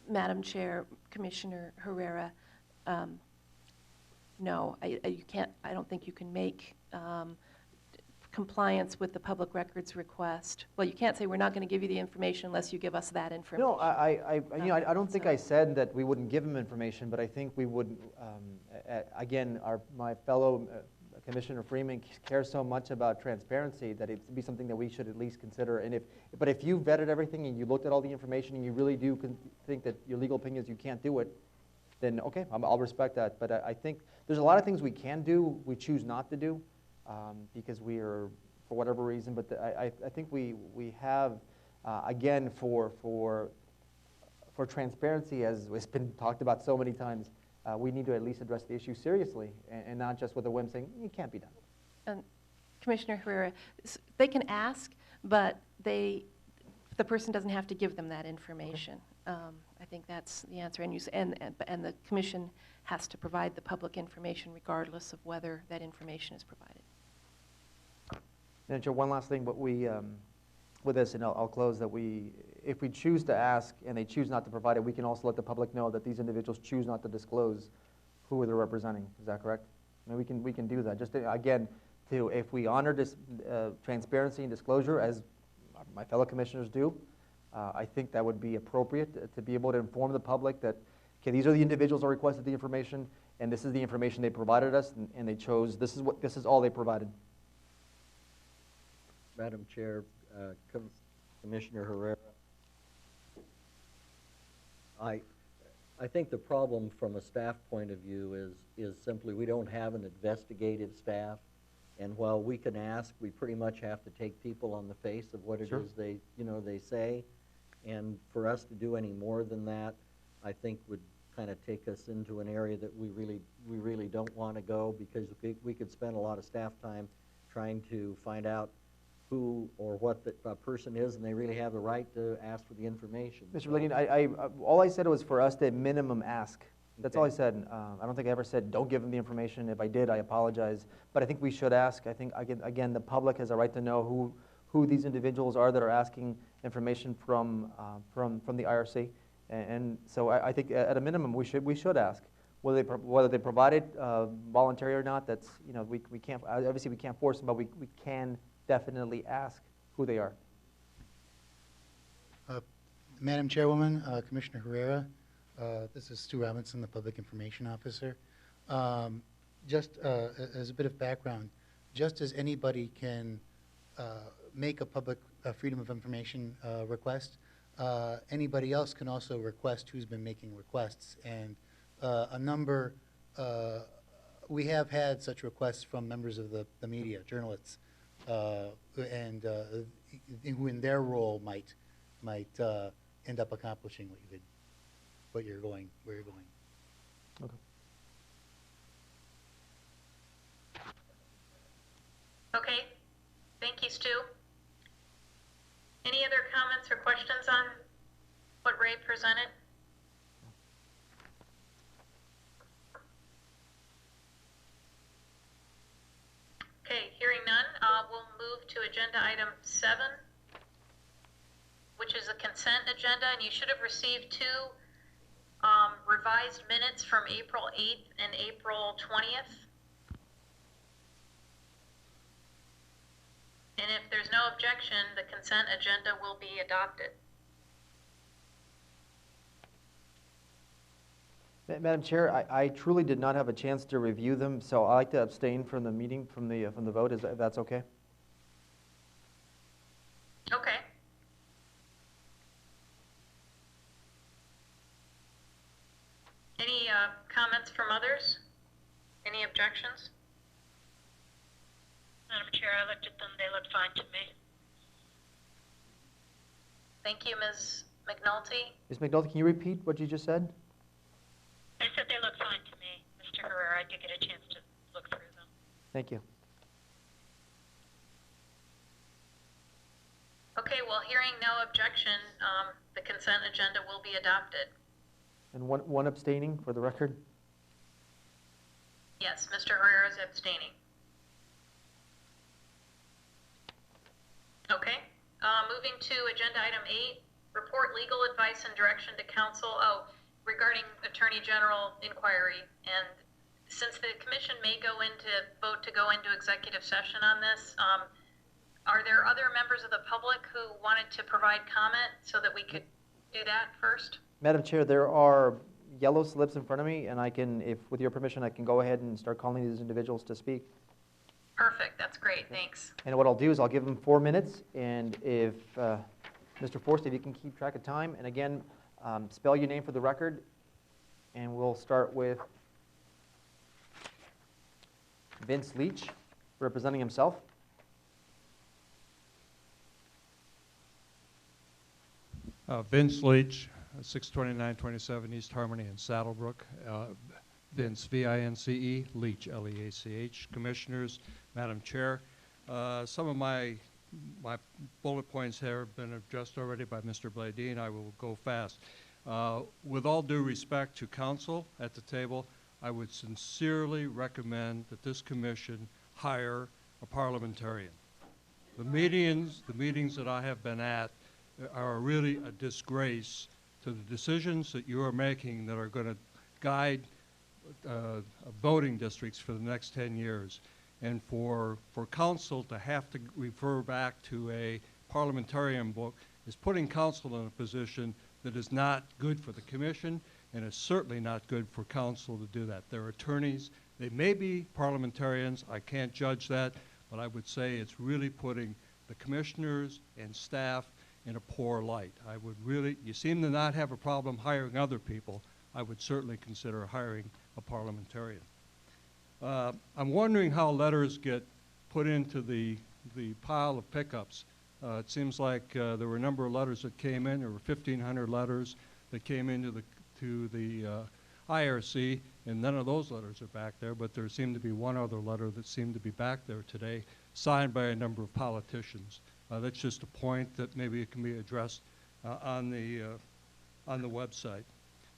Madam Chair, Commissioner Herrera, no, you can't. I don't think you can make compliance with the public records request. Well, you can't say we're not going to give you the information unless you give us that information. No, I don't think I said that we wouldn't give them information, but I think we would. Again, my fellow Commissioner Freeman cares so much about transparency that it would be something that we should at least consider. And but if you vetted everything and you looked at all the information and you really do think that your legal opinion is you can't do it, then okay, I'll respect that. But I think there's a lot of things we can do, we choose not to do, because we are, for whatever reason. But I think we have, again, for transparency, as it's been talked about so many times, we need to at least address the issue seriously and not just with a whim saying, it can't be done. Commissioner Herrera, they can ask, but the person doesn't have to give them that information. I think that's the answer. And the commission has to provide the public information regardless of whether that information is provided. And Joe, one last thing, but we, with this, and I'll close, that if we choose to ask and they choose not to provide it, we can also let the public know that these individuals choose not to disclose who they're representing. Is that correct? I mean, we can do that. Just to, again, if we honor this transparency and disclosure, as my fellow commissioners do, I think that would be appropriate to be able to inform the public that, okay, these are the individuals who requested the information, and this is the information they provided us, and they chose, this is all they provided. Madam Chair, Commissioner Herrera, I think the problem from a staff point of view is simply we don't have an investigative staff, and while we can ask, we pretty much have to take people on the face of what it is they say, and for us to do any more than that, I think would kind of take us into an area that we really don't want to go, because we could spend a lot of staff time trying to find out who or what the person is, and they really have the right to ask for the information. Mr. Blaney, all I said was for us to minimum ask. That's all I said. I don't think I ever said don't give them the information. If I did, I apologize. But I think we should ask. I think, again, the public has a right to know who these individuals are that are asking information from the IRC. And so I think at a minimum we should ask. Whether they provide it voluntary or not, that's, we can't, obviously we can't force them, but we can definitely ask who they are. Madam Chairwoman, Commissioner Herrera, this is Stu Robinson, the Public Information Officer. Just as a bit of background, just as anybody can make a public freedom of information request, anybody else can also request who's been making requests. And we have had such requests from members of the media, journalists, and who in their role might end up accomplishing where you're going. Okay. Okay, thank you, Stu. Any other comments or questions on what Ray presented? Okay, hearing none, we'll move to agenda item 7, which is a consent agenda, and you should have received 2 revised minutes from April 8th and April 20th. And if there's no objection, the consent agenda will be adopted. Madam Chair, I truly did not have a chance to review them, so I'd like to abstain from the meeting, from the vote. If that's okay? Okay. Any comments from others? Any objections? Madam Chair, I looked at them. They look fine to me. Thank you, Ms. McNulty. Ms. McNulty, can you repeat what you just said? I said they look fine to me, Mr. Herrera. I did get a chance to look through them. Thank you. Okay, well, hearing no objection, the consent agenda will be adopted. And one abstaining for the record? Yes, Mr. Herrera is abstaining. Okay, moving to agenda item 8, report legal advice and direction to council. Regarding Attorney General inquiry, and since the commission may vote to go into executive session on this, are there other members of the public who wanted to provide comment so that we could do that first? Madam Chair, there are yellow slips in front of me, and I can, with your permission, I can go ahead and start calling these individuals to speak. Perfect, that's great, thanks. And what I'll do is I'll give them 4 minutes, and if, Mr. Forst, if you can keep track of time, and again, spell your name for the record, and we'll start with Vince Leach, representing himself. Vince Leach, 62927 East Harmony in Saddlebrook. Vince, V-I-N-C-E, Leach, L-E-A-C-H. Commissioners, Madam Chair, Some of my bullet points here have been addressed already by Mr. Bladine. I will go fast. With all due respect to council at the table, I would sincerely recommend that this commission hire a parliamentarian. The meetings that I have been at are really a disgrace to the decisions that you are making that are going to guide voting districts for the next 10 years. And for council to have to refer back to a parliamentarian book is putting council in a position that is not good for the commission and is certainly not good for council to do that. They're attorneys. They may be parliamentarians. I can't judge that, but I would say it's really putting the commissioners and staff in a poor light. I would really, you seem to not have a problem hiring other people. I would certainly consider hiring a parliamentarian. I'm wondering how letters get put into the pile of pickups. It seems like there were a number of letters that came in. There were 1,500 letters that came into the IRC, and none of those letters are back there, but there seemed to be one other letter that seemed to be back there today, signed by a number of politicians. That's just a point that maybe it can be addressed on the website.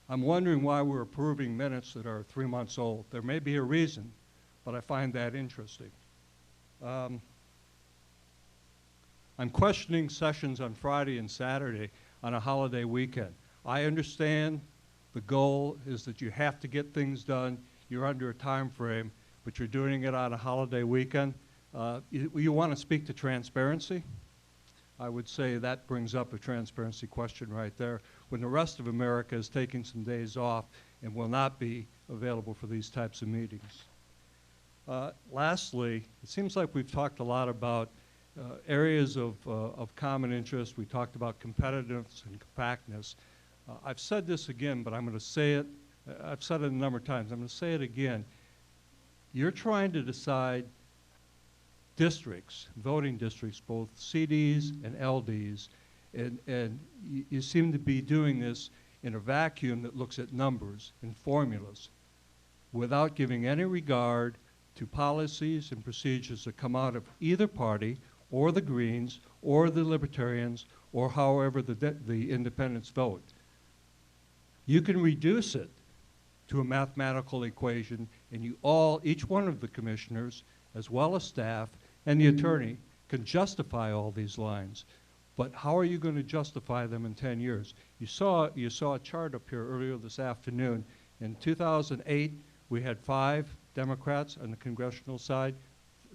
I'm wondering why we're approving minutes that are 3 months old. There may be a reason, but I find that interesting. I'm questioning sessions on Friday and Saturday on a holiday weekend. I understand the goal is that you have to get things done. You're under a time frame, but you're doing it on a holiday weekend. You want to speak to transparency? I would say that brings up a transparency question right there, when the rest of America is taking some days off and will not be available for these types of meetings. Lastly, it seems like we've talked a lot about areas of common interest. We talked about competitiveness and compactness. I've said this again, but I'm going to say it. I've said it a number of times. I'm going to say it again. You're trying to decide districts, voting districts, both CDs and LDs, and you seem to be doing this in a vacuum that looks at numbers and formulas without giving any regard to policies and procedures that come out of either party or the Greens or the Libertarians or however the independents vote. You can reduce it to a mathematical equation, and each one of the commissioners, as well as staff and the attorney, can justify all these lines. But how are you going to justify them in 10 years? You saw a chart up here earlier this afternoon. In 2008, we had 5 Democrats on the congressional side,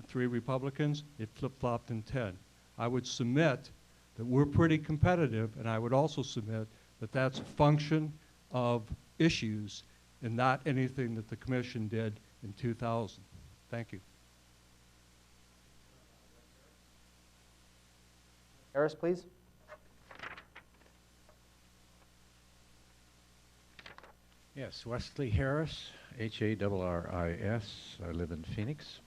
3 Republicans. It flip-flopped in 10. I would submit that we're pretty competitive, and I would also submit that that's a function of issues and not anything that the commission did in 2000. Thank you. Harris, please. Yes, Wesley Harris, Harris. I live in Phoenix.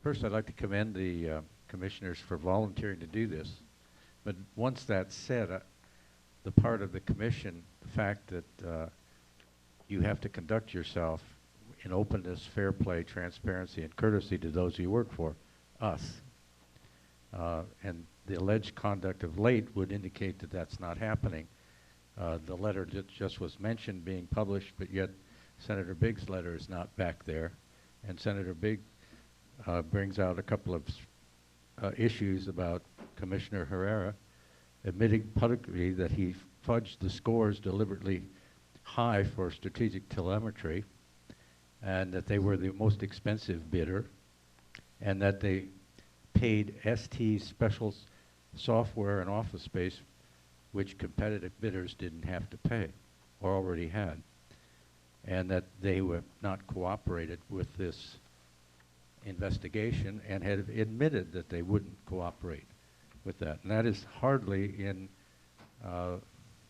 First, I'd like to commend the commissioners for volunteering to do this. But once that's said, the part of the commission, the fact that you have to conduct yourself in openness, fair play, transparency, and courtesy to those you work for, us. And the alleged conduct of late would indicate that that's not happening. The letter that just was mentioned being published, but yet Senator Bigg's letter is not back there. And Senator Bigg brings out a couple of issues about Commissioner Herrera admitting publicly that he fudged the scores deliberately high for strategic telemetry, and that they were the most expensive bidder, and that they paid ST special software and office space which competitive bidders didn't have to pay or already had, and that they were not cooperated with this investigation and had admitted that they wouldn't cooperate with that. And that is hardly in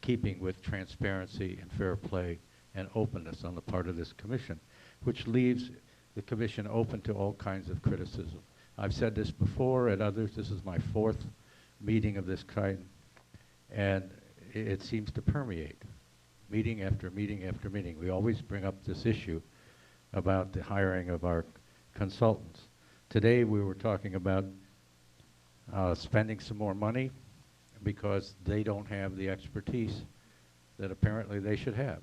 keeping with transparency and fair play and openness on the part of this commission, which leaves the commission open to all kinds of criticism. I've said this before and others. This is my 4th meeting of this kind, and it seems to permeate meeting after meeting after meeting. We always bring up this issue about the hiring of our consultants. Today we were talking about spending some more money because they don't have the expertise that apparently they should have.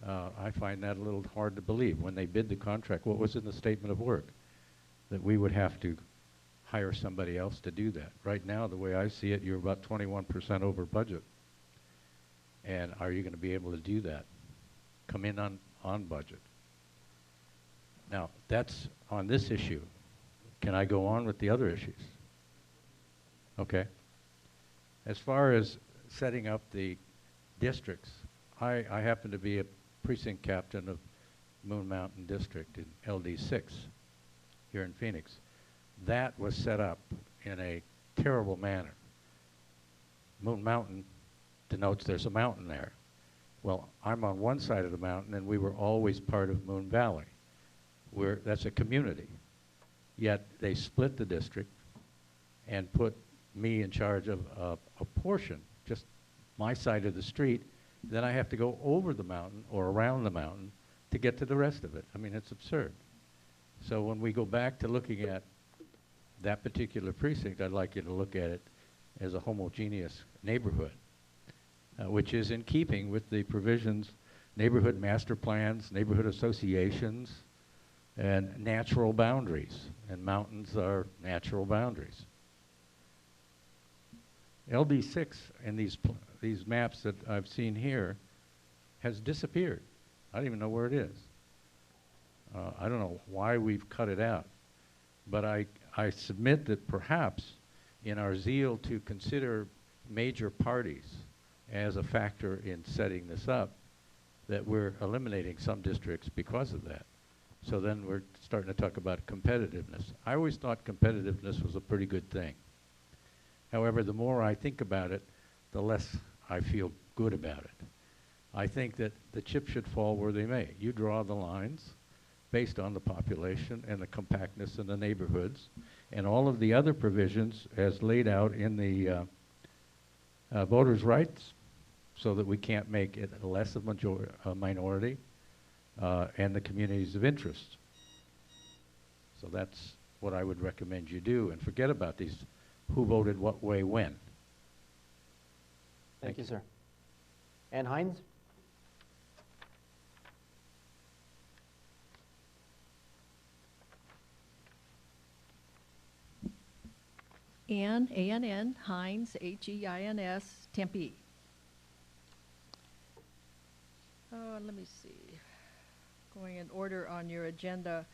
I find that a little hard to believe. When they bid the contract, what was in the statement of work? That we would have to hire somebody else to do that. Right now, the way I see it, you're about 21% over budget. And are you going to be able to do that? Come in on budget. Now, that's on this issue. Can I go on with the other issues? Okay. As far as setting up the districts, I happen to be a precinct captain of Moon Mountain District in LD6 here in Phoenix. That was set up in a terrible manner. Moon Mountain denotes there's a mountain there. Well, I'm on one side of the mountain, and we were always part of Moon Valley. That's a community. Yet they split the district and put me in charge of a portion, just my side of the street. Then I have to go over the mountain or around the mountain to get to the rest of it. I mean, it's absurd. So when we go back to looking at that particular precinct, I'd like you to look at it as a homogeneous neighborhood, which is in keeping with the provisions, neighborhood master plans, neighborhood associations, and natural boundaries. And mountains are natural boundaries. LD6 and these maps that I've seen here has disappeared. I don't even know where it is. I don't know why we've cut it out. But I submit that perhaps in our zeal to consider major parties as a factor in setting this up, that we're eliminating some districts because of that. So then we're starting to talk about competitiveness. I always thought competitiveness was a pretty good thing. However, the more I think about it, the less I feel good about it. I think that the chips should fall where they may. You draw the lines based on the population and the compactness in the neighborhoods, and all of the other provisions as laid out in the voters' rights, so that we can't make it less of a minority, and the communities of interest. So that's what I would recommend you do, and forget about these who voted what way when. Thank you, sir. Ann Hines? Ann, A-N-N, Hines, H-E-I-N-S, Tempe. Oh, and let me see. Going in order on your agenda.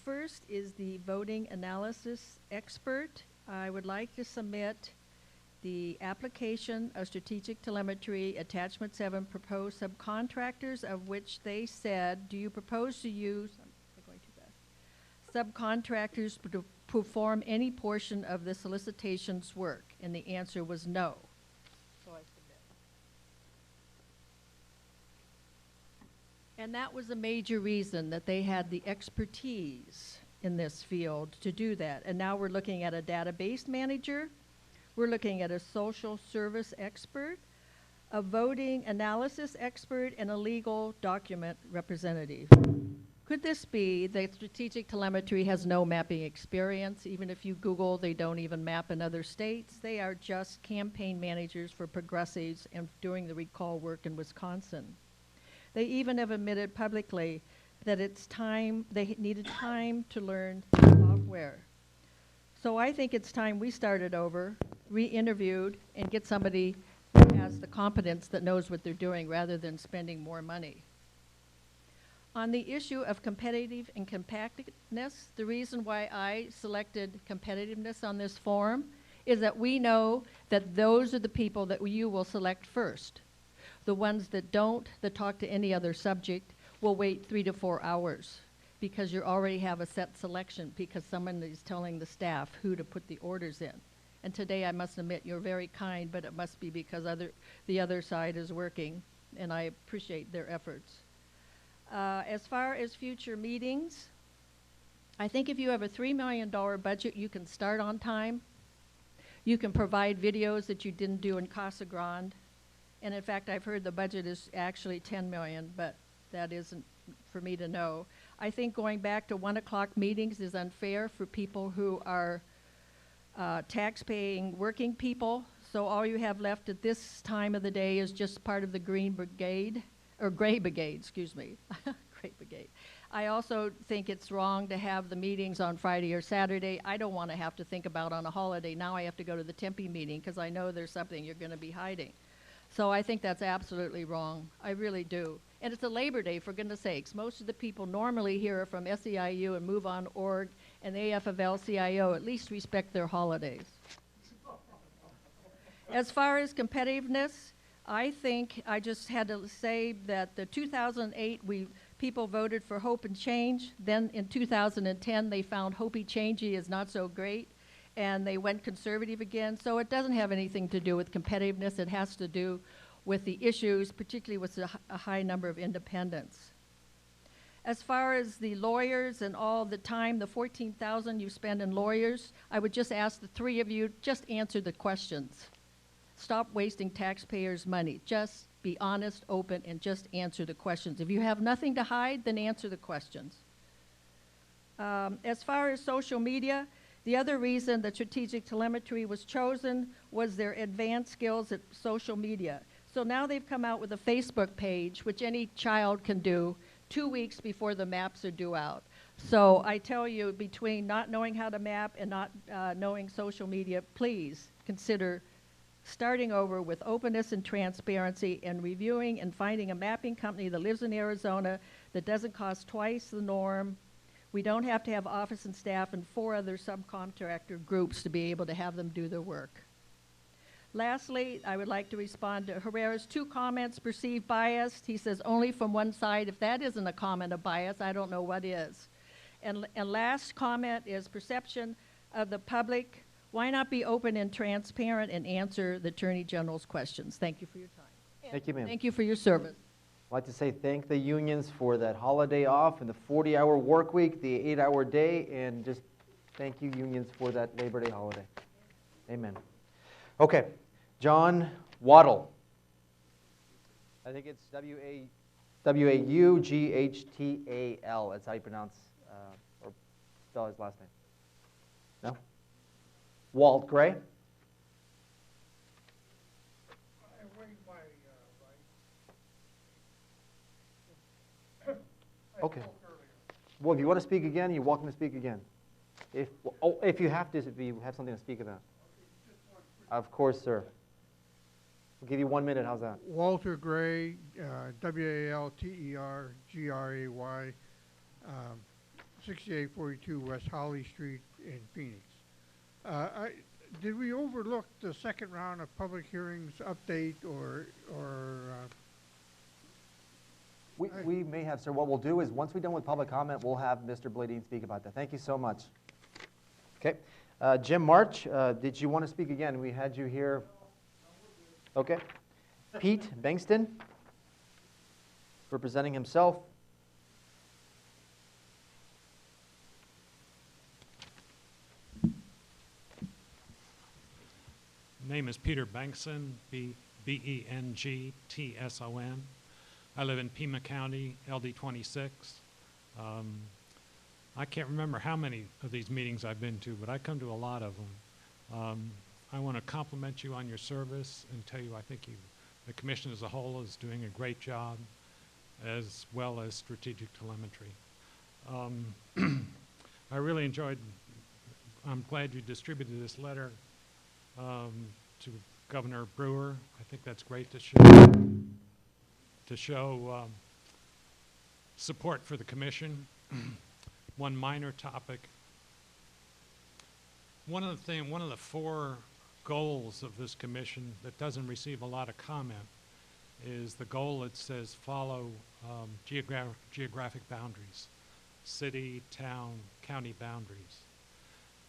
First is the voting analysis expert. I would like to submit the application of strategic telemetry, attachment 7, proposed subcontractors, of which they said, do you propose to use, I'm going too fast, subcontractors to perform any portion of the solicitation's work? And the answer was no. So I submit. And that was a major reason, that they had the expertise in this field to do that. And now we're looking at a database manager, we're looking at a social service expert, a voting analysis expert, and a legal document representative. Could this be that strategic telemetry has no mapping experience? Even if you Google, they don't even map in other states. They are just campaign managers for progressives and doing the recall work in Wisconsin. They even have admitted publicly that it's time, they needed time to learn software. So I think it's time we started over, re-interviewed, and get somebody who has the competence that knows what they're doing rather than spending more money. On the issue of competitive and compactness, the reason why I selected competitiveness on this form is that we know that those are the people that you will select first. The ones that don't, that talk to any other subject, will wait 3 to 4 hours because you already have a set selection because someone is telling the staff who to put the orders in. And today, I must admit, you're very kind, but it must be because the other side is working, and I appreciate their efforts. As far as future meetings, I think if you have a $3 million budget, you can start on time. You can provide videos that you didn't do in Casa Grande. And in fact, I've heard the budget is actually $10 million, but that isn't for me to know. I think going back to 1 o'clock meetings is unfair for people who are tax-paying working people. So all you have left at this time of the day is just part of the Green Brigade, or Gray Brigade, excuse me, Gray Brigade. I also think it's wrong to have the meetings on Friday or Saturday. I don't want to have to think about on a holiday. Now I have to go to the Tempe meeting because I know there's something you're going to be hiding. So I think that's absolutely wrong. I really do. And it's a Labor Day, for goodness sakes. Most of the people normally here are from SEIU and MoveOn.org and AFL-CIO. At least respect their holidays. As far as competitiveness, I think I just had to say that the 2008, people voted for hope and change. Then in 2010, they found hopey changey is not so great, and they went conservative again. So it doesn't have anything to do with competitiveness. It has to do with the issues, particularly with a high number of independents. As far as the lawyers and all the time, the 14,000 you spend in lawyers, I would just ask the three of you, just answer the questions. Stop wasting taxpayers' money. Just be honest, open, and just answer the questions. If you have nothing to hide, then answer the questions. As far as social media, the other reason that strategic telemetry was chosen was their advanced skills at social media. So now they've come out with a Facebook page, which any child can do 2 weeks before the maps are due out. So I tell you, between not knowing how to map and not knowing social media, please consider starting over with openness and transparency and reviewing and finding a mapping company that lives in Arizona that doesn't cost twice the norm. We don't have to have office and staff and 4 other subcontractor groups to be able to have them do their work. Lastly, I would like to respond to Herrera's 2 comments, perceived bias. He says only from one side. If that isn't a comment of bias, I don't know what is. And last comment is perception of the public. Why not be open and transparent and answer the Attorney General's questions? Thank you for your time. Thank you, ma'am. Thank you for your service. I'd like to say thank the unions for that holiday off and the 40-hour work week, the 8-hour day, and just thank you, unions, for that Labor Day holiday. Amen. Okay, John Waddle. I think it's W-A-U-G-H-T-A-L. That's how you pronounce or spell his last name. No? Walt Gray. Okay. Well, if you want to speak again, you're welcome to speak again. If you have to, if you have something to speak about. Of course, sir. We'll give you 1 minute. How's that? Walter Gray, W-A-L-T-E-R-G-R-A-Y, 6842 West Holly Street in Phoenix. Did we overlook the second round of public hearings update or We may have, sir. What we'll do is once we're done with public comment, we'll have Mr. Bladine speak about that. Thank you so much. Okay. Jim March, did you want to speak again? We had you here. Okay. Pete Bankston, representing himself. Name is Peter Bankson, B-E-N-G-T-S-O-N. I live in Pima County, LD 26. I can't remember how many of these meetings I've been to, but I come to a lot of them. I want to compliment you on your service and tell you I think the commission as a whole is doing a great job, as well as strategic telemetry. I really enjoyed, I'm glad you distributed this letter to Governor Brewer. I think that's great to show support for the commission. One minor topic. One of the 4 goals of this commission that doesn't receive a lot of comment is the goal that says follow geographic boundaries, city, town, county boundaries.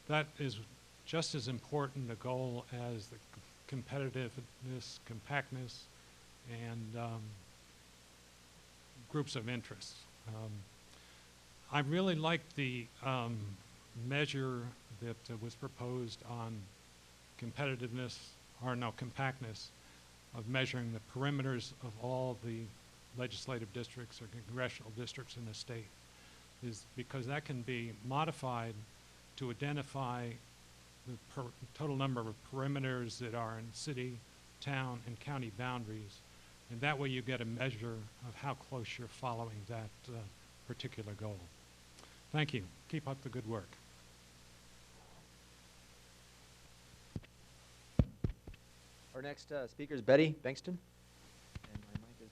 That is just as important a goal as the competitiveness, compactness, and groups of interest. I really like the measure that was proposed on competitiveness, or no, compactness, of measuring the perimeters of all the legislative districts or congressional districts in the state. is because that can be modified to identify the total number of perimeters that are in city, town, and county boundaries. And that way you get a measure of how close you're following that particular goal. Thank you. Keep up the good work. Our next speaker is Betty Bankston. And my mic is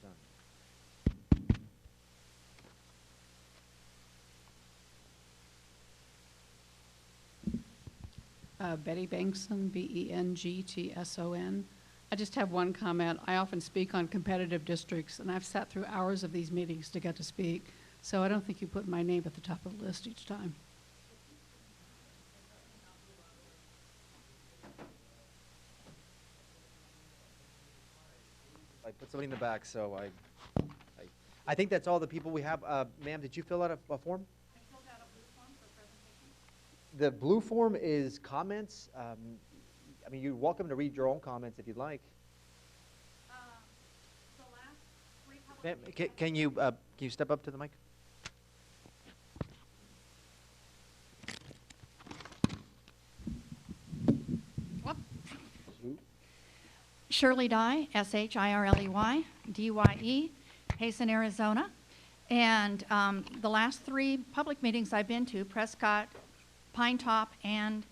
done. Betty Bengtson, B-E-N-G-T-S-O-N. I just have one comment. I often speak on competitive districts, and I've sat through hours of these meetings to get to speak, so I don't think you put my name at the top of the list each time. I put somebody in the back, so I think that's all the people we have. Ma'am, did you fill out a form? I filled out a blue form for presentation. The blue form is comments. I mean, you're welcome to read your own comments if you'd like. The last three public Ma'am, can you step up to the mic? Shirley Dye, S-H-I-R-L-E-Y, D-Y-E, Payson, Arizona. And the last three public meetings I've been to, Prescott, Pine Top, and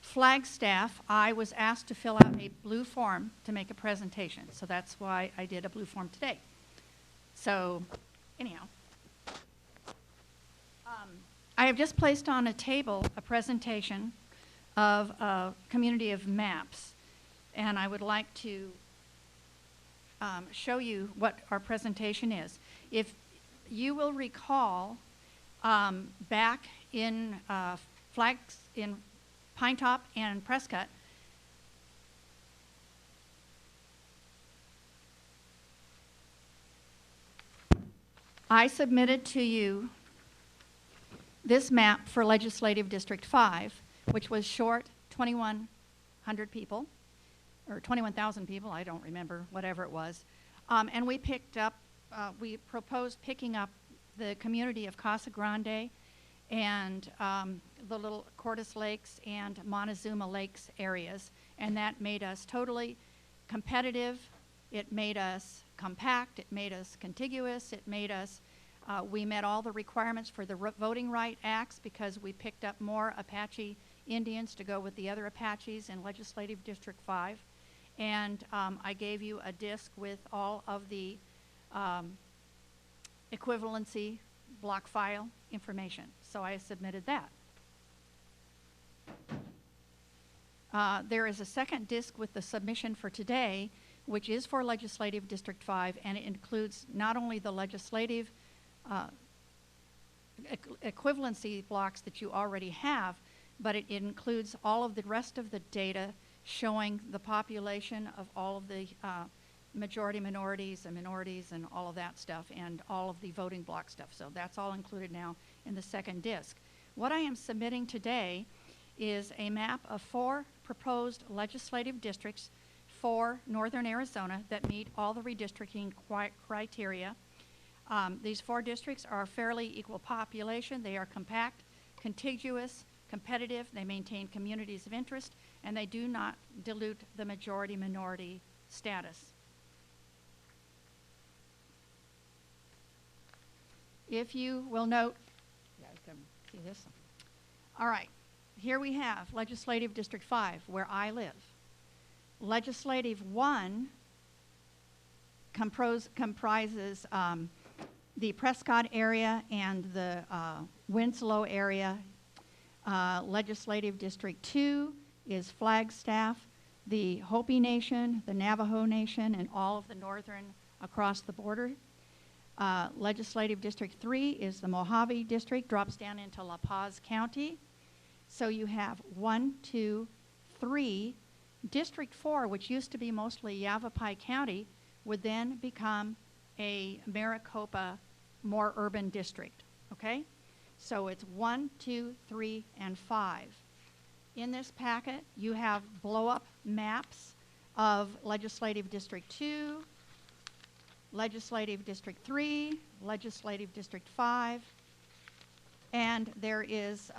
Flagstaff, I was asked to fill out a blue form to make a presentation. So that's why I did a blue form today. So anyhow, I have just placed on a table a presentation of a community of maps. And I would like to show you what our presentation is. If you will recall, back in in Pine Top and Prescott, I submitted to you this map for Legislative District 5, which was short 2,100 people. Or 21,000 people, I don't remember, whatever it was. And we picked up, we proposed picking up the community of Casa Grande and the little Cordes Lakes and Montezuma Lakes areas. And that made us totally competitive. It made us compact. It made us contiguous. It made us, we met all the requirements for the Voting Right Acts because we picked up more Apache Indians to go with the other Apaches in Legislative District 5. And I gave you a disc with all of the equivalency block file information. So I submitted that. There is a second disc with the submission for today, which is for Legislative District 5, and it includes not only the legislative equivalency blocks that you already have, but it includes all of the rest of the data showing the population of all of the majority minorities and minorities and all of that stuff and all of the voting block stuff. So that's all included now in the second disc. What I am submitting today is a map of 4 proposed legislative districts for northern Arizona that meet all the redistricting criteria. These 4 districts are fairly equal population. They are compact, contiguous, competitive. They maintain communities of interest, and they do not dilute the majority-minority status. If you will note, yeah, you can see this. All right, here we have Legislative District 5, where I live. Legislative 1 comprises the Prescott area and the Winslow area. Legislative District 2 is Flagstaff, the Hopi Nation, the Navajo Nation, and all of the northern across the border. Legislative District 3 is the Mojave District, drops down into La Paz County. So you have 1, 2, 3. District 4, which used to be mostly Yavapai County, would then become a Maricopa, more urban district, okay? So it's 1, 2, 3, and 5. In this packet, you have blow-up maps of Legislative District 2, Legislative District 3, Legislative District 5, And there is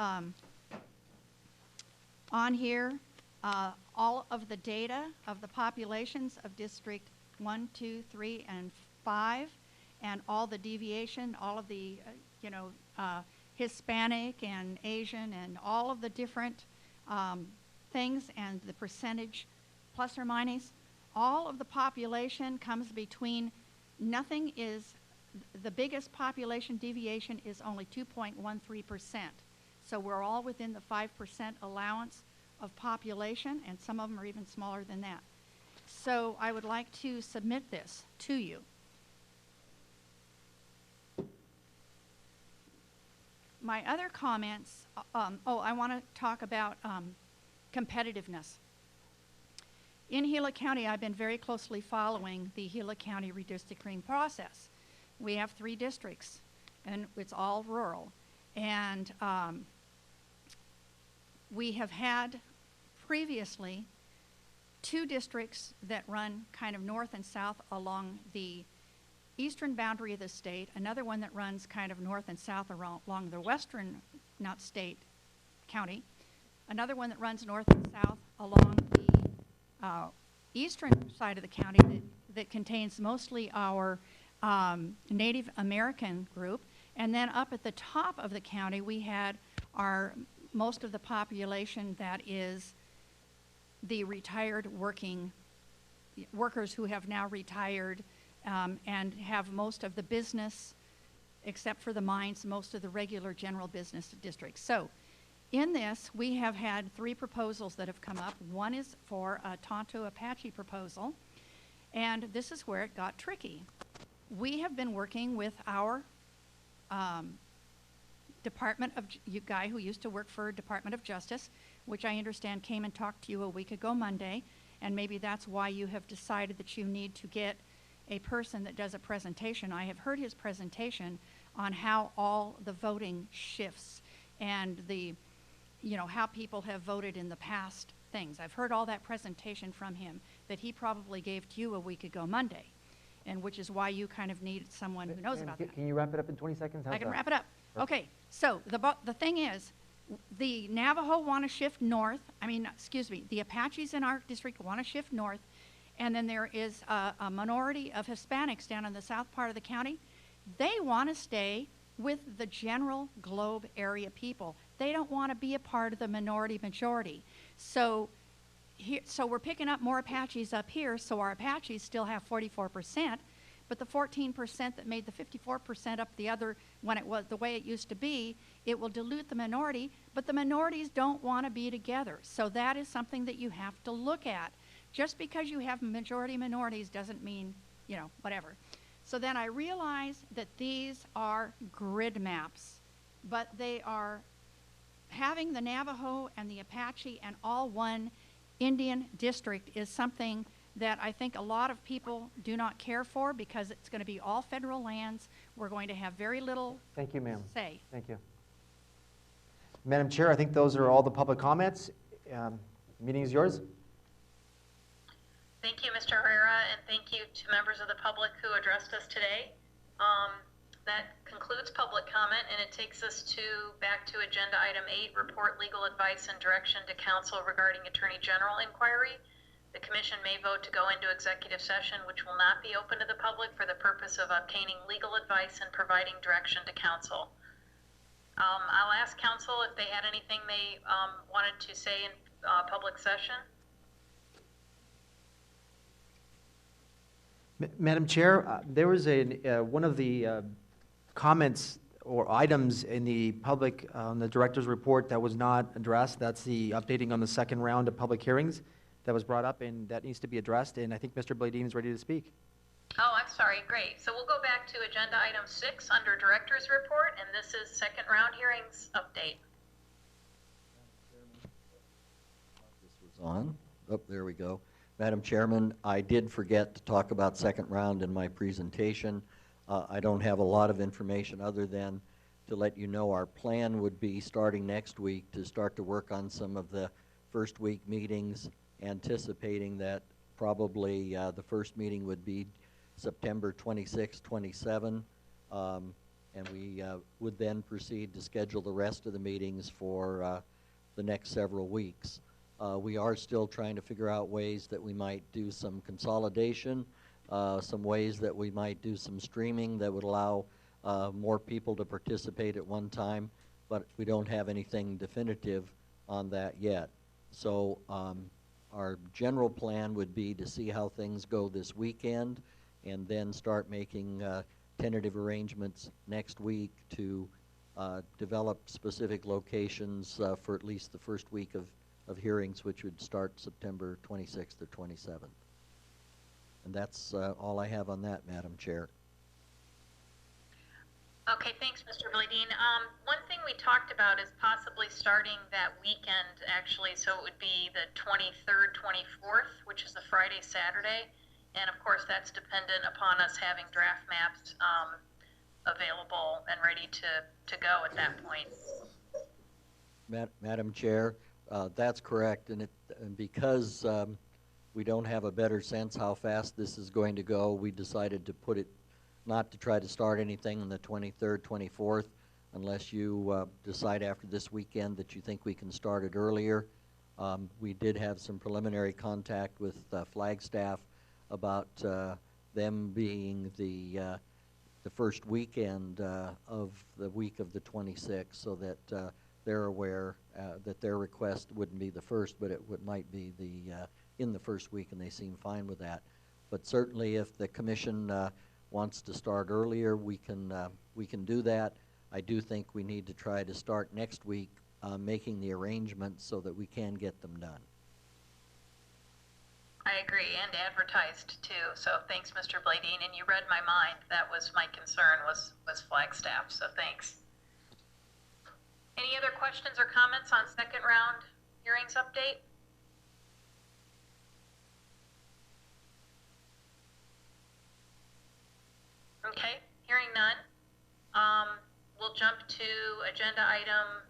on here all of the data of the populations of District 1, 2, 3, and 5, and all the deviation, all of the, Hispanic and Asian and all of the different things and the percentage plus or minus. All of the population comes between, nothing is, the biggest population deviation is only 2.13%. So we're all within the 5% allowance of population, and some of them are even smaller than that. So I would like to submit this to you. My other comments, I want to talk about competitiveness. In Gila County, I've been very closely following the Gila County redistricting process. We have 3 districts, and it's all rural. And we have had previously 2 districts that run kind of north and south along the eastern boundary of the state, another one that runs kind of north and south along the western, not state, county, another one that runs north and south along the eastern side of the county that contains mostly our Native American group, and then up at the top of the county we had our most of the population that is the retired workers who have now retired and have most of the business, except for the mines, most of the regular general business districts. So in this, we have had 3 proposals that have come up. One is for a Tonto Apache proposal, and this is where it got tricky. We have been working with our guy who used to work for Department of Justice, which I understand came and talked to you a week ago Monday, and maybe that's why you have decided that you need to get a person that does a presentation. I have heard his presentation on how all the voting shifts and the, how people have voted in the past things. I've heard all that presentation from him that he probably gave to you a week ago Monday, and which is why you kind of need someone who knows about that. Can you wrap it up in 20 seconds? I can wrap it up. Okay, so the thing is, the Navajo want to shift north. The Apaches in our district want to shift north. And then there is a minority of Hispanics down in the south part of the county. They want to stay with the general globe area people. They don't want to be a part of the minority majority. So we're picking up more Apaches up here, so our Apaches still have 44%, but the 14% that made the 54% up the other, when it was the way it used to be, it will dilute the minority, but the minorities don't want to be together. So that is something that you have to look at. Just because you have majority minorities doesn't mean, whatever. So then I realized that these are grid maps, but they are having the Navajo and the Apache and all one Indian district is something that I think a lot of people do not care for because it's going to be all federal lands. We're going to have very little Thank you, ma'am. say. Thank you. Madam Chair, I think those are all the public comments. Meeting is yours. Thank you, Mr. Herrera, and thank you to members of the public who addressed us today. That concludes public comment, and it takes us back to agenda item 8, report legal advice and direction to council regarding Attorney General inquiry. The commission may vote to go into executive session, which will not be open to the public for the purpose of obtaining legal advice and providing direction to council. I'll ask council if they had anything they wanted to say in public session. Madam Chair, there was one of the comments or items in the public on the director's report that was not addressed. That's the updating on the second round of public hearings that was brought up, and that needs to be addressed. And I think Mr. Bladine is ready to speak. Oh, I'm sorry. Great. So we'll go back to agenda item 6 under director's report, and this is second round hearings update. This was on. Oh, there we go. Madam Chairman, I did forget to talk about second round in my presentation. I don't have a lot of information other than to let you know our plan would be starting next week to start to work on some of the first week meetings, anticipating that probably the first meeting would be September 26, 27. and we would then proceed to schedule the rest of the meetings for the next several weeks. We are still trying to figure out ways that we might do some consolidation, some ways that we might do some streaming that would allow more people to participate at one time, but we don't have anything definitive on that yet. So our general plan would be to see how things go this weekend and then start making tentative arrangements next week to develop specific locations for at least the first week of hearings, which would start September 26th or 27th. And that's all I have on that, Madam Chair. Okay, thanks, Mr. Bladine. One thing we talked about is possibly starting that weekend, actually, so it would be the 23rd, 24th, which is the Friday, Saturday. And of course, that's dependent upon us having draft maps available and ready to go at that point. Madam Chair, that's correct, and because we don't have a better sense how fast this is going to go, we decided to put it, not to try to start anything on the 23rd, 24th, unless you decide after this weekend that you think we can start it earlier. We did have some preliminary contact with Flagstaff about them being the first weekend of the week of the 26th, so that they're aware that their request wouldn't be the first, but it might be in the first week, and they seem fine with that. But certainly, if the commission wants to start earlier, we can do that. I do think we need to try to start next week making the arrangements so that we can get them done. I agree, and advertised too. So thanks, Mr. Bladine, and you read my mind. That was my concern, was Flagstaff, so thanks. Any other questions or comments on second round hearings update? Okay, hearing none. We'll jump to agenda item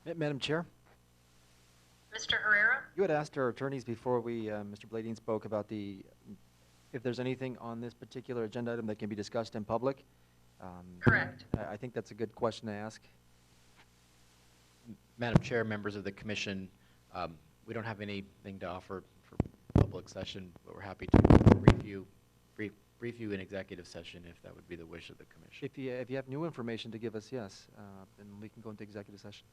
8. Madam Chair, Mr. Herrera? you had asked our attorneys before Mr. Bladine spoke about if there's anything on this particular agenda item that can be discussed in public. Correct. I think that's a good question to ask. Madam Chair, members of the commission, we don't have anything to offer for public session, but we're happy to brief you in executive session if that would be the wish of the commission. If you have new information to give us, yes, then we can go into executive session.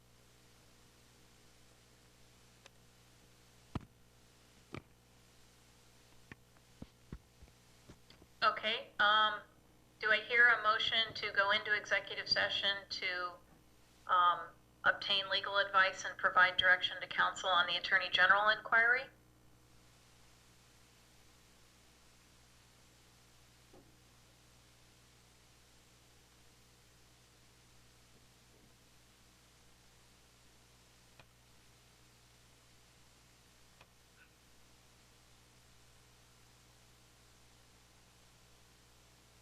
Okay, do I hear a motion to go into executive session to obtain legal advice and provide direction to counsel on the Attorney General inquiry?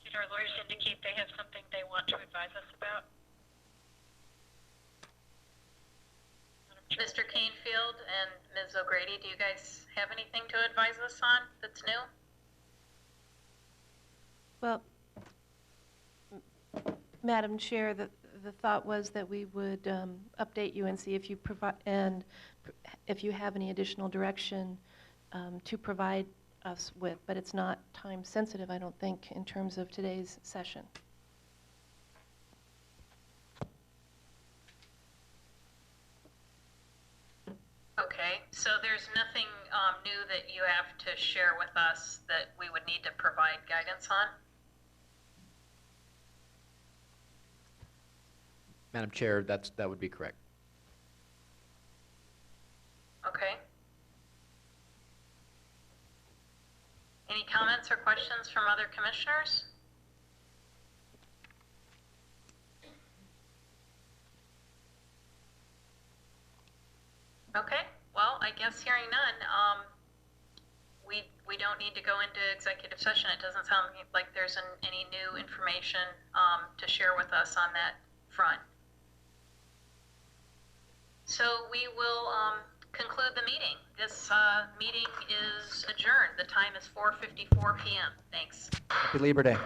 Did our lawyers indicate they have something they want to advise us about? Mr. Canfield and Ms. O'Grady, do you guys have anything to advise us on that's new? Well, Madam Chair, the thought was that we would update you and see if you provide, and if you have any additional direction to provide us with, but it's not time sensitive, I don't think, in terms of today's session. Okay, so there's nothing new that you have to share with us that we would need to provide guidance on? Madam Chair, that would be correct. Okay. Any comments or questions from other commissioners? Okay, well, I guess hearing none, we don't need to go into executive session. It doesn't sound like there's any new information to share with us on that front. So we will conclude the meeting. This meeting is adjourned. The time is 4:54 p.m. Thanks. Happy Labor Day.